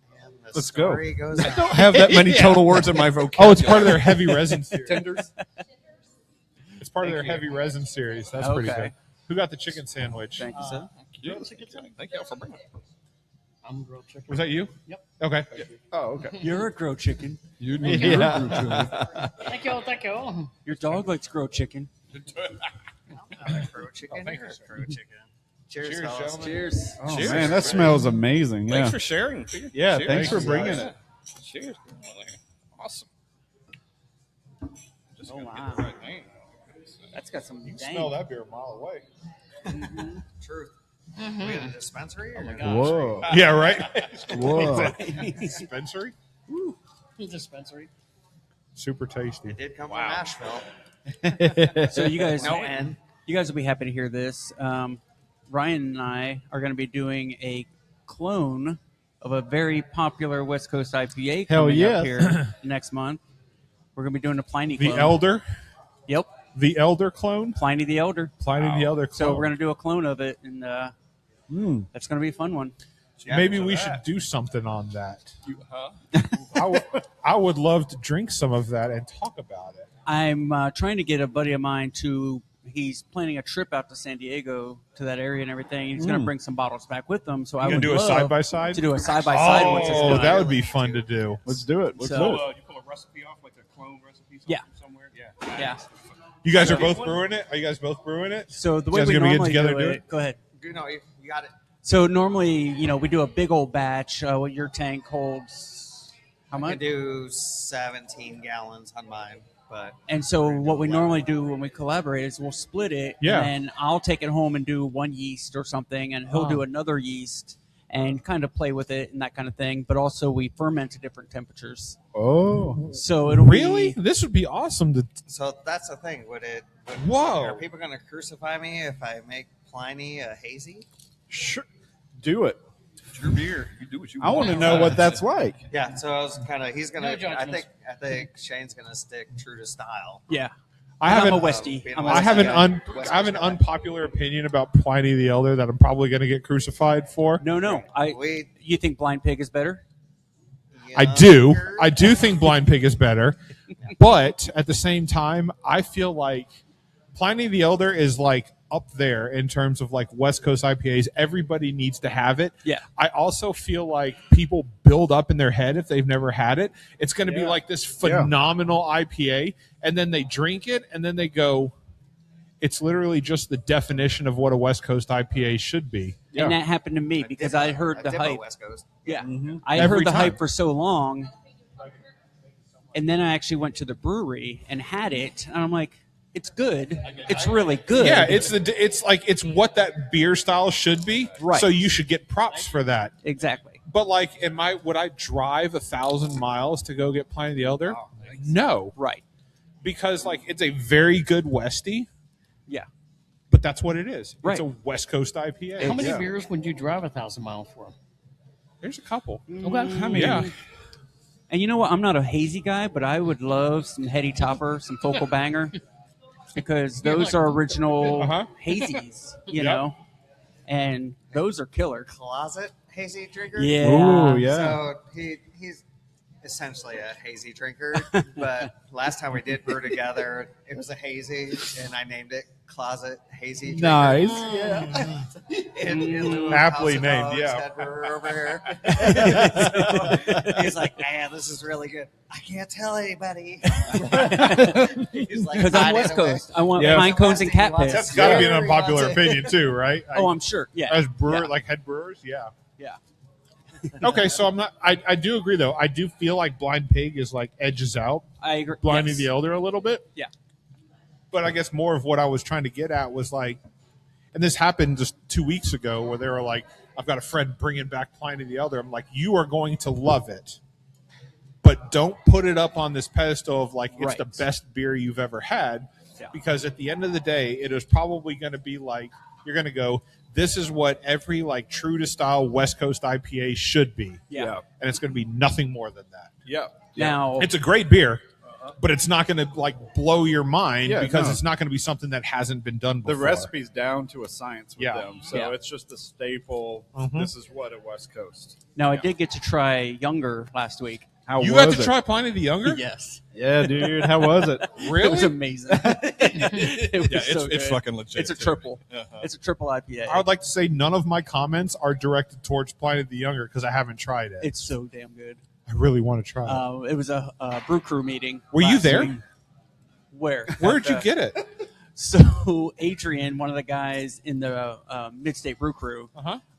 Let's go. I don't have that many total words in my vocabulary. Oh, it's part of their heavy resin series. Tenders? It's part of their heavy resin series. That's pretty good. Who got the chicken sandwich? Thank you, sir. Thank you for bringing it. I'm grilled chicken. Was that you? Yep. Okay. Oh, okay. You're a grilled chicken. You need your Thank you. Your dog likes grilled chicken. Crow chicken. Crow chicken. Cheers, fellas. gentlemen. Cheers. Oh, man, that smells amazing. Thanks Yeah. for sharing. Yeah, Cheers. thanks for bringing it. Cheers. Awesome. Just Oh, gonna wow. get the right name. That's got some dang. Smell that beer a mile away. Truth. We had a dispensary? Oh, my Whoa. Yeah, right? Whoa. Dispensary? Dispensary. Super tasty. It did come from Nashville. So you guys, No N. you guys will be happy to hear this. Ryan and I are going to be doing a clone of a very popular West Coast IPA Hell coming yeah. up here next month. We're going to be doing a Pliny The clone. Elder? Yep. The Elder clone? Pliny the Elder. Pliny the Elder clone. So we're going to do a clone of it, and that's going to be a fun one. Maybe we should do something on that. I would love to drink some of that and talk about it. I'm trying to get a buddy of mine to. He's planning a trip out to San Diego to that area and everything. He's going to bring some bottles back with him. So I would do a side by side. To do a side by side. Oh, that would be fun to do. Let's do it. Let's do it. You pull a recipe off, like a clone recipe somewhere? Yeah. You guys are both brewing it? Are you guys both brewing it? So the You way guys we gonna get normally together do and do it. it? Go ahead. No, you got it. So normally, we do a big old batch. What your tank holds, how I much? can do 17 gallons on mine, but And so what we normally do when we collaborate is we'll split it, Yeah. and then I'll take it home and do one yeast or something, and he'll do another yeast and kind of play with it and that kind of thing. But also we ferment to different temperatures. Oh. So it'll Really? be, This would be awesome to. so that's the thing. Whoa. Are people going to crucify me if I make Pliny a hazy? Sure. Do it. It's your beer. You do what you I want. want to know what that's like. Yeah. So I was kind of. He's going No to. judgments. I think Shane's going to stick true to style. yeah. I'm a an, Westie. being I'm a a I have an Westie guy. I have an unpopular opinion about Pliny the Elder that I'm probably going to get crucified for. No. You think Blind Pig is better? I do think Blind Pig is better, but at the same time, I feel like Pliny the Elder is like up there in terms of like West Coast IPAs. Everybody needs to have it. Yeah. I also feel like people build up in their head if they've never had it. It's going to be like this phenomenal IPA, and then they drink it, and then they go, it's literally just the definition of what a West Coast IPA should be. And that happened to me because I heard the hype. West Coast. Yeah. Mm-hmm. I Every heard the time. hype for so long, and then I actually went to the brewery and had it, and I'm like, it's good. It's really good. Yeah, it's what that beer style should be. Right. So you should get props for that. Exactly. But like, would I drive 1,000 miles to go get Pliny the Elder? No, Right. because like it's a very good Westie, Yeah. but that's what it is. Right. It's a West Coast IPA. How many beers would you drive 1,000 miles for? There's a couple. Okay. Yeah. And you know what? I'm not a hazy guy, but I would love some Heady Topper, some Focal Banger, because those are original hazies, you know, and those are killer. Closet hazy drinker. Yeah. Ooh, yeah. So he's essentially a hazy drinker, but last time we did brew together, it was a hazy, and I named it Closet Hazy Drinker. Nice. Yeah. in lieu of Aptly House of named, Dogs, yeah. head brewer over here. So he's like, man, this is really good. I can't tell anybody. He's like, Because I'm hiding West away. Coast. I want Yeah. pine cones and cat piss. That's got to be an Very unpopular lots of- opinion too, right? Oh, I'm sure. Yeah. As brewer, Yeah. like head brewers, yeah. Yeah. Okay, so I'm not. I do agree though. I do feel like Blind Pig is like edges out I agree. Pliny Yes. the Elder a little bit. Yeah. But I guess more of what I was trying to get at was like, and this happened just 2 weeks ago where they were like, I've got a friend bringing back Pliny the Elder. I'm like, you are going to love it, but don't put it up on this pedestal of like, it's Right. the best beer you've ever had. Yeah. Because at the end of the day, it is probably going to be like, you're going to go, this is what every like true to style West Coast IPA should be. Yeah. And it's going to be nothing more than that. Yeah. Now, It's a great beer, but it's not going to like blow your mind Yeah, because no. it's not going to be something that hasn't been done before. The recipe's down to a science with Yeah. them. So Yeah. it's just a staple. This is what a West Coast. I did get to try Younger last week. How You was got to it? try Pliny the Younger? Yes. Yeah, dude. How was it? Really? It was amazing. It was Yeah, so it's good. fucking legit. It's a too. triple. Uh-huh. It's a triple IPA. I would like to say none of my comments are directed towards Pliny the Younger because I haven't tried it. It's so damn good. I really want to try it. It was a brew crew meeting. Were you last there? week. Where? Where'd you get it? So Adrian, one of the guys in the Mid-State Brew Crew,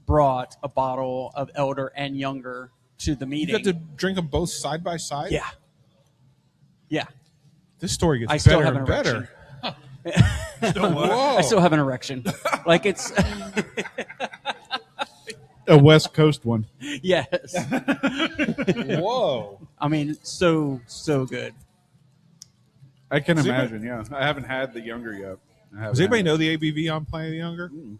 brought a bottle of Elder and Younger to the You meeting. got to drink them both side by side? Yeah. Yeah. This story gets I still better have an and better. erection. Whoa. I still have an erection. Like it's A West Coast one. yes. Whoa. I mean, so good. I can Does imagine, yeah. I haven't had the younger yet. Does anybody know the ABV on Pliny the Younger? Do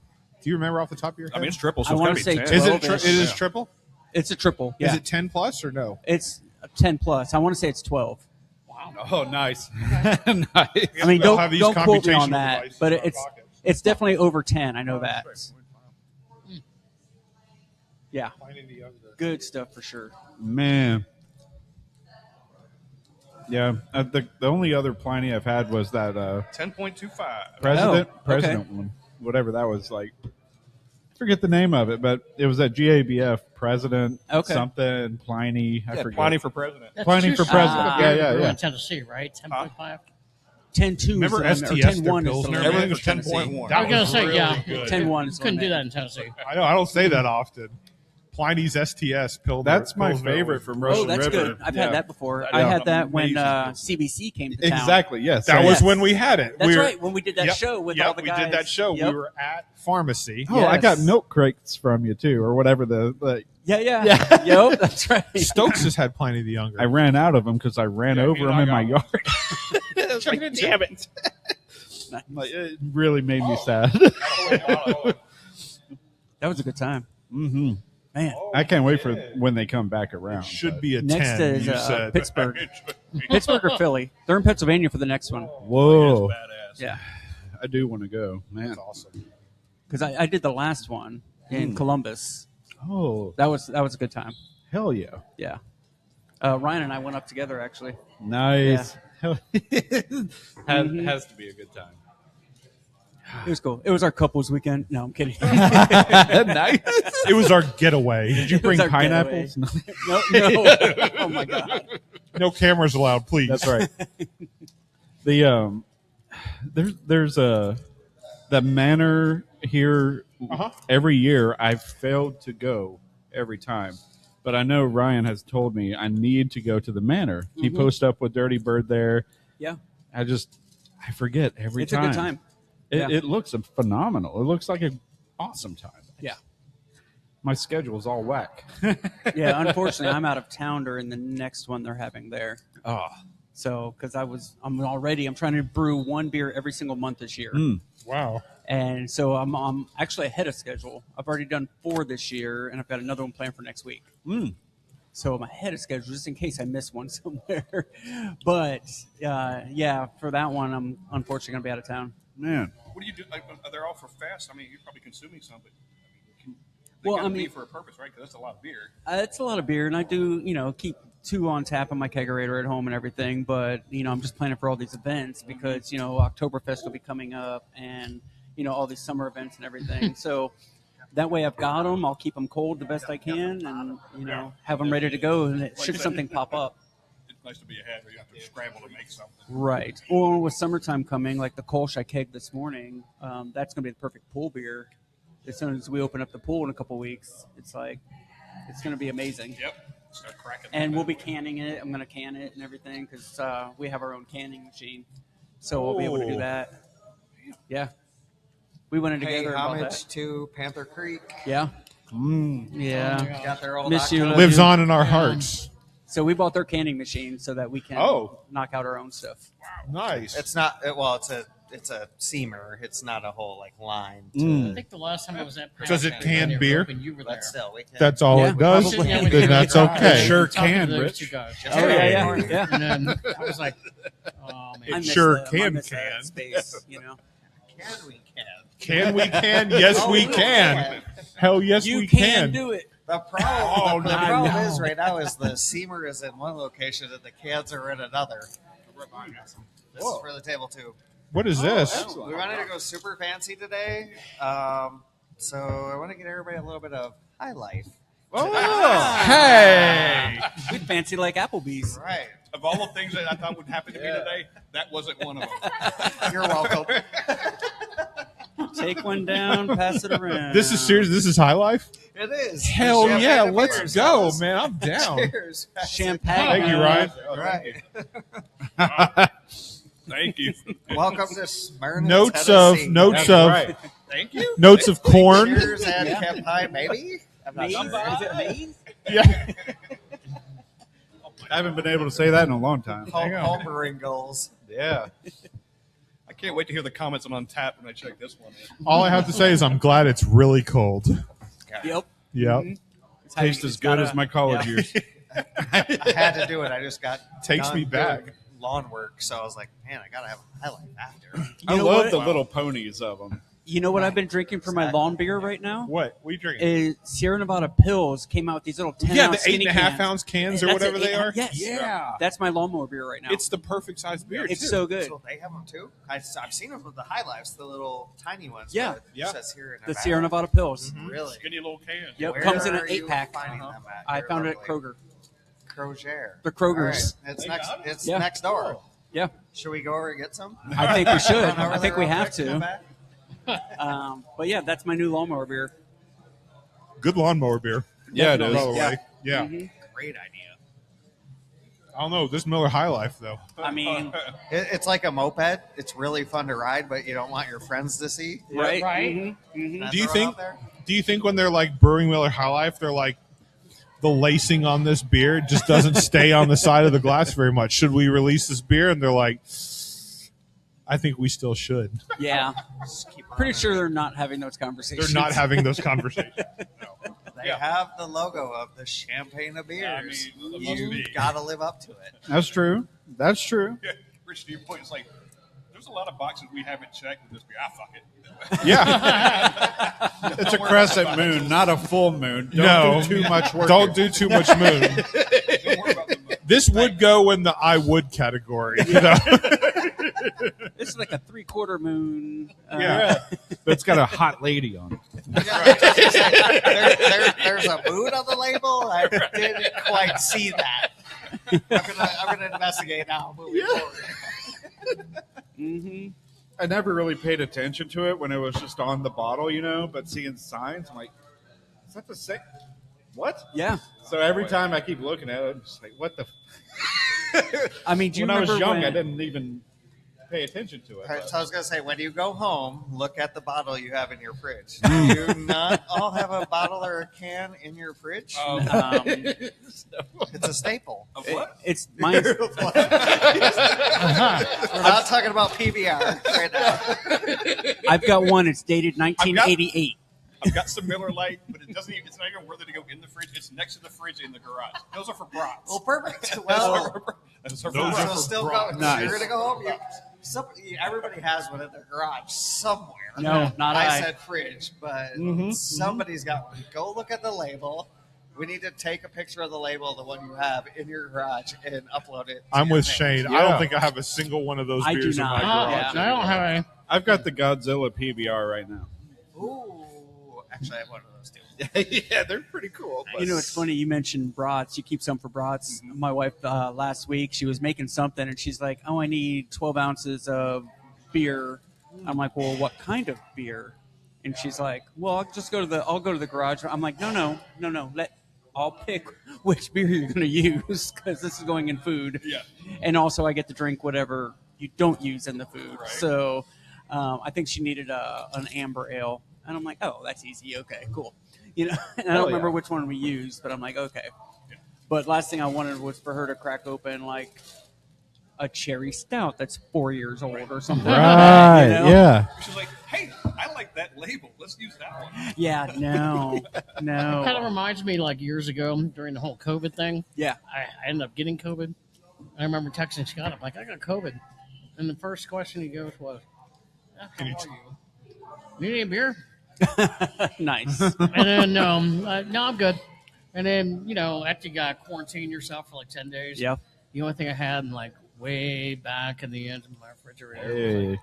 you remember off the top of your head? I mean, it's triple, I so it's wanna got to be say 10. is it 12-ish. it is triple? It's a triple. Yeah. Is it 10 plus or no? It's 10 plus. I want to say it's 12. Wow. Oh, nice. Nice. I mean, They'll have these don't quote me on computational that, devices but in our it's pockets. it's definitely over 10. I know that. Yeah, good stuff for sure. Man. Yeah, the only other Pliny I've had was that 10.25. president one, whatever that was like. I forget the name of it, but it was at GABF president something Pliny. I forget. Pliny for president. That's Pliny your for president. beer Yeah. in Tennessee, right? 10.5. 10-2 Remember is STS, or their 10-1 is Pilsner? the Everything was for Tennessee. 10.1. That I was gonna was say, really yeah. good. 10-1 is Couldn't the do that name. in Tennessee. I know. I don't say that often. Pliny's STS Pilsner. That's my Pilsner favorite was from really Russian That's River. good. I've Yeah. had that before. Yeah. I had that when Amazing. CBC came to town. Exactly. Yes. That So- was when we had it. That's we were, right. When we did that Yep, show with yep, all the guys. we did that show. Yep. We were at pharmacy. Oh, I got Yes. milk crates from you too, or whatever the. Yeah. Yep, that's right. Stokes has had Pliny the Younger. I ran out of them because I ran over you them in knock my out. yard. Chuck it in, damn it. Like, it really made me sad. That was a good time. Mm-hmm. Man, I can't wait for when they come back around. Should but- be a next 10. is you said. Pittsburgh. Pittsburgh or Philly. They're in Pennsylvania for the next one. Whoa! Badass. Yeah, I do want to go, man. That's awesome. because I did the last one in Columbus. Oh, That was a good time. hell yeah! Yeah, Ryan and I went up together actually. Nice. Has to be a good time. It was cool. It was our couples weekend. No, I'm kidding. Nice. It was our getaway. Did you bring It's our pineapples? No. no. Oh my god. No cameras allowed, please. That's right. The there's the manor here. Every year I've failed to go every time, but I know Ryan has told me I need to go to the manor. He posts up with Dirty Bird there. Yeah, I forget every it's time. a good time. Yeah. It looks phenomenal. It looks like an awesome time. Yeah. My schedule's all whack. Yeah, unfortunately, I'm out of town during the next one they're having there. Oh, So, because I'm trying to brew one beer every single month this year, Wow. and so I'm actually ahead of schedule. I've already done 4 this year, and I've got another one planned for next week. So I'm ahead of schedule just in case I miss one somewhere. But yeah, for that one, I'm unfortunately going to be out of town. man. What do you do? Like, they're all for fast. I mean, you're probably consuming some, but Well, gotta I mean- be for a purpose, right? Because that's a lot of beer. It's a lot of beer, and I do, keep 2 on tap in my kegerator at home and everything. But I'm just planning for all these events because Oktoberfest will be coming up, and all these summer events and everything. So that way, I've got them. I'll keep them cold the best I can, and have them ready to go. And should something pop up, It's nice to be ahead, where you have to scramble to make something. right? Or with summertime coming, like the Kolsch I kegged this morning, that's going to be the perfect pool beer. As soon as we open up the pool in a couple weeks, it's going to be amazing. Yep. Start cracking. And we'll be canning it. I'm going to can it and everything because we have our own canning machine. So we'll be able to do that. Yeah. We went in Pay together about homage that. to Panther Creek. Yeah. Yeah. Got their old Miss you. October. love Lives you. on in our hearts. So we bought their canning machine so that we can knock out our own stuff. Nice. It's not. Well, it's a seamer. It's not a whole line. I think the last time I was at Does it can beer? when you were there. But still, we can. That's all Yeah, it does. probably. Yeah, we Then did. that's I okay. was Sure talking can, to those Rich. two guys. Oh, yeah. And then I was like, oh, I man. It miss sure I can miss that can. space, Can we can? Can we can? Yes, Oh, we we can. can. Hell yes, You we can do it. The problem, the I problem know. is right now is the seamer is in one location and the cans are in another. This is for the table too. What is this? We wanted to go super fancy today, so I want to get everybody a little bit of high life. Hey! We'd fancy like Applebee's. Right. Of all the things that I thought would happen to me today, that wasn't one of them. You're welcome. Take one down, pass it around. This is serious. This is high life. It is. Hell Champagne yeah! and Let's beers, go, fellas. man. I'm down. Cheers. Champagne. Thank you, Ryan. Right. Thank you. Welcome to Smyrna, Notes Tennessee. of notes That's of right. Thank you. notes of corn. Cheers and Camp High, maybe. I'm not Maize? sure. Is it maize? Yeah. I haven't been able to say that in a long time. Homebrew goals. Yeah. I can't wait to hear the comments on Untappd when I check this one. All I have to say is I'm glad it's really cold. Yep. Yep. It's how you Tastes as just good gotta- as my college years. I had to do it. I just got Takes done me back. doing lawn work, so I was like, man, I gotta have a High Life after. I love the little ponies of them. You know what I've been drinking for my lawn beer right now? What are you drinking? Is Sierra Nevada Pills came out with these little 10-ounce the 8.5 cans. ounce cans or whatever they are. Yes, Yeah, that's my lawnmower beer right now. it's the perfect size beer. It's too. so good. So they have them too. I've seen them with the High Lifes, the little tiny ones. Yeah. but it says here in The Nevada. Sierra Nevada Pills. Really? Skinny little can. Yep, Where comes in an are you 8-pack. finding them at? I Here found it at locally? Kroger. Kroger. The Kroger's. All right. It's They next. got it? It's Yeah. next door. Yeah, Should we go over and get some? I think we should. Run over I think there we real have quick, come to. back? But yeah, that's my new lawnmower beer. Good lawnmower beer. Yeah, it By is. the way, yeah. Great idea. I don't know this Miller High Life though. I mean, It's like a moped. It's really fun to ride, but you don't want your friends to see. right? Right. Mhm. Can I Do you throw it think? out there? Do you think when they're like brewing Miller High Life, they're like the lacing on this beer just doesn't stay on the side of the glass very much? Should we release this beer? And they're like, I think we still should. Yeah. Pretty sure they're not having those conversations. They're not having those conversations. They have the logo of the champagne of beers. I mean, it must You be. got to live up to it. That's true. That's true. Yeah, Rich, to your point, it's like there's a lot of boxes we haven't checked with this beer. Fuck it. Yeah. It's a crescent moon, not a full moon. Don't No. do too much work. Don't do too much moon. Don't worry about the moon. This would go in the I would category. You know? This is like a 3/4 moon. Yeah. But it's got a hot lady on it. There's a mood on the label. I didn't quite see that. I'm gonna investigate now. Moving forward. Mm-hmm. I never really paid attention to it when it was just on the bottle, but seeing signs, I'm like, is that the same? What? Yeah. So every time I keep looking at it, I'm just like, what the? I mean, do you When I was remember young, when- I didn't even pay attention to it. All right, but- so I was gonna say, when you go home, look at the bottle you have in your fridge. Do you not all have a bottle or a can in your fridge? It's a staple. Of what? It's mine. We're not talking about PBR right now. I've got one. It's dated 1988. I've got some Miller Lite, but it doesn't even, it's not even worth it to go in the fridge. It's next to the fridge in the garage. Those are for brats. Well, perfect. Well, Those are for those brats. are so still broad. go. Nice. You're gonna go home. Everybody has one in their garage somewhere. No, not I. said fridge, but somebody's got one. Go look at the label. We need to take a picture of the label, the one you have in your garage, and upload it. to I'm your with page. Shane. I don't think I have a single one of those I do beers in my not. garage. I don't have any. I've got the Godzilla PBR right now. Ooh, actually, I have one of those too. Yeah, they're pretty cool. You know, it's funny. You mentioned brats. You keep some for brats. My wife last week, she was making something, and she's like, "Oh, I need 12 ounces of beer." I'm like, "Well, what kind of beer?" And she's like, "Well, I'll go to the garage." I'm like, "No. I'll pick which beer you're going to use because this is going in food. Yeah. And also, I get to drink whatever you don't use in the food." Right. So, I think she needed an amber ale, and I'm like, "Oh, that's easy. Okay, cool." And I don't remember which one we used, but I'm like, okay. But last thing I wanted was for her to crack open like a cherry stout that's 4 years old or something. Right, yeah. She's like, hey, I like that label. Let's use that one. Yeah, no. Kind of reminds me like years ago during the whole COVID thing. Yeah. I ended up getting COVID. I remember texting Scott. I'm like, I got COVID. And the first question he goes was, how are you? You need a beer? Nice. And then, no, I'm good. And then, after you got to quarantine yourself for like 10 days, Yeah. the only thing I had like way back in the end of my refrigerator was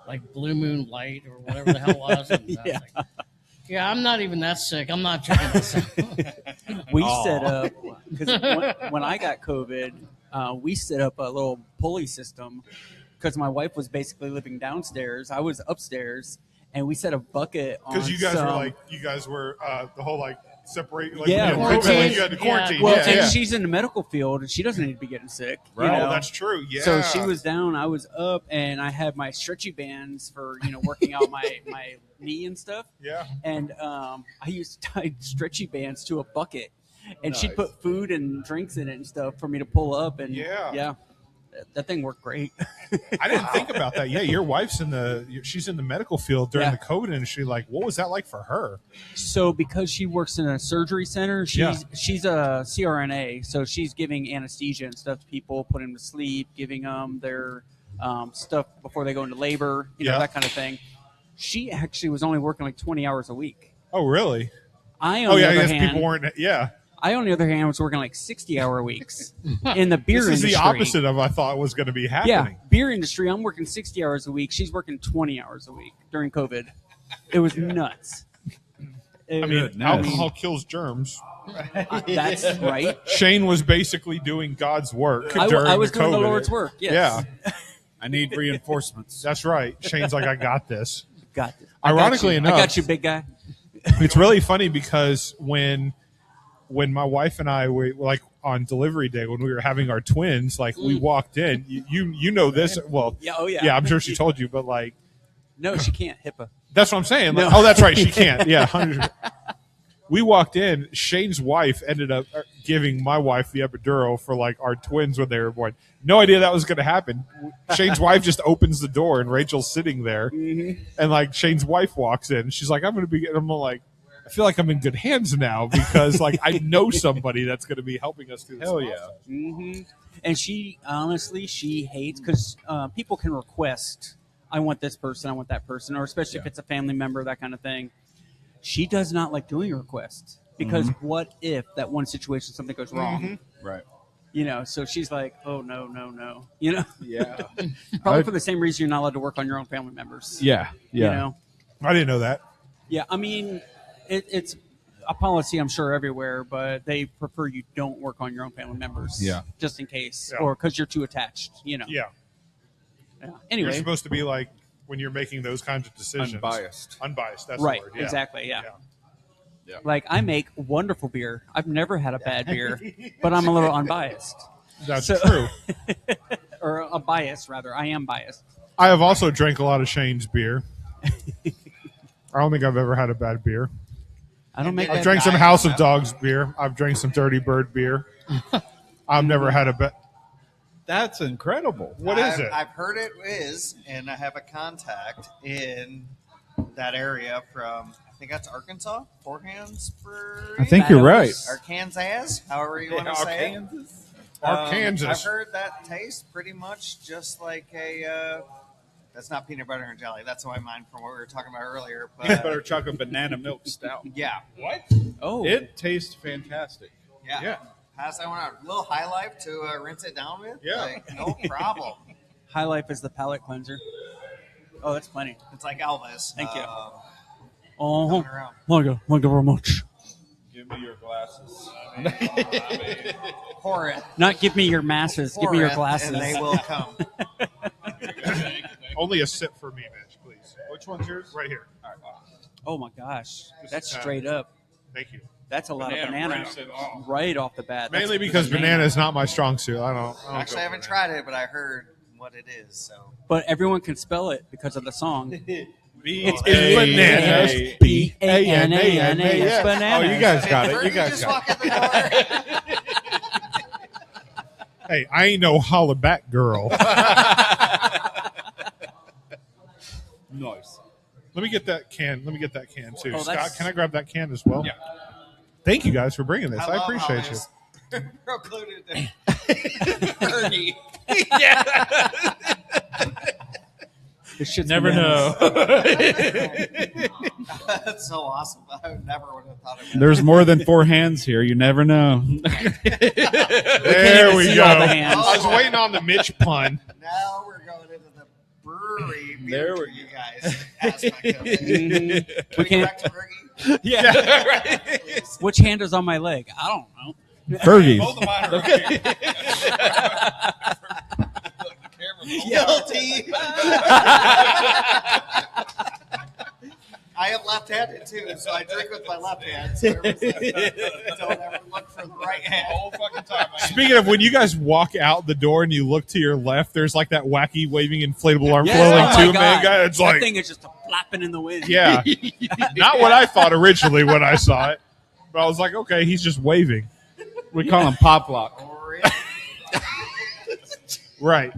like Blue Moon Light or whatever the hell it was. And I was like, yeah, I'm not even that sick. I'm not drinking this. We set up, because when I got COVID, we set up a little pulley system because my wife was basically living downstairs. I was upstairs, and we set a bucket on Because you guys were the whole separate. Like, Yeah, you had quarantine. COVID, like, you had to quarantine. Well, yeah, and yeah. she's in the medical field, and she doesn't need to be getting sick. Right. Oh, that's true. Yeah. So she was down, I was up, and I had my stretchy bands for working out my knee and stuff. Yeah. And I used to tie stretchy bands to a bucket, and she'd put food and drinks in it and stuff for me to pull up. And yeah. that thing worked great. I didn't think about that. Yeah, your wife's she's in the medical field during the COVID industry. Like, what was that like for her? So because she works in a surgery center, she's a CRNA, so she's giving anesthesia and stuff to people, putting them to sleep, giving them their stuff before they go into labor, you know, that kind of thing. She actually was only working like 20 hours a week. Oh, really? I on the other hand, people weren't. Yeah. I, on the other hand, was working like 60-hour weeks in the beer industry. This is the opposite of I thought was going to be happening. Yeah, beer industry, I'm working 60 hours a week. She's working 20 hours a week during COVID. It was nuts. Alcohol kills germs. That's right. Shane was basically doing God's work during I was doing COVID. the Lord's work, yes. Yeah. I need reinforcements. That's right. Shane's like, I got this. Got this. Ironically enough. I got you, big guy. It's really funny because when my wife and I were like on delivery day, when we were having our twins, like we walked in, you know this. Well, yeah, I'm sure she told you, but like, no, she can't. HIPAA. That's what I'm saying. Like, No. Oh, that's right. She can't. Yeah. 100%. We walked in. Shane's wife ended up giving my wife the epidural for like our twins when they were born. No idea that was going to happen. Shane's wife just opens the door and Rachel's sitting there, and like Shane's wife walks in. She's like, "I'm going to be." I'm like, I feel like I'm in good hands now because like I know somebody that's going to be helping us through this. Hell process. yeah. Mm-hmm. And she honestly, she hates because people can request, I want this person, I want that person, or especially if it's a family member, that kind of thing. She does not like doing requests because what if that one situation, something goes wrong? Right. You know, so she's like, oh, no. You know? Yeah. Probably for the same reason you're not allowed to work on your own family members. Yeah. You know? I didn't know that. Yeah, I mean, it's a policy, I'm sure, everywhere, but they prefer you don't work on your own family members. Yeah. Just in case. Yeah. Or because you're too attached, you know? Yeah. Anyway. You're supposed to be like, when you're making those kinds of decisions. Unbiased. That's right, the word. Yeah. exactly, yeah. Yeah. Like, I make wonderful beer. I've never had a bad beer, but I'm a little unbiased. That's true. Or a bias, rather. I am biased. I have also drank a lot of Shane's beer. I don't think I've ever had a bad beer. I don't make I've that drank some House of Dogs beer. I've drank some Dirty Bird beer. I've never had a bad. That's incredible. What is it? I've heard it is, and I have a contact in that area from, I think that's Arkansas, Four Hands Brewery. I think you're right. Arkansas, however you want to say it. Arkansas. I've heard that tastes pretty much just like a. That's not peanut butter and jelly. That's what I mind from what we were talking about earlier. But Peanut butter chocolate banana milk stout. yeah, What? Oh. It tastes fantastic. yeah. Pass that one out. A little High Life to rinse it down with. Yeah. Like, no problem. High Life is the palate cleanser. Oh, that's plenty. It's like Elvis. Thank you. Coming around. Thank you very much. Give me your glasses. Pour it. Not give me your masses. Give Pour me your it, glasses. and they will come. Only a sip for me, Mitch, please. Which one's yours? Right here. All right. Oh, my gosh. Just That's a tad. straight up. Thank you. That's a lot of banana breaks it off. right off the bat. Mainly That's because banana. banana is not my strong suit. I don't Actually, I haven't tried it, but I heard what it is. So But everyone can spell it because of the song. It's bananas. B-A-N-A-N-A-S. Oh, Bananas. you guys got it. Bert, You guys just got walk in the door. it. Hey, I ain't no holla back girl. Nice. Let me get that can. Let me get that can too. Oh, Scott, that's- can I grab that can as well? Yeah. Thank you guys for bringing this. I love appreciate how you. it's Procluded Bernie. This shit's Never bananas. know. That's so awesome. I never would have thought of it. There's more than four hands here. You never know. There we see go. all the hands. I was waiting on the Mitch pun. Now we're going into the brewery There beer we to you guys aspect of it. Mhm. We We can't. back to Fergie? Yeah, right. Which hand is on my leg? I don't know. Fergie. Both of mine are right here. Guilty. I am left-handed too, so I drink with my left hand. So don't ever look for the right hand. The whole fucking time. Speaking of, when you guys walk out the door and you look to your left, there's like that wacky waving inflatable arm Yes, flailing oh my too, man. God. It's that like, thing is just flapping in the wind. yeah, not what I thought originally when I saw it, but I was like, okay, he's just waving. We call him Pop Lock. Right.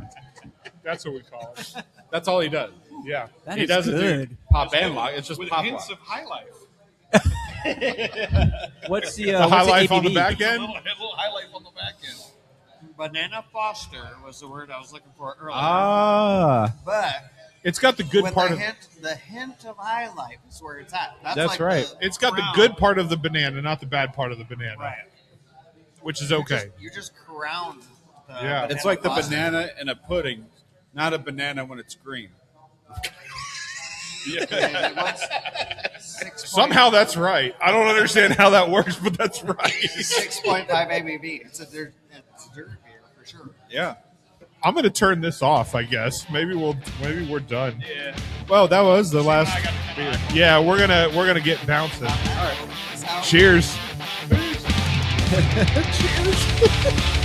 That's what we call it. That's all he does. Yeah. That He is doesn't good. do pop and lock. It's just With pop hints lock. of high life. What's the The high what's life the on the ABV? back A end. little high life on the back end. Banana Foster was the word I was looking for earlier. But it's got the good with part the of hint of high life is where it's at. That's like right. It's got the crown. good part of the banana, not the bad part of the banana. Right. Which is okay. You just crowned. The Yeah. It's like the Foster. banana in a pudding, not a banana when it's green. Somehow that's right. I don't understand how that works, but that's right. 6.5 ABV. It's a dirt beer for sure. Yeah. I'm going to turn this off, I guess. Maybe we're done. Yeah. Well, that was the last beer. Yeah, we're gonna get bouncing. All right. Cheers. Cheers.